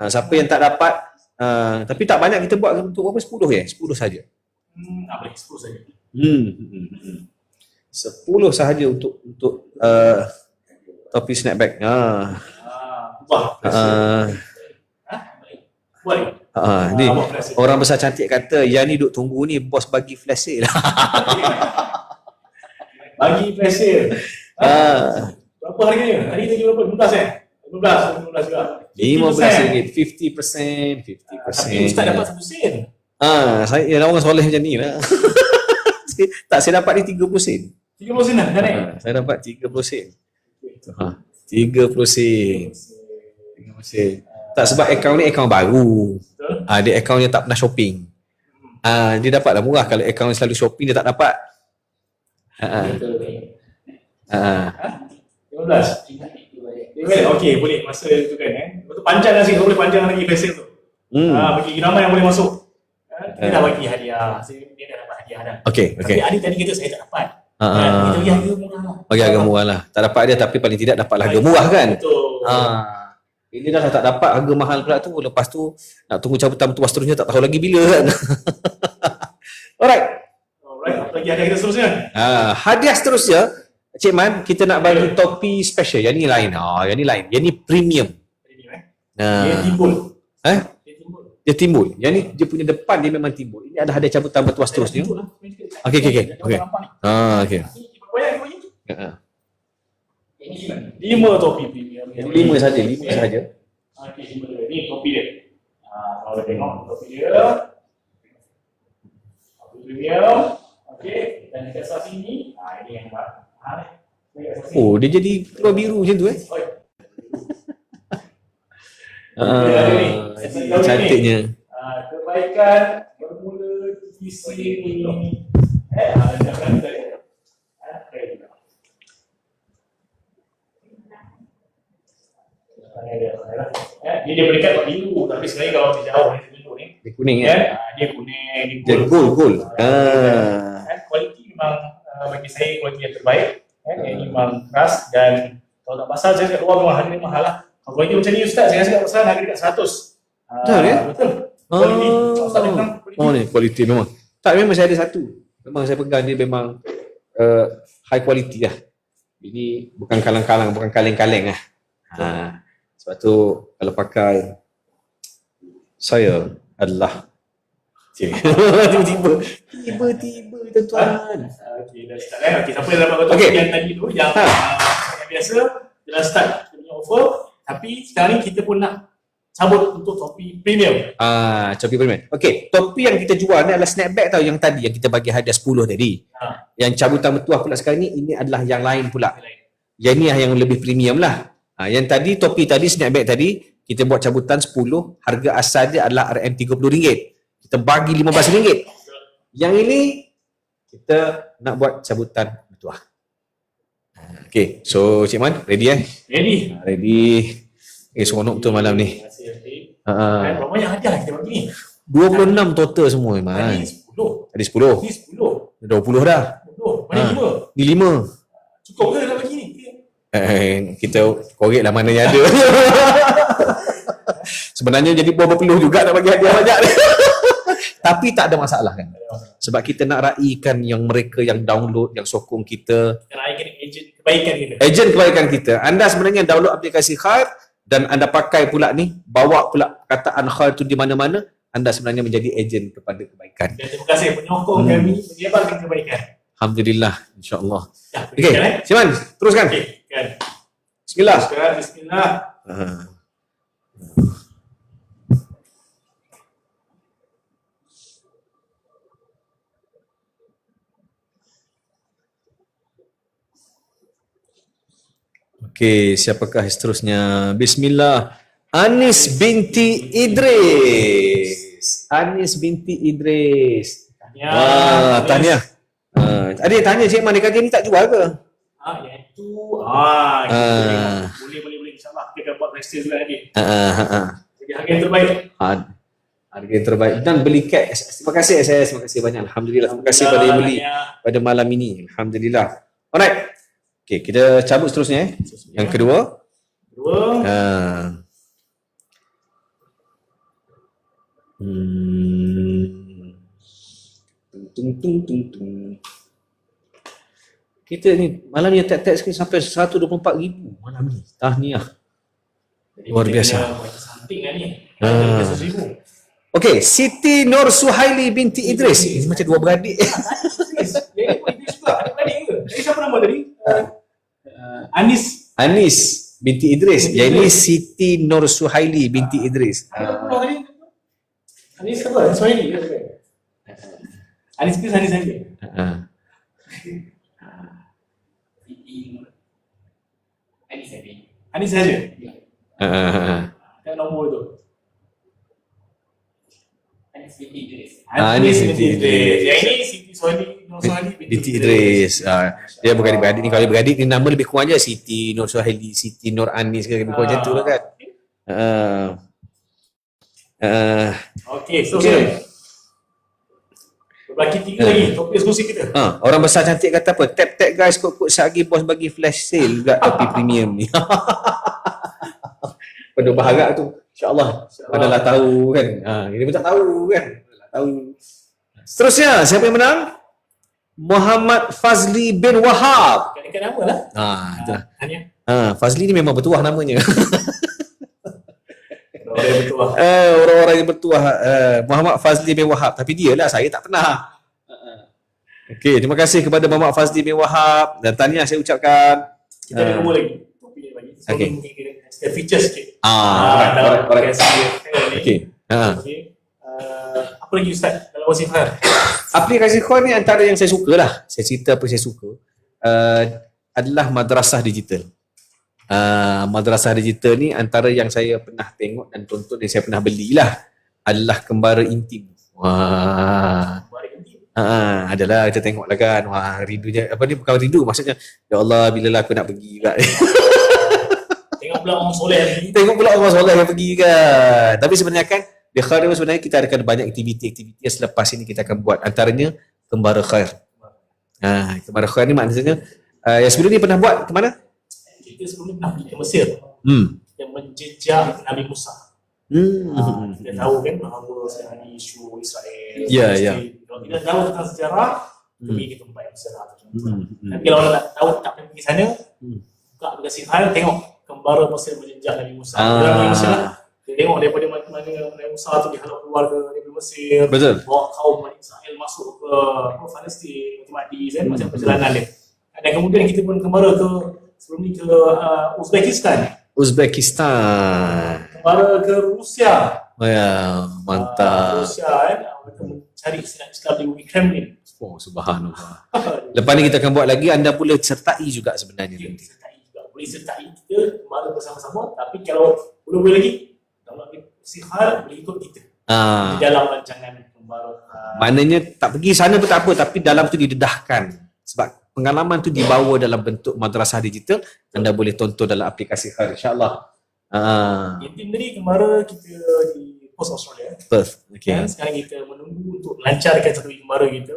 Siapa yang tak dapat tapi tak banyak kita buat untuk berapa? 10 ya? 10 saja.
Boleh 10 saja.
10 sahaja untuk topi snapback.
Wah. Boleh.
Ni orang besar cantik kata yang ni duk tunggu ni bos bagi flash sale.
Bagi flash sale. Berapa harganya? Tadi tadi berapa? 15 juga.
RM15, 50%.
Tapi ustaz dapat 1 sen.
Saya orang soleh macam ni lah. Tak, saya dapat ni 30 sen.
30 sen dah naik.
Saya dapat 30 sen. 30 sen. 30 sen. Tak, sebab akaun ni akaun baru. Dia akaun dia tak pernah shopping. Dia dapat lah murah. Kalau akaun selalu shopping dia tak dapat.
15. Okey, boleh masa tu kan Betul panjang lah sikit, boleh panjang lagi flash sale tu. Bagi ramai yang boleh masuk. Kita dah bagi hadiah. Dia dah dapat hadiah dah.
Okey.
Tapi adik tadi kata saya tak dapat. Kita bagi harga murah lah.
Bagi harga murah lah. Tak dapat dia tapi paling tidak dapat harga murah kan.
Betul.
Ini dah tak dapat harga mahal pula tu. Lepas tu nak tunggu cabutan bertuah seterusnya tak tahu lagi bila kan. Alright.
Apa lagi hadiah kita seterusnya?
Hadiah seterusnya Cik Man, kita nak bagi topi special. Yang ni lain. Yang ni lain. Yang ni premium.
Dia timbul.
Dia timbul. Yang ni dia punya depan dia memang timbul. Ini ada hadiah cabutan bertuah seterusnya. Okey. Okey.
Ini 5 topi premium.
5 saja.
Okey, 5 ni topi dia. Kalau tengok topi dia. Topi premium. Okey, dan dekat sebelah sini, ini yang
dia jadi keluar biru macam tu cantiknya.
Kebaikan bermula di sini. Dia berikan biru, tapi sebenarnya kalau jauh ni
dia kuning ya.
Dia kuning,
dia gold.
Kualiti memang bagi saya kualiti yang terbaik. Yang memang keras dan kalau tak pasal saya kat luar memang harga mahal lah. Kalau kualiti macam ni ustaz, saya rasa kat pasal harga dekat 100.
Betul ya?
Betul. Kualiti. Ustaz bilang kualiti.
Ni kualiti memang. Tak, memang saya ada satu. Memang saya pegang dia memang high quality lah. Ini bukan kalang-kalang, bukan kaleng-kaleng lah. Sebab tu kalau pakai saya adalah tiba-tiba tuan-tuan.
Okey, dah start kan. Okey, siapa yang dapat betul yang tadi tu yang biasa dia dah start dia punya offer, tapi sekarang ni kita pun nak cabut untuk topi premium.
Topi premium. Okey, topi yang kita jual ni adalah snapback tau, yang tadi yang kita bagi hadiah 10 tadi. Yang cabutan bertuah pula sekarang ni, ini adalah yang lain pula. Yang ni yang lebih premium lah. Yang tadi topi tadi snapback tadi kita buat cabutan 10, harga asal dia adalah RM30. Kita bagi RM15. Yang ini kita nak buat cabutan bertuah. Okay, so Cik Man, ready Ready. Seronok betul malam ni.
Berapa banyak hadiah kita bagi ni?
26 total semua Man.
Tadi 10.
Tadi 10.
Ni 10.
20 dah.
20. Mana 5?
Ni 5.
Cukup ke nak bagi ni?
Kita korek lah mana yang ada. Sebenarnya jadi berapa puluh juga nak bagi hadiah banyak. Tapi tak ada masalah kan. Sebab kita nak raikan yang mereka yang download, yang sokong kita.
Kita raikan ejen kebaikan kita.
Ejen kebaikan kita. Anda sebenarnya download aplikasi Khair dan anda pakai pula ni, bawa pula kataan Khair tu di mana-mana, anda sebenarnya menjadi ejen kepada kebaikan.
Dan terima kasih penyokong kami menyebarkan kebaikan.
Alhamdulillah, insya-Allah.
Okey,
Siman, teruskan.
Okey, kan.
Bismillah.
Bismillah.
Okey, siapakah seterusnya? Bismillah. Anis binti Idris. Tahniah. Adik tanya Cik Man, kaki ni tak jual ke?
Yang itu boleh insya-Allah kita akan buat festival juga lagi. Jadi harga yang terbaik.
Harga yang terbaik dan beli cash. Terima kasih SS, terima kasih banyak. Alhamdulillah. Terima kasih pada yang beli pada malam ini. Alhamdulillah. Alright. Okay, kita cabut seterusnya. Yang kedua.
Dua.
Kita ni malam ni tag sikit sampai 124,000 malam ni. Tahniah. Luar biasa.
Samping lah ni. Ada 100,000.
Okey, Siti Nur Suhaili binti Idris. Ini macam dua beradik.
Dia pun Idris juga. Adik-beradik ke? Jadi siapa nama tadi? Anis.
Anis binti Idris. Yang ini Siti Nur Suhaili binti Idris.
Apa nama tadi? Anis apa? Suhaili ke? Anis ke Anis saja? Anis saja? Kan nombor tu.
Anis binti Idris.
Yang ini Siti Suhaili, Nur Suhaili
Binti Idris. Dia bukan beradik ni. Kalau beradik ni nama lebih kurang je Siti Nur Suhaili, Siti Nur Anis ke lebih kurang macam tu lah kan.
Okey, so berbagi 3 lagi topik eksklusif kita.
Orang besar cantik kata apa? Tap guys, kod sehari bos bagi flash sale juga topi premium ni. Penuh berharap tu. InsyaAllah. Padalah tahu kan. Ini pun tak tahu kan. Tahu. Seterusnya, siapa yang menang? Muhammad Fazli bin Wahab.
Dekat nama lah.
Itulah.
Tanya.
Fazli ni memang bertuah namanya.
Orang yang bertuah.
Orang-orang yang bertuah. Muhammad Fazli bin Wahab. Tapi dia lah, saya tak pernah. Okey, terima kasih kepada Muhammad Fazli bin Wahab. Dan tahniah saya ucapkan.
Kita ada 2 lagi. Topik yang lagi. So,
Okey.
mungkin kita feature sikit.
Alright. Okey.
Apa lagi Ustaz dalam wasifah?
Aplikasi Khon ni antara yang saya suka lah. Saya cerita apa saya suka. Adalah madrasah digital. Madrasah digital ni antara yang saya pernah tengok dan tonton dan saya pernah belilah adalah Kembara Intim. Adalah kita tengok lah kan. Rindunya apa ni, bukan rindu maksudnya. Ya Allah, bila lah aku nak pergi juga.
Tengok pula orang soleh lagi.
Tengok pula orang soleh yang pergi kan. Tapi sebenarnya kan di Khair sebenarnya kita ada banyak aktiviti-aktiviti yang selepas ini kita akan buat. Antaranya Kembara Khair. Kembara Khair ni maksudnya yang sebelum ni pernah buat ke mana?
Kita sebelum ni pernah pergi ke Mesir. Yang menjejak Nabi Musa. Kita tahu kan bahawa sekarang ni isu Israel.
Ya.
Kalau kita tahu tentang sejarah, pergi ke tempat yang sejarah tu. Tapi kalau orang nak tahu tak pergi ke sana, buka aplikasi Khair, tengok Kembara Mesir menjejak Nabi Musa. Nabi Musa lah. Dia tengok daripada mana Nabi Musa tu dihalau keluar dari Mesir.
Betul.
Bawa kaum Bani Israel masuk ke Palestin, mati-mati kan, macam perjalanan dia. Dan kemudian kita pun kembara ke sebelum ni ke Uzbekistan. Kembara ke Rusia.
Mantap.
Rusia kan, mereka mencari Islam di bumi Kremlin.
Subhanallah. Lepas ni kita akan buat lagi, anda boleh sertai juga sebenarnya nanti.
Boleh sertai kita kembara bersama-sama, tapi kalau boleh lagi kalau sihat boleh ikut kita di dalam rancangan Kembara.
Maknanya tak pergi sana pun tak apa, tapi dalam tu didedahkan sebab pengalaman tu dibawa dalam bentuk madrasah digital. Anda boleh tonton dalam aplikasi Khair, insyaAllah.
Intim tadi Kembara kita di Post Australia,
Perth. Okay.
Dan sekarang kita menunggu untuk lancarkan satu Kembara kita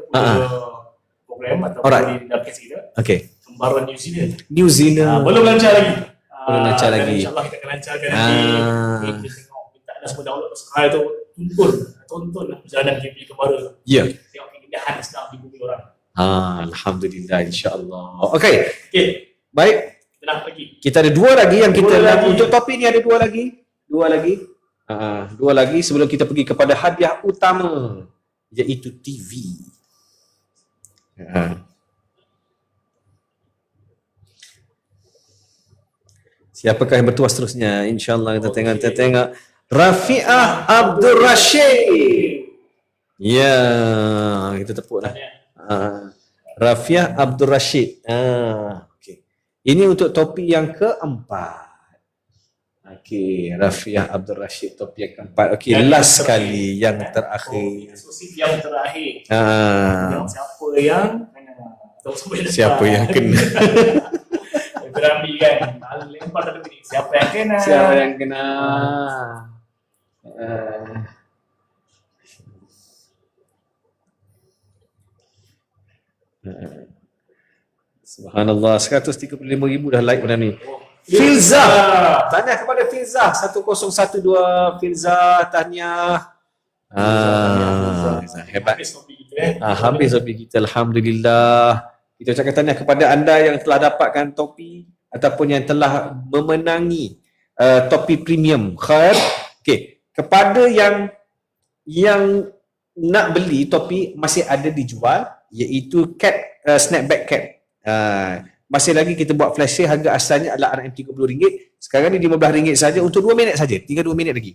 program atau di aplikasi kita.
Okay.
Kembara New Zealand.
New Zealand.
Belum lancar lagi.
Belum lancar
dan
lagi.
InsyaAllah kita akan lancarkan nanti. Kita tengok, minta dah semua download sekarang tu, tonton perjalanan kita pergi Kembara.
Ya.
Tengok keindahan Islam di bumi orang.
Alhamdulillah, insyaAllah. Okay. Baik.
Tenang lagi.
Kita ada 2 lagi yang kita nak, untuk topik ni ada 2 lagi. 2 lagi sebelum kita pergi kepada hadiah utama, iaitu TV. Siapakah yang bertuah seterusnya? InsyaAllah kita tengok. Rafiah Abdul Rashid. Ya, kita tepuk lah. Rafiah Abdul Rashid. Okay. Ini untuk topik yang keempat. Okey, Rafiah Abdul Rashid, topik yang keempat. Okey, last sekali yang terakhir.
Eksklusif yang terakhir.
Siapa yang kena?
Berambil kan. Lempar satu ni. Siapa yang kena?
Siapa yang kena? Subhanallah, 135,000 dah like malam ni. Filza. Tahniah kepada Filza 1012 Filza, tahniah. Hebat.
Habis topik kita
Habis topik kita, alhamdulillah. Kita ucapkan tahniah kepada anda yang telah dapatkan topi ataupun yang telah memenangi topi premium Khair. Okey, kepada yang nak beli topi masih ada dijual, iaitu cat snapback cat. Masih lagi kita buat flash sale, harga asalnya adalah RM60. Sekarang ni RM15 saja untuk 2 minit saja. Tinggal 2 minit lagi.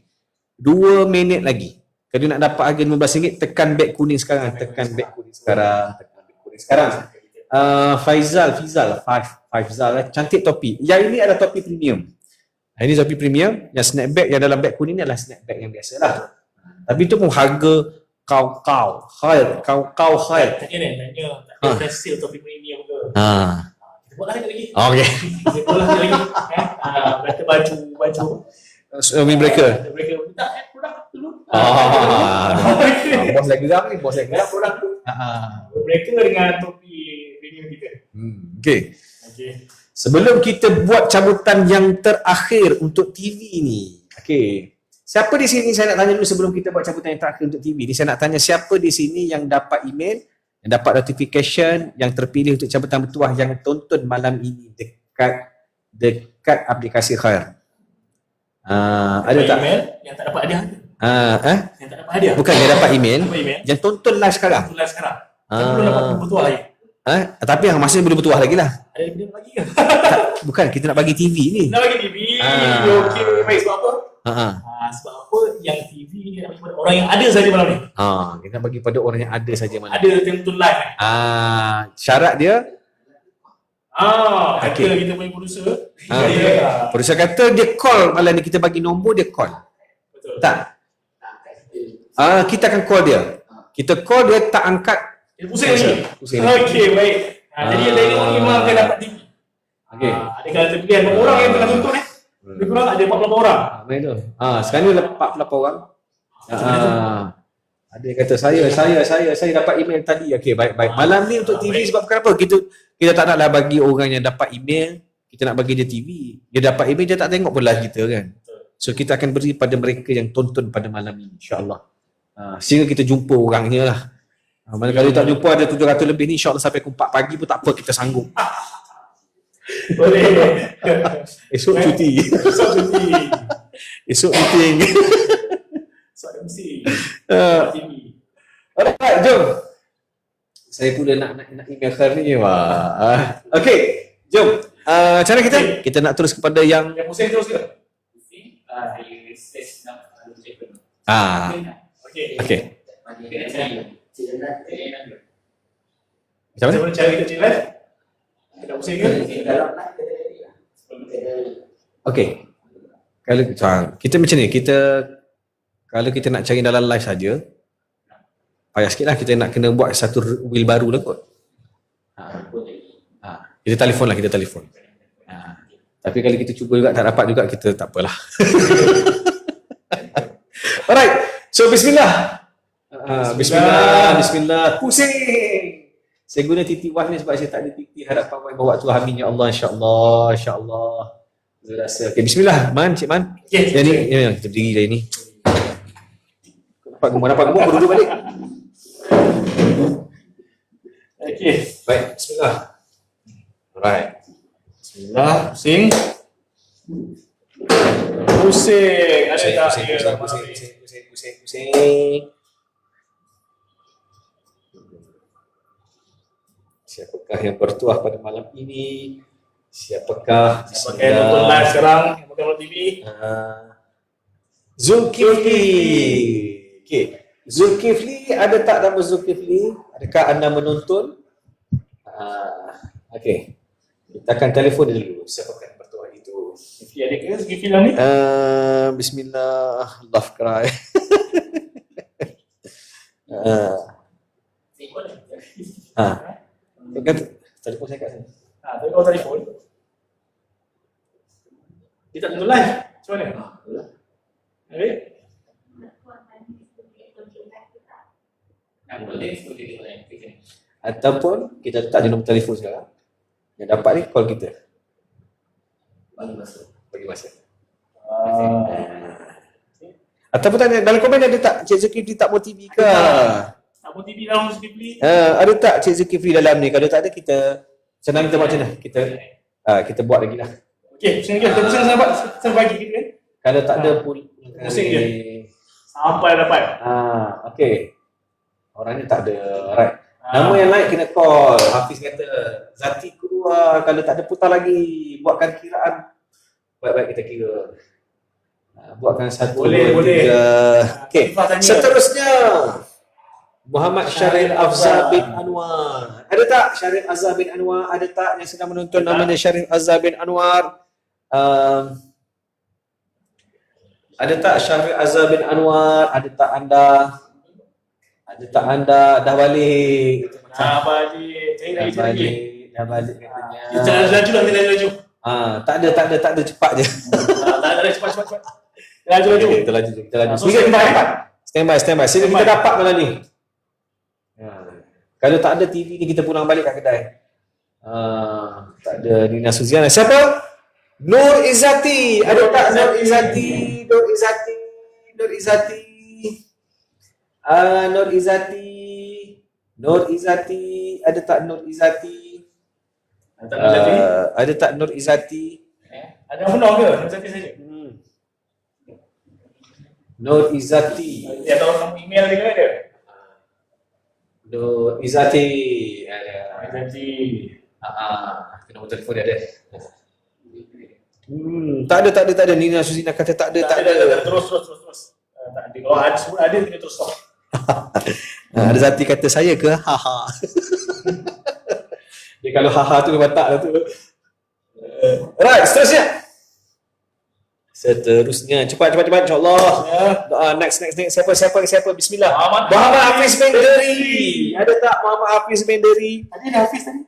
2 minit lagi. Kalau nak dapat harga RM15, tekan beg kuning sekarang. Tekan beg kuning sekarang. Faizal, cantik topi. Yang ini adalah topi premium. Ini topi premium. Yang snapback yang dalam beg kuning ni adalah snapback yang biasa lah. Tapi itu pun harga kau khair.
Tadi ni tanya tak ada flash sale topi premium ke? Kita buat lagi.
Okay.
Kita buat lagi. Kata baju.
Windbreaker.
Tak produk dulu.
Bos lagi geram ni, produk tu.
Mereka dengan topi premium kita.
Okay. Sebelum kita buat cabutan yang terakhir untuk TV ni. Okay. Siapa di sini, saya nak tanya dulu sebelum kita buat cabutan yang terakhir untuk TV ni, saya nak tanya siapa di sini yang dapat email, yang dapat notification, yang terpilih untuk cabutan bertuah yang tonton malam ini dekat aplikasi Khair. Ada tak?
Email yang tak dapat hadiah. Yang tak dapat hadiah.
Bukan, dia dapat email, yang tonton live sekarang.
Tapi belum dapat bertuah lagi.
Tapi yang masih boleh bertuah lagi lah.
Ada benda lagi ke?
Bukan, kita nak bagi TV ni.
Nak bagi TV. Okey, baik, sebab apa? Sebab apa yang TV kita nak bagi pada orang yang ada saja malam ni.
Kita nak bagi pada orang yang ada saja malam.
Ada tonton live.
Syarat dia
kata kita punya producer.
Producer kata dia call malam ni, kita bagi nombor dia call.
Betul.
Tak. Kita akan call dia. Kita call dia, tak angkat.
Dia pusing lagi. Okey, baik. Jadi yang lain orang memang akan dapat TV.
Okey.
Ada kalau terpilih berapa orang yang tengah tonton lebih kurang ada 48 orang.
Main tu. Sekarang ni 48 orang. Ada yang kata saya dapat email tadi. Okey, baik. Malam ni untuk TV sebab kenapa? Kita tak naklah bagi orang yang dapat email, kita nak bagi dia TV. Dia dapat email, dia tak tengok pun live kita kan. So kita akan beri pada mereka yang tonton pada malam ini, insya-Allah. Sehingga kita jumpa orangnya lah. Mana kalau tak jumpa ada 700 lebih ni, insya-Allah sampai pukul 4 pagi pun tak apa, kita sanggup.
Boleh.
Esok cuti. Esok meeting.
Soal MC. TV.
Alright, jom. Saya pula nak email Khair ni. Okey, jom. Macam mana kita? Kita nak terus kepada yang
pusing terus ke?
Okey. Macam mana?
Cara kita cek live? Kita pusing ke?
Okey. Kalau kita macam ni, kalau kita nak cari dalam live saja, payah sikit lah, kita nak kena buat satu wheel baru lah kot. Kita telefon. Tapi kalau kita cuba juga tak dapat juga, kita tak apalah. Alright, so bismillah. Bismillah. Pusing. Saya guna titi wah ni sebab saya tak ada titi. Harapan wah bawa tu amin ya Allah, insya-Allah. Saya rasa. Okay, bismillah. Cik Man. Yang ni, kita berdiri dari ni. Dapat gemuk, baru duduk balik.
Okey.
Baik, bismillah. Alright.
Bismillah, pusing. Ada tak?
Pusing. Siapakah yang bertuah pada malam ini? Siapakah
yang nonton live sekarang, yang nonton TV?
Zulkifli. Okey. Zulkifli, ada tak nama Zulkifli? Adakah anda menonton? Okey. Kita akan telefon dia dulu. Siapakah yang bertuah itu?
Zulkifli ada ke Zulkifli lah ni?
Bismillah. Love cry. Telefon saya kat sana.
Telefon. Dia tak tentu live. Macam mana? Habis?
Ataupun kita letak di nombor telefon sekarang. Yang dapat ni call kita.
Bagi masa.
Bagi masa. Ataupun tanya dalam komen ada tak Cik Zulkifli tak mau TV ke?
Tak mau TV dalam Zulkifli.
Ada tak Cik Zulkifli dalam ni? Kalau tak ada kita senang kita buat macam mana? Kita buat lagi lah.
Okey, pusing lagi. Kita pusing sampai pagi kita kan.
Kalau tak ada pun
Pusing je. Sampai dapat.
Okey. Orang ni tak ada right. Nama yang naik kena call. Hafiz kata Zati keluar. Kalau tak ada putar lagi. Buatkan kiraan. Baik-baik kita kira. Buatkan 1, 2, 3. Okey. Seterusnya Muhammad Syaril Afzal bin Anwar. Ada tak Syaril Azhar bin Anwar? Ada tak yang sedang menonton namanya Syaril Azhar bin Anwar? Ada tak Syaril Azhar bin Anwar? Ada tak anda? Ada tak anda dah balik?
Balik.
Dah balik katanya.
Kita laju lah, kita laju.
Tak ada cepat je.
Tak ada cepat. Laju.
Kita laju. Standby. Sini kita dapat malam ni. Kalau tak ada TV ni kita pulang balik kat kedai. Tak ada Nina Suziana. Siapa? Nur Izzati. Ada tak Nur Izzati? Nur Izzati. Ada tak Nur Izzati? Ada tak Nur Izzati?
Ada penuh ke? Nur Izzati saja.
Nur Izzati.
Dia tahu nombor email dia ke ada?
Nur Izzati.
Izzati.
Nombor telefon dia ada. Tak ada. Nina Suzina kata tak ada.
Terus. Tak ada. Kalau ada sebut ada, kita terus stop.
Ada Zati kata saya ke? Haha. Dia kalau haha tu memang tak lah tu. Right, seterusnya. Cepat insya-Allah. Next. Siapa? Bismillah. Muhammad Hafiz Benderi. Ada tak Muhammad Hafiz Benderi?
Ada Hafiz tadi?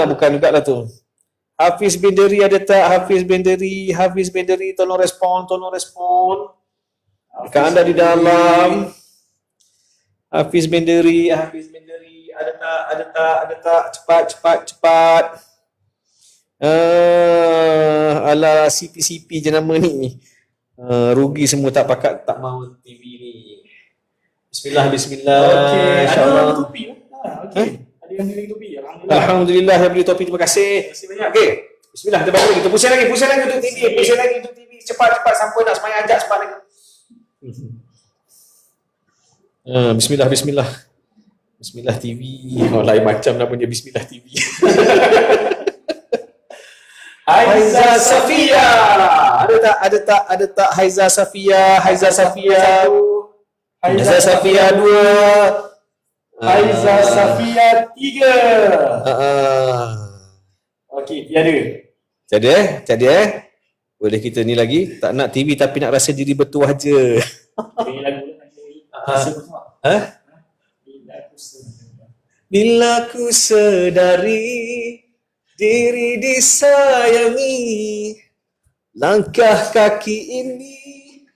Bukan juga lah tu. Hafiz Benderi ada tak? Hafiz Benderi tolong respon. Jika anda di dalam. Hafiz Benderi ada tak? Cepat. Ala CP je nama ni. Rugi semua tak pakat, tak mahu TV ni. Bismillah.
Okey,
InsyaAllah.
ada topi. Okey. Ada yang beli topi.
Alhamdulillah yang beli topi, terima kasih. Okey. Bismillah, kita bangun lagi. Kita pusing lagi untuk TV. Cepat sampai nak semayang ajak cepat lagi. Bismillah TV. Lain macam namanya Bismillah TV. Haiza Safia. Ada tak Haiza Safia? Haiza Safia 2.
Haiza Safia 3. Okey,
Tiada. Boleh kita ni lagi. Tak nak TV tapi nak rasa diri bertuah je.
Ini lagu
Bila ku sedari diri disayangi, langkah kaki ini.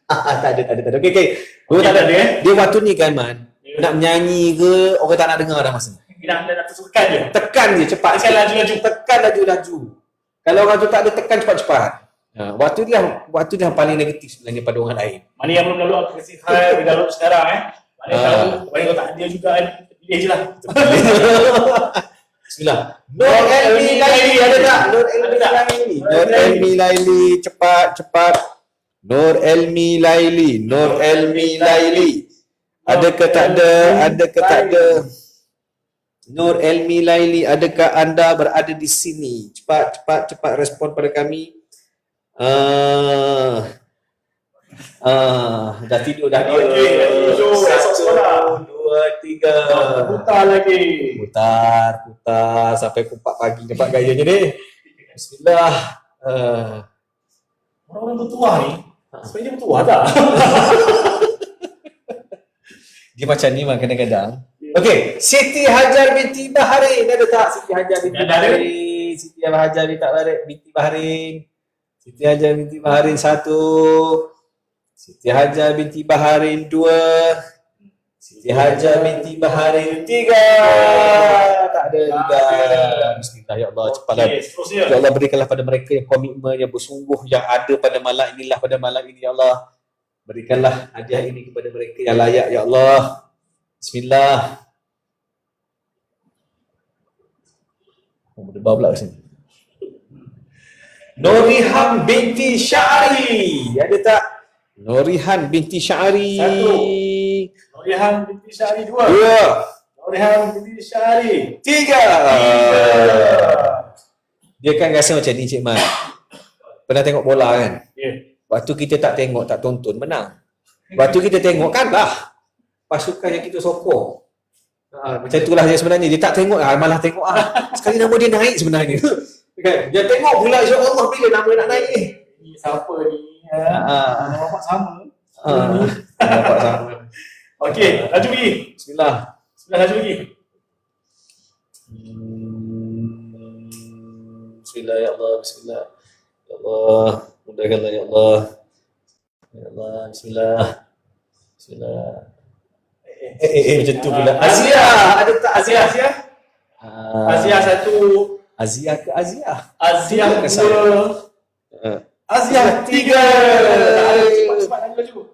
Tak ada. Okey. Tak ada. Dia waktu ni kan Man, nak menyanyi ke orang tak nak dengar dah masa ni.
Dia nak tekan je.
Tekan je cepat. Tekan laju. Kalau orang tu tak ada tekan cepat. Waktu dia paling negatif sebenarnya pada orang lain.
Mana yang belum download aplikasi Hai, dia download sekarang Mana tahu, kalau tak ada juga pilih je lah.
Bismillah. Nur Elmi Laili ada tak? Nur Elmi Laili cepat. Nur Elmi Laili. Adakah tak ada? Nur Elmi Laili, adakah anda berada di sini? Cepat respon pada kami. Dah tidur dah dia.
Esok sekolah.
2, 3.
Putar lagi.
Putar sampai pukul 4 pagi dapat gayanya ni. Bismillah.
Orang-orang bertuah ni sebenarnya bertuah tak?
Dia macam ni mah kadang-kadang. Okey, Siti Hajar binti Baharin. Ada tak Siti Hajar binti Baharin? Siti Hajar binti Baharin. Siti Hajar binti Baharin 1. Siti Hajar binti Baharin 2. Siti Hajar binti Baharin 3. Tak ada juga. Bismillah ya Allah, cepatlah.
Okey, seterusnya.
Ya Allah, berikanlah pada mereka yang komitmen, yang bersungguh, yang ada pada malam inilah, pada malam ini ya Allah. Berikanlah hadiah ini kepada mereka yang layak ya Allah. Bismillah. Oh, berdebar pula kat sini. Nurihan binti Syari. Ada tak? Nurihan binti Syari.
Satu. Nurihan binti Syari 2.
2.
Nurihan binti Syari
3. Dia kan rasa macam ni Cik Man. Pernah tengok bola kan?
Ya.
Waktu kita tak tengok, tak tonton, menang. Waktu kita tengok, kalah. Pasukan yang kita sokong. Macam itulah dia sebenarnya. Dia tak tengok, malah tengok. Sekali nama dia naik sebenarnya. Kan? Dia tengok pula, insyaAllah bila nama nak naik ni.
Ini siapa ni? Nampak sama.
Nampak sama.
Okey, laju lagi.
Bismillah.
Laju lagi.
Bismillah ya Allah, bismillah. Ya Allah, mudahkanlah ya Allah. Ya Allah, bismillah. Bismillah. Macam tu pula. Azia, ada tak Azia?
Azia. Azia 1.
Azia ke Azia?
Azia
Ke
2. Azia 3. Cepat laju.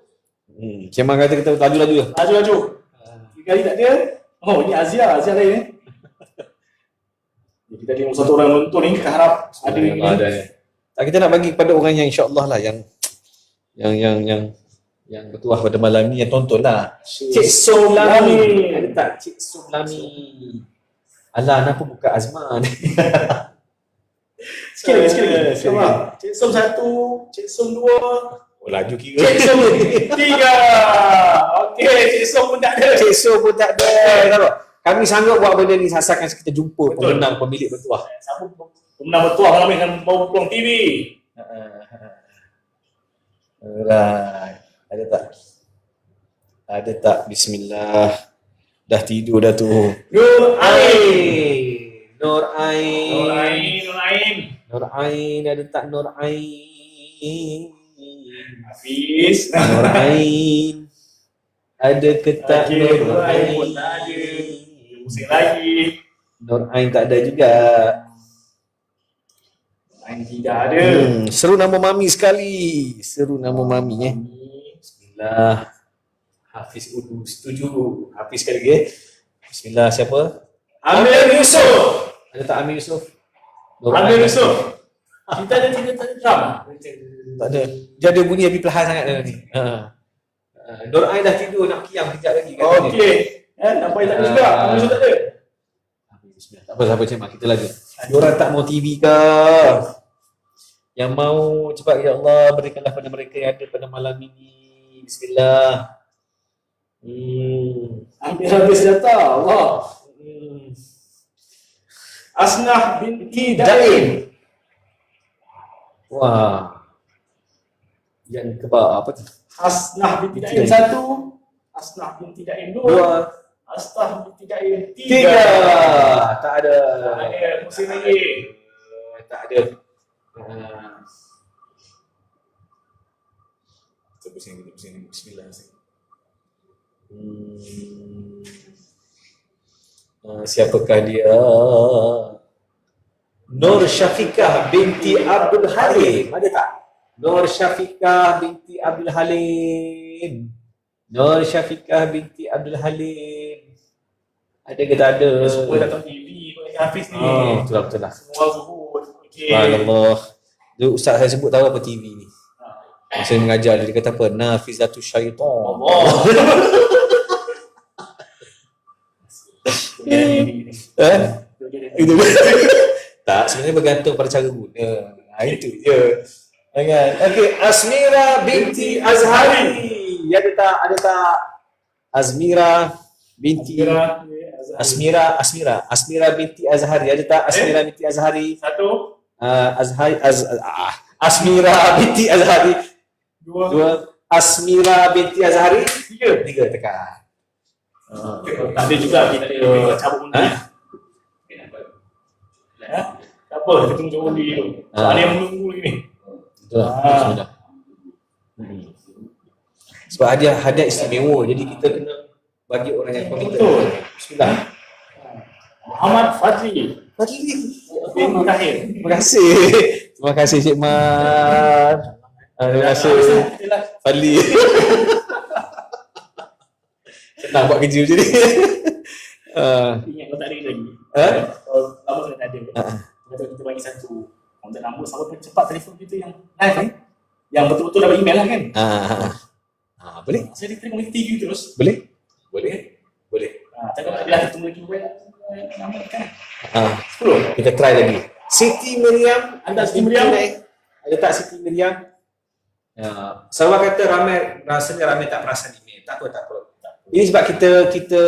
Cik Man kata kita laju-laju.
Laju. 3 kali tak ada. Oh, ini Azia lain ni. Jadi tadi satu orang nonton ni kita harap ada ni.
Ada. Tak, kita nak bagi kepada orang yang insya-Allah lah yang bertuah pada malam ni, yang tonton lah. Cik Somlami. Ada tak Cik Somlami? Alah, kenapa buka Azman?
Sikit lagi. Cik Som 1, Cik Som 2.
Oh, laju kira.
Cik Som 3. Okey, Cik Som pun tak ada.
Cik Som pun tak ada. Tahu? Kami sanggup buat benda ni asalkan kita jumpa
Betul.
pemenang pemilik bertuah.
Siapa pemenang bertuah malam ni akan bawa peluang TV.
Alright. Ada tak? Ada tak? Bismillah. Dah tidur dah tu.
Nur Ain.
Nur Ain.
Nur Ain.
Ada tak Nur Ain?
Hafiz.
Nur Ain. Ada ke tak
Okey,
Nur
Nur Ain
Ain?
pun tak ada. Pusing lagi.
Nur Ain tak ada juga.
Ain tidak ada.
Seru nama mami sekali. Seru nama mami Bismillah. Hafiz Udu setuju. Hafiz sekali lagi. Bismillah, siapa?
Amir Yusof.
Ada tak Amir Yusof?
Amir Yusof. Kita ada 3 drama.
Tak ada. Dia ada bunyi lebih perlahan sangat ni. Nur Ain dah tidur, nak kiam kejap lagi.
Okey. Nampak tak ada juga. Amir Yusof tak ada.
Bismillah. Tak apa, siapa Cik Mak, kita lagi. Diorang tak mau TV ke? Yang mau, cepat ya Allah, berikanlah pada mereka yang ada pada malam ini. Bismillah.
Ambil habis data. Allah. Asnah binti Daim.
Wah. Yang kebab apa tu?
Asnah binti Daim 1. Asnah binti Daim 2.
2.
Asnah binti Daim 3.
3. Tak ada.
Tak ada. Pusing lagi.
Tak ada. Pusing. Bismillah. Siapakah dia? Nur Syafiqah binti Abdul Halim. Ada tak? Nur Syafiqah binti Abdul Halim. Nur Syafiqah binti Abdul Halim. Ada ke tak ada?
Semua datang TV pada Hafiz ni.
Oh, betul lah.
Semua zuhud. Okey.
Subhanallah. Ustaz saya sebut tahu apa TV ni. Saya mengajar dia kata apa? Nafizatus syaitan.
Allah.
Itu. Tak, sebenarnya bergantung pada cara guna. Itu je. Jangan. Okey, Asmira binti Azhari. Ada tak? Asmira binti Asmira binti Azhari. Ada tak Asmira binti Azhari?
1.
Asmira binti Azhari.
2.
Asmira binti Azhari.
3.
3 tekan.
Tak ada juga kita ada cabut undi. Tak apa, kita tunggu cabut undi dulu. Soalnya yang menunggu lagi ni.
Betul lah. Sebab hadiah istimewa, jadi kita kena bagi orang yang komited.
Betul.
Bismillah.
Muhammad Fadli
Fadli.
bin Tahir.
Terima kasih. Terima kasih Cik Man. Terima kasih Fadli. Senang buat kerja macam ni.
Ingat kau tak ada lagi.
Ha?
Kalau lama kena tak ada. Kita bagi satu kontak nombor sama cepat telefon kita yang live ni. Yang betul-betul dapat email lah kan.
Boleh?
Saya dia terima TV terus.
Boleh? Boleh. Boleh.
Tak dapat dia ketemu lagi nama kan. 10.
Kita try lagi. Siti Miriam.
Anda Siti Miriam.
Ada tak Siti Miriam? Sahabat kata rasanya ramai tak perasan email. Tak apa. Ini sebab kita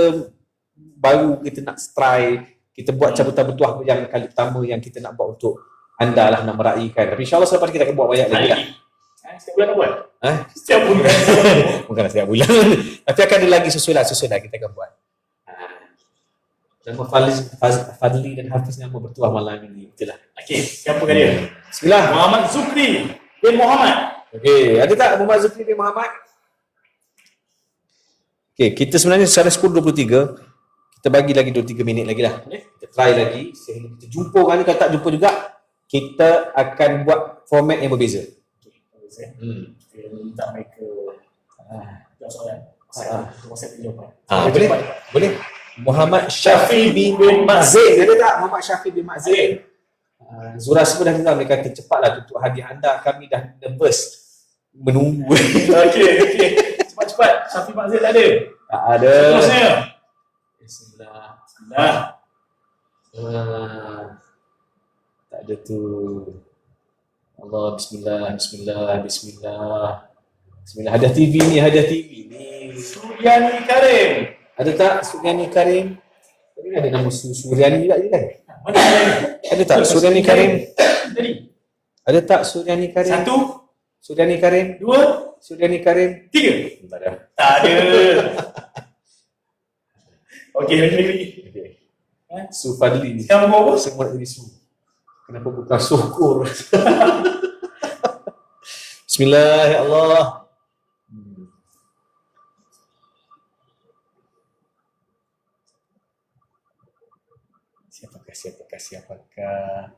baru kita nak try, kita buat cabutan bertuah yang kali pertama yang kita nak buat untuk anda lah, nak meraihkan. Tapi insyaAllah selepas kita akan buat banyak lagi lah.
Setiap bulan nak buat?
Setiap bulan. Bukanlah setiap bulan. Tapi akan ada lagi susul lah kita akan buat. Nama Fadli dan Hafiz nama bertuah malam ini. Itulah.
Okey, siapa kan dia?
Bismillah.
Muhammad Zukri bin Muhammad.
Okey, ada tak Muhammad Zukri bin Muhammad? Okey, kita sebenarnya secara 10.23 kita bagi lagi 2-3 minit lagi lah. Kita try lagi sehingga kita jumpa orang ni. Kalau tak jumpa juga, kita akan buat format yang berbeza.
Saya minta mereka jawab soalan. WhatsApp jawapan.
Boleh. Muhammad Syafi bin Makzin. Ada tak Muhammad Syafi bin Makzin? Zura semua dah bilang, dia kata cepatlah tutup hadiah anda, kami dah nervous menunggu.
Okey. Cepat. Syafi Makzin tak ada?
Tak ada.
Terusnya.
Bismillah. Tak ada tu. Allah, bismillah. Hadiah TV ni.
Suryani Karim.
Ada tak Suryani Karim? Tadi ada nama Suryani juga je kan?
Mana Suryani?
Ada tak Suryani Karim?
Tadi.
Ada tak Suryani Karim?
1,
Suryani Karim?
2,
Suryani Karim?
3.
Tak ada.
Tak ada. Okey, lagi.
Su Fadli ni.
Sekarang buat apa?
Semua nak jadi Su. Kenapa bukan syukur? Bismillah, ya Allah. Siapakah?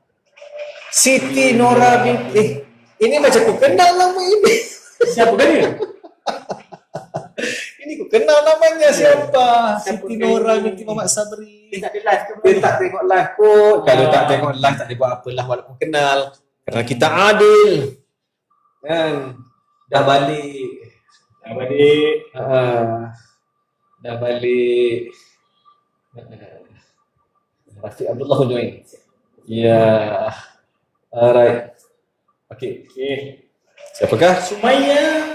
Siti Nora binti. Ini macam ku kenal nama ini.
Siapa kan dia?
Ini ku kenal namanya siapa? Siti Nora binti Muhammad Sabri.
Dia tak ada live ke?
Dia tak tengok live kot. Kalau tak tengok live tak boleh buat apalah walaupun kenal. Kerana kita adil. Kan? Dah balik. Dah balik. Rafiq Abdullah pun join. Ya. Alright. Okey. Siapakah?
Sumaya.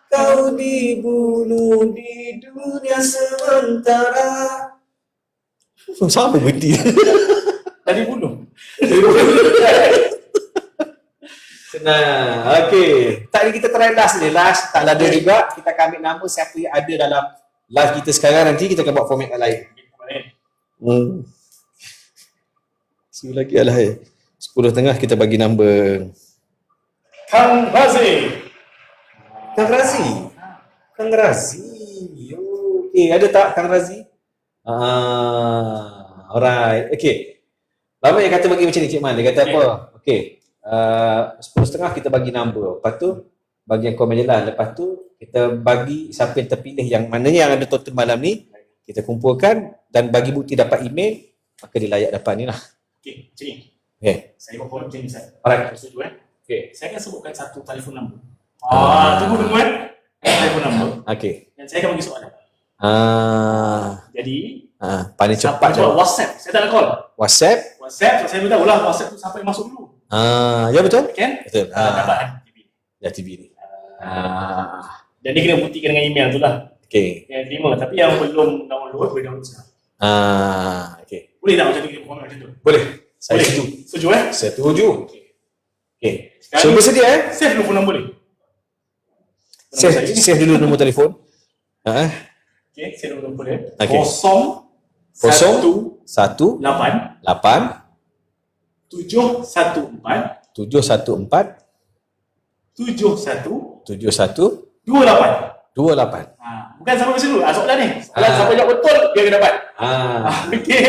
Kau dibunuh di dunia sementara. Siapa berhenti?
Tadi bunuh.
Senang. Okey. Tak ni kita try last ni. Last tak ada juga. Kita akan ambil nama siapa yang ada dalam live kita sekarang. Nanti kita akan buat format yang lain. Sekali lagi lah 10.30 kita bagi number
Kang Razi.
Okey, ada tak Kang Razi? Alright. Okey. Lama yang kata bagi macam ni Cik Man. Dia kata apa? Okey. 10.30 kita bagi number. Lepas tu bagi yang komen je lah. Lepas tu kita bagi siapa yang terpilih yang mananya yang ada total malam ni, kita kumpulkan dan bagi bukti dapat email, maka dia layak dapat ni lah.
Okey, macam ni.
Okay.
Saya buat format macam ni, Ustaz.
Alright.
Setuju
Okay.
Saya akan sebutkan satu telefon nombor. Tunggu telefon nombor.
Okay.
Dan saya akan bagi soalan. Jadi
paling cepat je.
WhatsApp. Saya tak nak call.
WhatsApp,
saya tahu lah WhatsApp tu siapa yang masuk dulu.
ya betul?
Kan?
Betul.
Dapat TV.
Dah TV ni.
Dan dia kena buktikan dengan email tu lah.
Okay.
Yang terima. Tapi yang belum download, boleh download sekarang.
Okay.
Boleh tak macam tu kita format macam tu?
Boleh. Saya
Boleh?
setuju.
Setuju
Setuju. Okay.
Sekarang
So bersedia
save dulu nombor boleh?
Save dulu nombor telefon.
Okay, save dulu nombor boleh.
Okay.
0
1
8
8
714
714
71
71
28.
28.
Bukan siapa mesti dulu. Soalan ni. Soalan siapa jawab betul, dia akan dapat. Okey.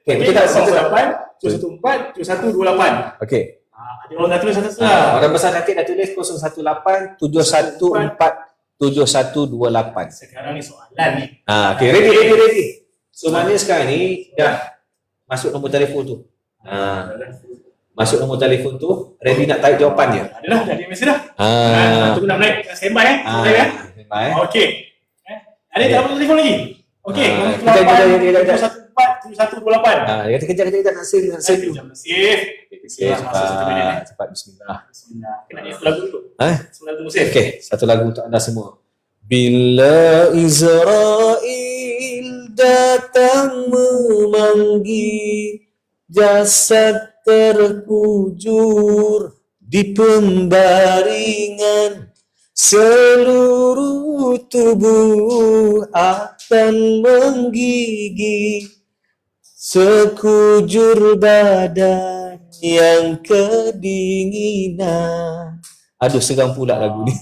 Okey, kita tak
08, 714, 7128.
Okey.
Ada orang dah tulis satu lah.
Orang besar nanti dah tulis 018 714 7128.
Sekarang ni soalan ni.
Okey, ready. So maknanya sekarang ni dah masuk nombor telefon tu. Masuk nombor telefon tu, ready nak type jawapan dia.
Ada dah, dah dia mesej dah. Tunggu nak naik. Standby
Standby.
Okey. Ada tak nombor telefon lagi? Okey,
Kejap.
7128.
Dia kata kejap nak save. Cepat bismillah.
Kena nyanyi satu lagu dulu. Sebelum tunggu save.
Okey, satu lagu untuk anda semua. Bila Israel datang memanggil, jasad terkujur di pembaringan, seluruh tubuh akan menggigil, sekujur badan yang kedinginan. Aduh, seram pula lagu ni.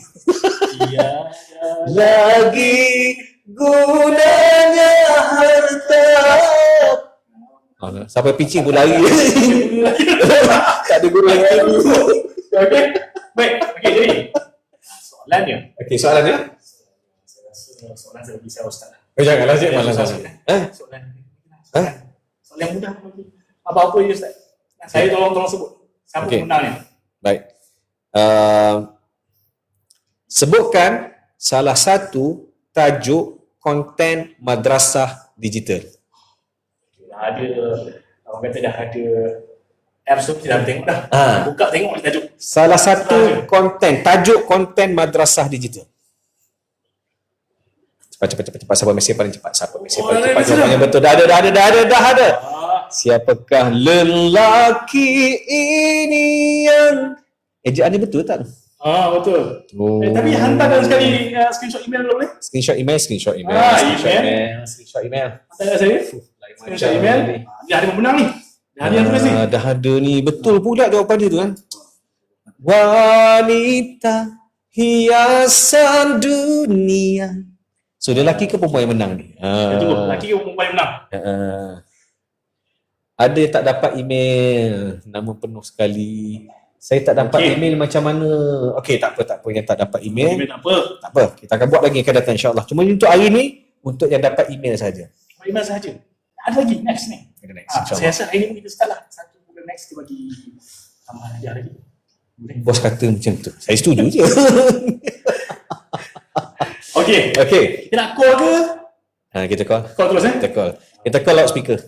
Lagi gunanya harta. Sampai pitching pun lari. Tak ada guru lagi.
Okey. Baik. Okey, jadi soalan dia.
Okey, soalan dia.
Soalan saya bagi saya ustaz.
Janganlah cik malas.
Soalan. Soalan yang mudah. Apa-apa je ustaz. Saya tolong sebut. Siapa pemenangnya?
Baik. Sebutkan salah satu tajuk konten madrasah digital.
Ada, orang kata dah ada apps tu, kita dah tengok dah. Buka tengok tajuk.
Salah satu tajuk konten madrasah digital. Cepat. Siapa mesej paling cepat? Jawapannya betul. Dah ada. Siapakah lelaki ini yang ejaan ni betul tak?
Betul. Tapi hantarkan sekali screenshot email dulu boleh?
Screenshot email.
Hantarkan saya. Screenshot email. Dia ada pemenang ni. Dah ada
ni. Betul pula jawapan dia tu kan. Wanita hiasan dunia. So dia lelaki ke perempuan yang menang ni?
Lelaki ke perempuan yang menang?
Ada yang tak dapat email, nama penuh sekali. Saya tak dapat email macam mana? Okey, tak apa yang tak dapat email.
Tak
apa. Kita akan buat lagi akan datang insya-Allah. Cuma untuk hari ni untuk yang dapat email saja.
Email saja. Ada lagi next ni. Saya rasa hari ni kita start lah. Satu bulan next kita bagi tambah hadiah lagi.
Bos kata macam tu. Saya setuju je.
Okey. Kita nak call ke?
Kita call.
Call terus
Kita call loudspeaker.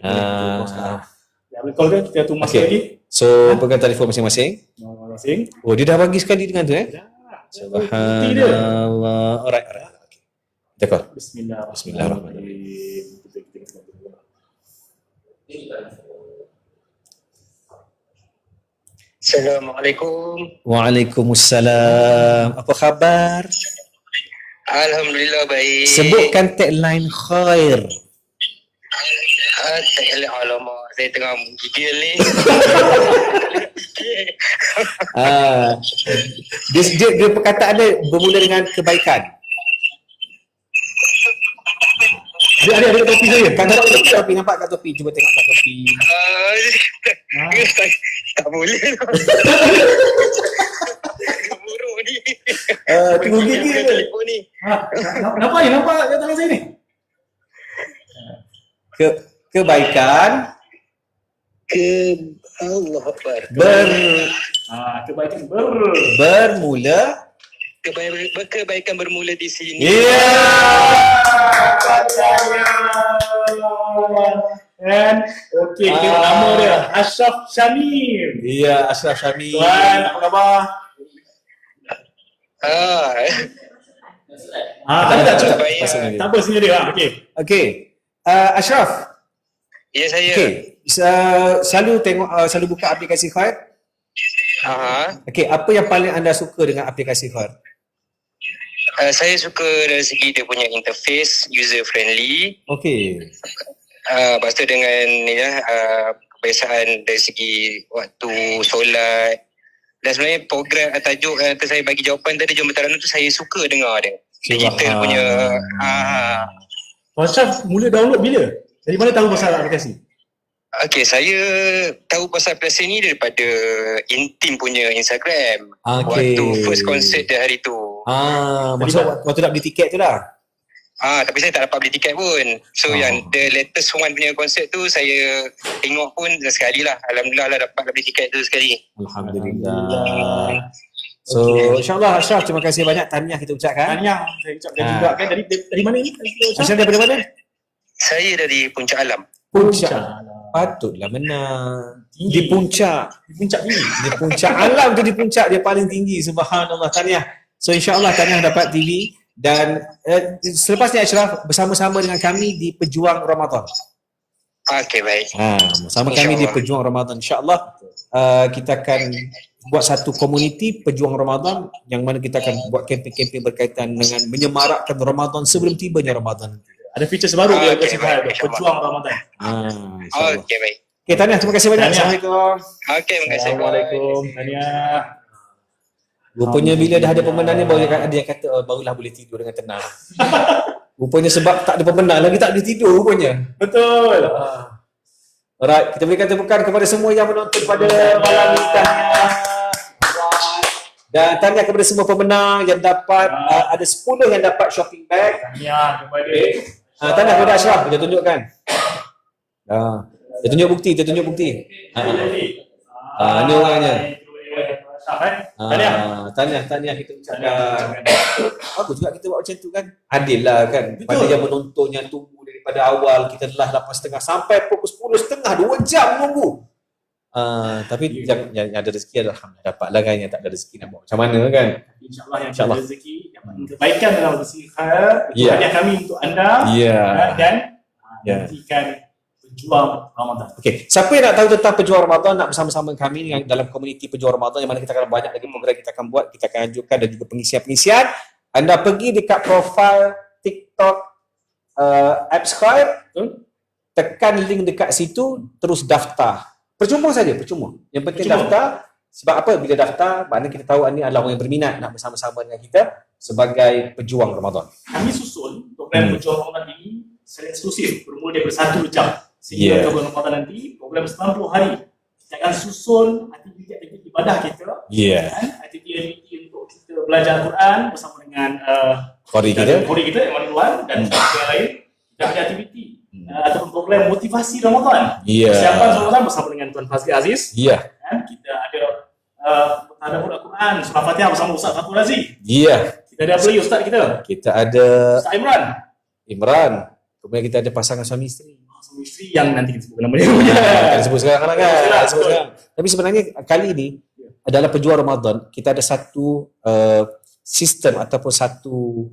Ya, boleh call ke? Kita tunggu masa lagi.
So, pegang telefon masing-masing. Oh, dia dah bagi sekali dengan tu Subhanallah. Alright. Okay. Kita call. Bismillahirrahmanirrahim.
Assalamualaikum.
Waalaikumsalam. Apa khabar?
Alhamdulillah baik.
Sebutkan tagline khair.
Tagline alamak, saya tengah gigil ni.
Dia perkataan dia bermula dengan kebaikan. Dia ada topi saya. Kan topi nampak kat topi. Cuba tengok kat topi.
Tak boleh. Buruk ni.
Tunggu gigi
telefon ni.
Nampak kat tangan saya ni.
Kebaikan.
Allah Akbar.
Kebaikan
bermula.
Kebaikan bermula di sini.
Dan okey, tengok nama dia Ashraf Syamim.
Ya, Ashraf Syamim.
Tuan, apa khabar? Tak apa sini dia.
Okey. Ashraf.
Ya, saya.
Okey. Selalu buka aplikasi Khair? Okey, apa yang paling anda suka dengan aplikasi Khair?
Saya suka dari segi dia punya interface, user friendly.
Okey.
Lepas tu dengan kebiasaan dari segi waktu solat, Dan sebenarnya program tajuk saya bagi jawapan tadi Jom Bertaranum tu saya suka dengar dia. Digital punya
Tuan Ashraf mula download bila? Dari mana tahu pasal aplikasi?
Okay, saya tahu pasal aplikasi ni daripada Intim punya Instagram.
Okay.
Waktu first concert dia hari tu.
Maksud waktu nak beli tiket tu lah.
Tapi saya tak dapat beli tiket pun. So yang the latest one punya konsert tu saya tengok pun sekali lah. Alhamdulillah lah dapat beli tiket tu sekali.
Alhamdulillah. So insyaAllah Ashraf, terima kasih banyak. Tahniah kita ucapkan.
Tahniah saya ucapkan juga kan. Dari mana ni?
Ashraf daripada mana?
Saya dari Puncak Alam.
Puncak. Patutlah menang. Di puncak.
Di puncak tinggi.
Di puncak alam tu, di puncak dia paling tinggi. Subhanallah. Tahniah. So insyaAllah tahniah dapat TV. Dan selepas ni Ashraf bersama-sama dengan kami di Pejuang Ramadan.
Okay, baik.
Bersama kami di Pejuang Ramadan. InsyaAllah kita akan buat satu komuniti Pejuang Ramadan yang mana kita akan buat kempen-kempen berkaitan dengan menyemarakkan Ramadan sebelum tibanya Ramadan.
Ada feature baru dia bersifat Pejuang Ramadan.
Okay, baik.
Okay, tahniah. Terima kasih banyak. Assalamualaikum.
Okay, terima kasih.
Assalamualaikum. Tahniah.
Rupanya bila dah ada pemenang ni baru ada yang kata barulah boleh tidur dengan tenang. Rupanya sebab tak ada pemenang lagi tak boleh tidur rupanya.
Betul.
Alright, kita berikan tepukan kepada semua yang menonton pada malam ni. Tahniah. Dan tahniah kepada semua pemenang yang dapat ada 10 yang dapat shopping bag.
Tahniah kepada
Tahniah kepada Ashraf, kita tunjukkan. Dia tunjuk bukti, ni orangnya. Tahniah kita ucapkan. Bagus juga kita buat macam tu kan. Adil lah kan. Pada yang menonton yang tunggu daripada awal, kita telah 8.30 sampai pukul 10.30, 2 jam menunggu. Tapi yang ada rezeki alhamdulillah dapat lah kan, yang tak ada rezeki nak buat macam mana kan.
InsyaAllah yang ada rezeki dapat kebaikan dalam rezeki hadiah kami untuk anda dan nantikan Pejuang Ramadan.
Okey, siapa yang nak tahu tentang Pejuang Ramadan, nak bersama-sama kami dalam komuniti Pejuang Ramadan yang mana kita akan banyak lagi program kita akan buat, kita akan ajukan dan juga pengisian-pengisian. Anda pergi dekat profil TikTok Subscribe, tekan link dekat situ, terus daftar. Percuma saja, percuma. Yang penting daftar. Sebab apa? Bila daftar, maknanya kita tahu ni adalah orang yang berminat nak bersama-sama dengan kita sebagai Pejuang Ramadan.
Kami susun program Pejuang Ramadan ini secara eksklusif, bermula daripada 1 jam sehingga bulan Ramadan nanti, program 90 hari. Kita akan susun aktiviti-aktiviti ibadah kita, aktiviti-aktiviti untuk kita belajar Al-Quran bersama dengan kori kita yang mana luar dan yang lain. Kita ada aktiviti ataupun program motivasi Ramadan. Persiapan Ramadan bersama dengan Tuan Fazli Aziz. Kita ada tadabbur Al-Quran, surah Fatihah bersama Ustaz Fatul Razi. Kita ada apa lagi Ustaz kita?
Kita ada
Ustaz
Imran. Kemudian kita ada pasangan suami isteri.
Suami isteri yang nanti kita sebut nama dia.
Kita sebut sekarang kan. Tapi sebenarnya kali ini adalah Pejuang Ramadan. Kita ada satu sistem ataupun satu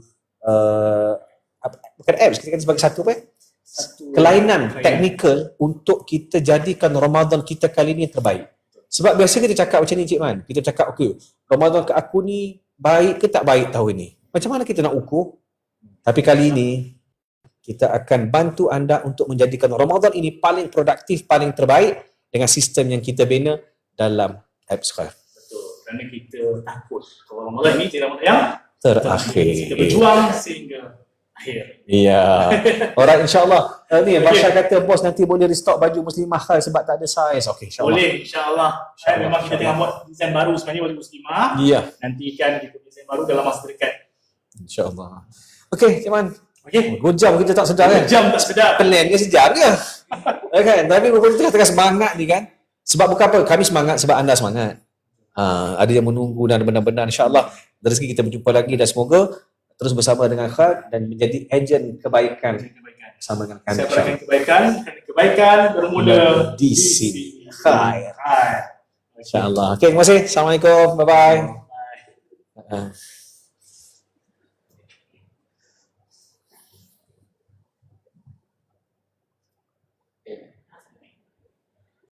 bukan apps, kita kata sebagai satu kelainan teknikal untuk kita jadikan Ramadan kita kali ini terbaik. Sebab biasa kita cakap macam ni Cik Man, kita cakap okey, Ramadan ke aku ni baik ke tak baik tahun ni, macam mana kita nak ukur? Tapi kali ini kita akan bantu anda untuk menjadikan Ramadan ini paling produktif, paling terbaik dengan sistem yang kita bina dalam Subscribe.
Betul, kerana kita takut kalau Ramadan ini jadi Ramadan yang
terakhir.
Kita berjuang sehingga akhir.
Alright, insyaAllah. Ni Basha kata bos nanti boleh restock baju muslimah khal sebab tak ada saiz. Okey, insyaAllah.
Boleh, insyaAllah. Memang kita tengah buat desain baru sebenarnya baju muslimah. Nantikan kita desain baru dalam masa dekat.
InsyaAllah. Okey, Cik Man. 2 jam kita tak sedar kan?
2 jam tak sedar.
Plan dia sejam je. Kan? Tapi rupanya kita tengah semangat ni kan. Sebab bukan apa, kami semangat sebab anda semangat. Ada yang menunggu dan benar-benar insyaAllah rezeki kita berjumpa lagi dan semoga terus bersama dengan Khad dan menjadi ejen kebaikan bersama dengan kami.
Kebaikan bermula
di sini. Khair. InsyaAllah. Okay, terima kasih. Assalamualaikum. Bye-bye.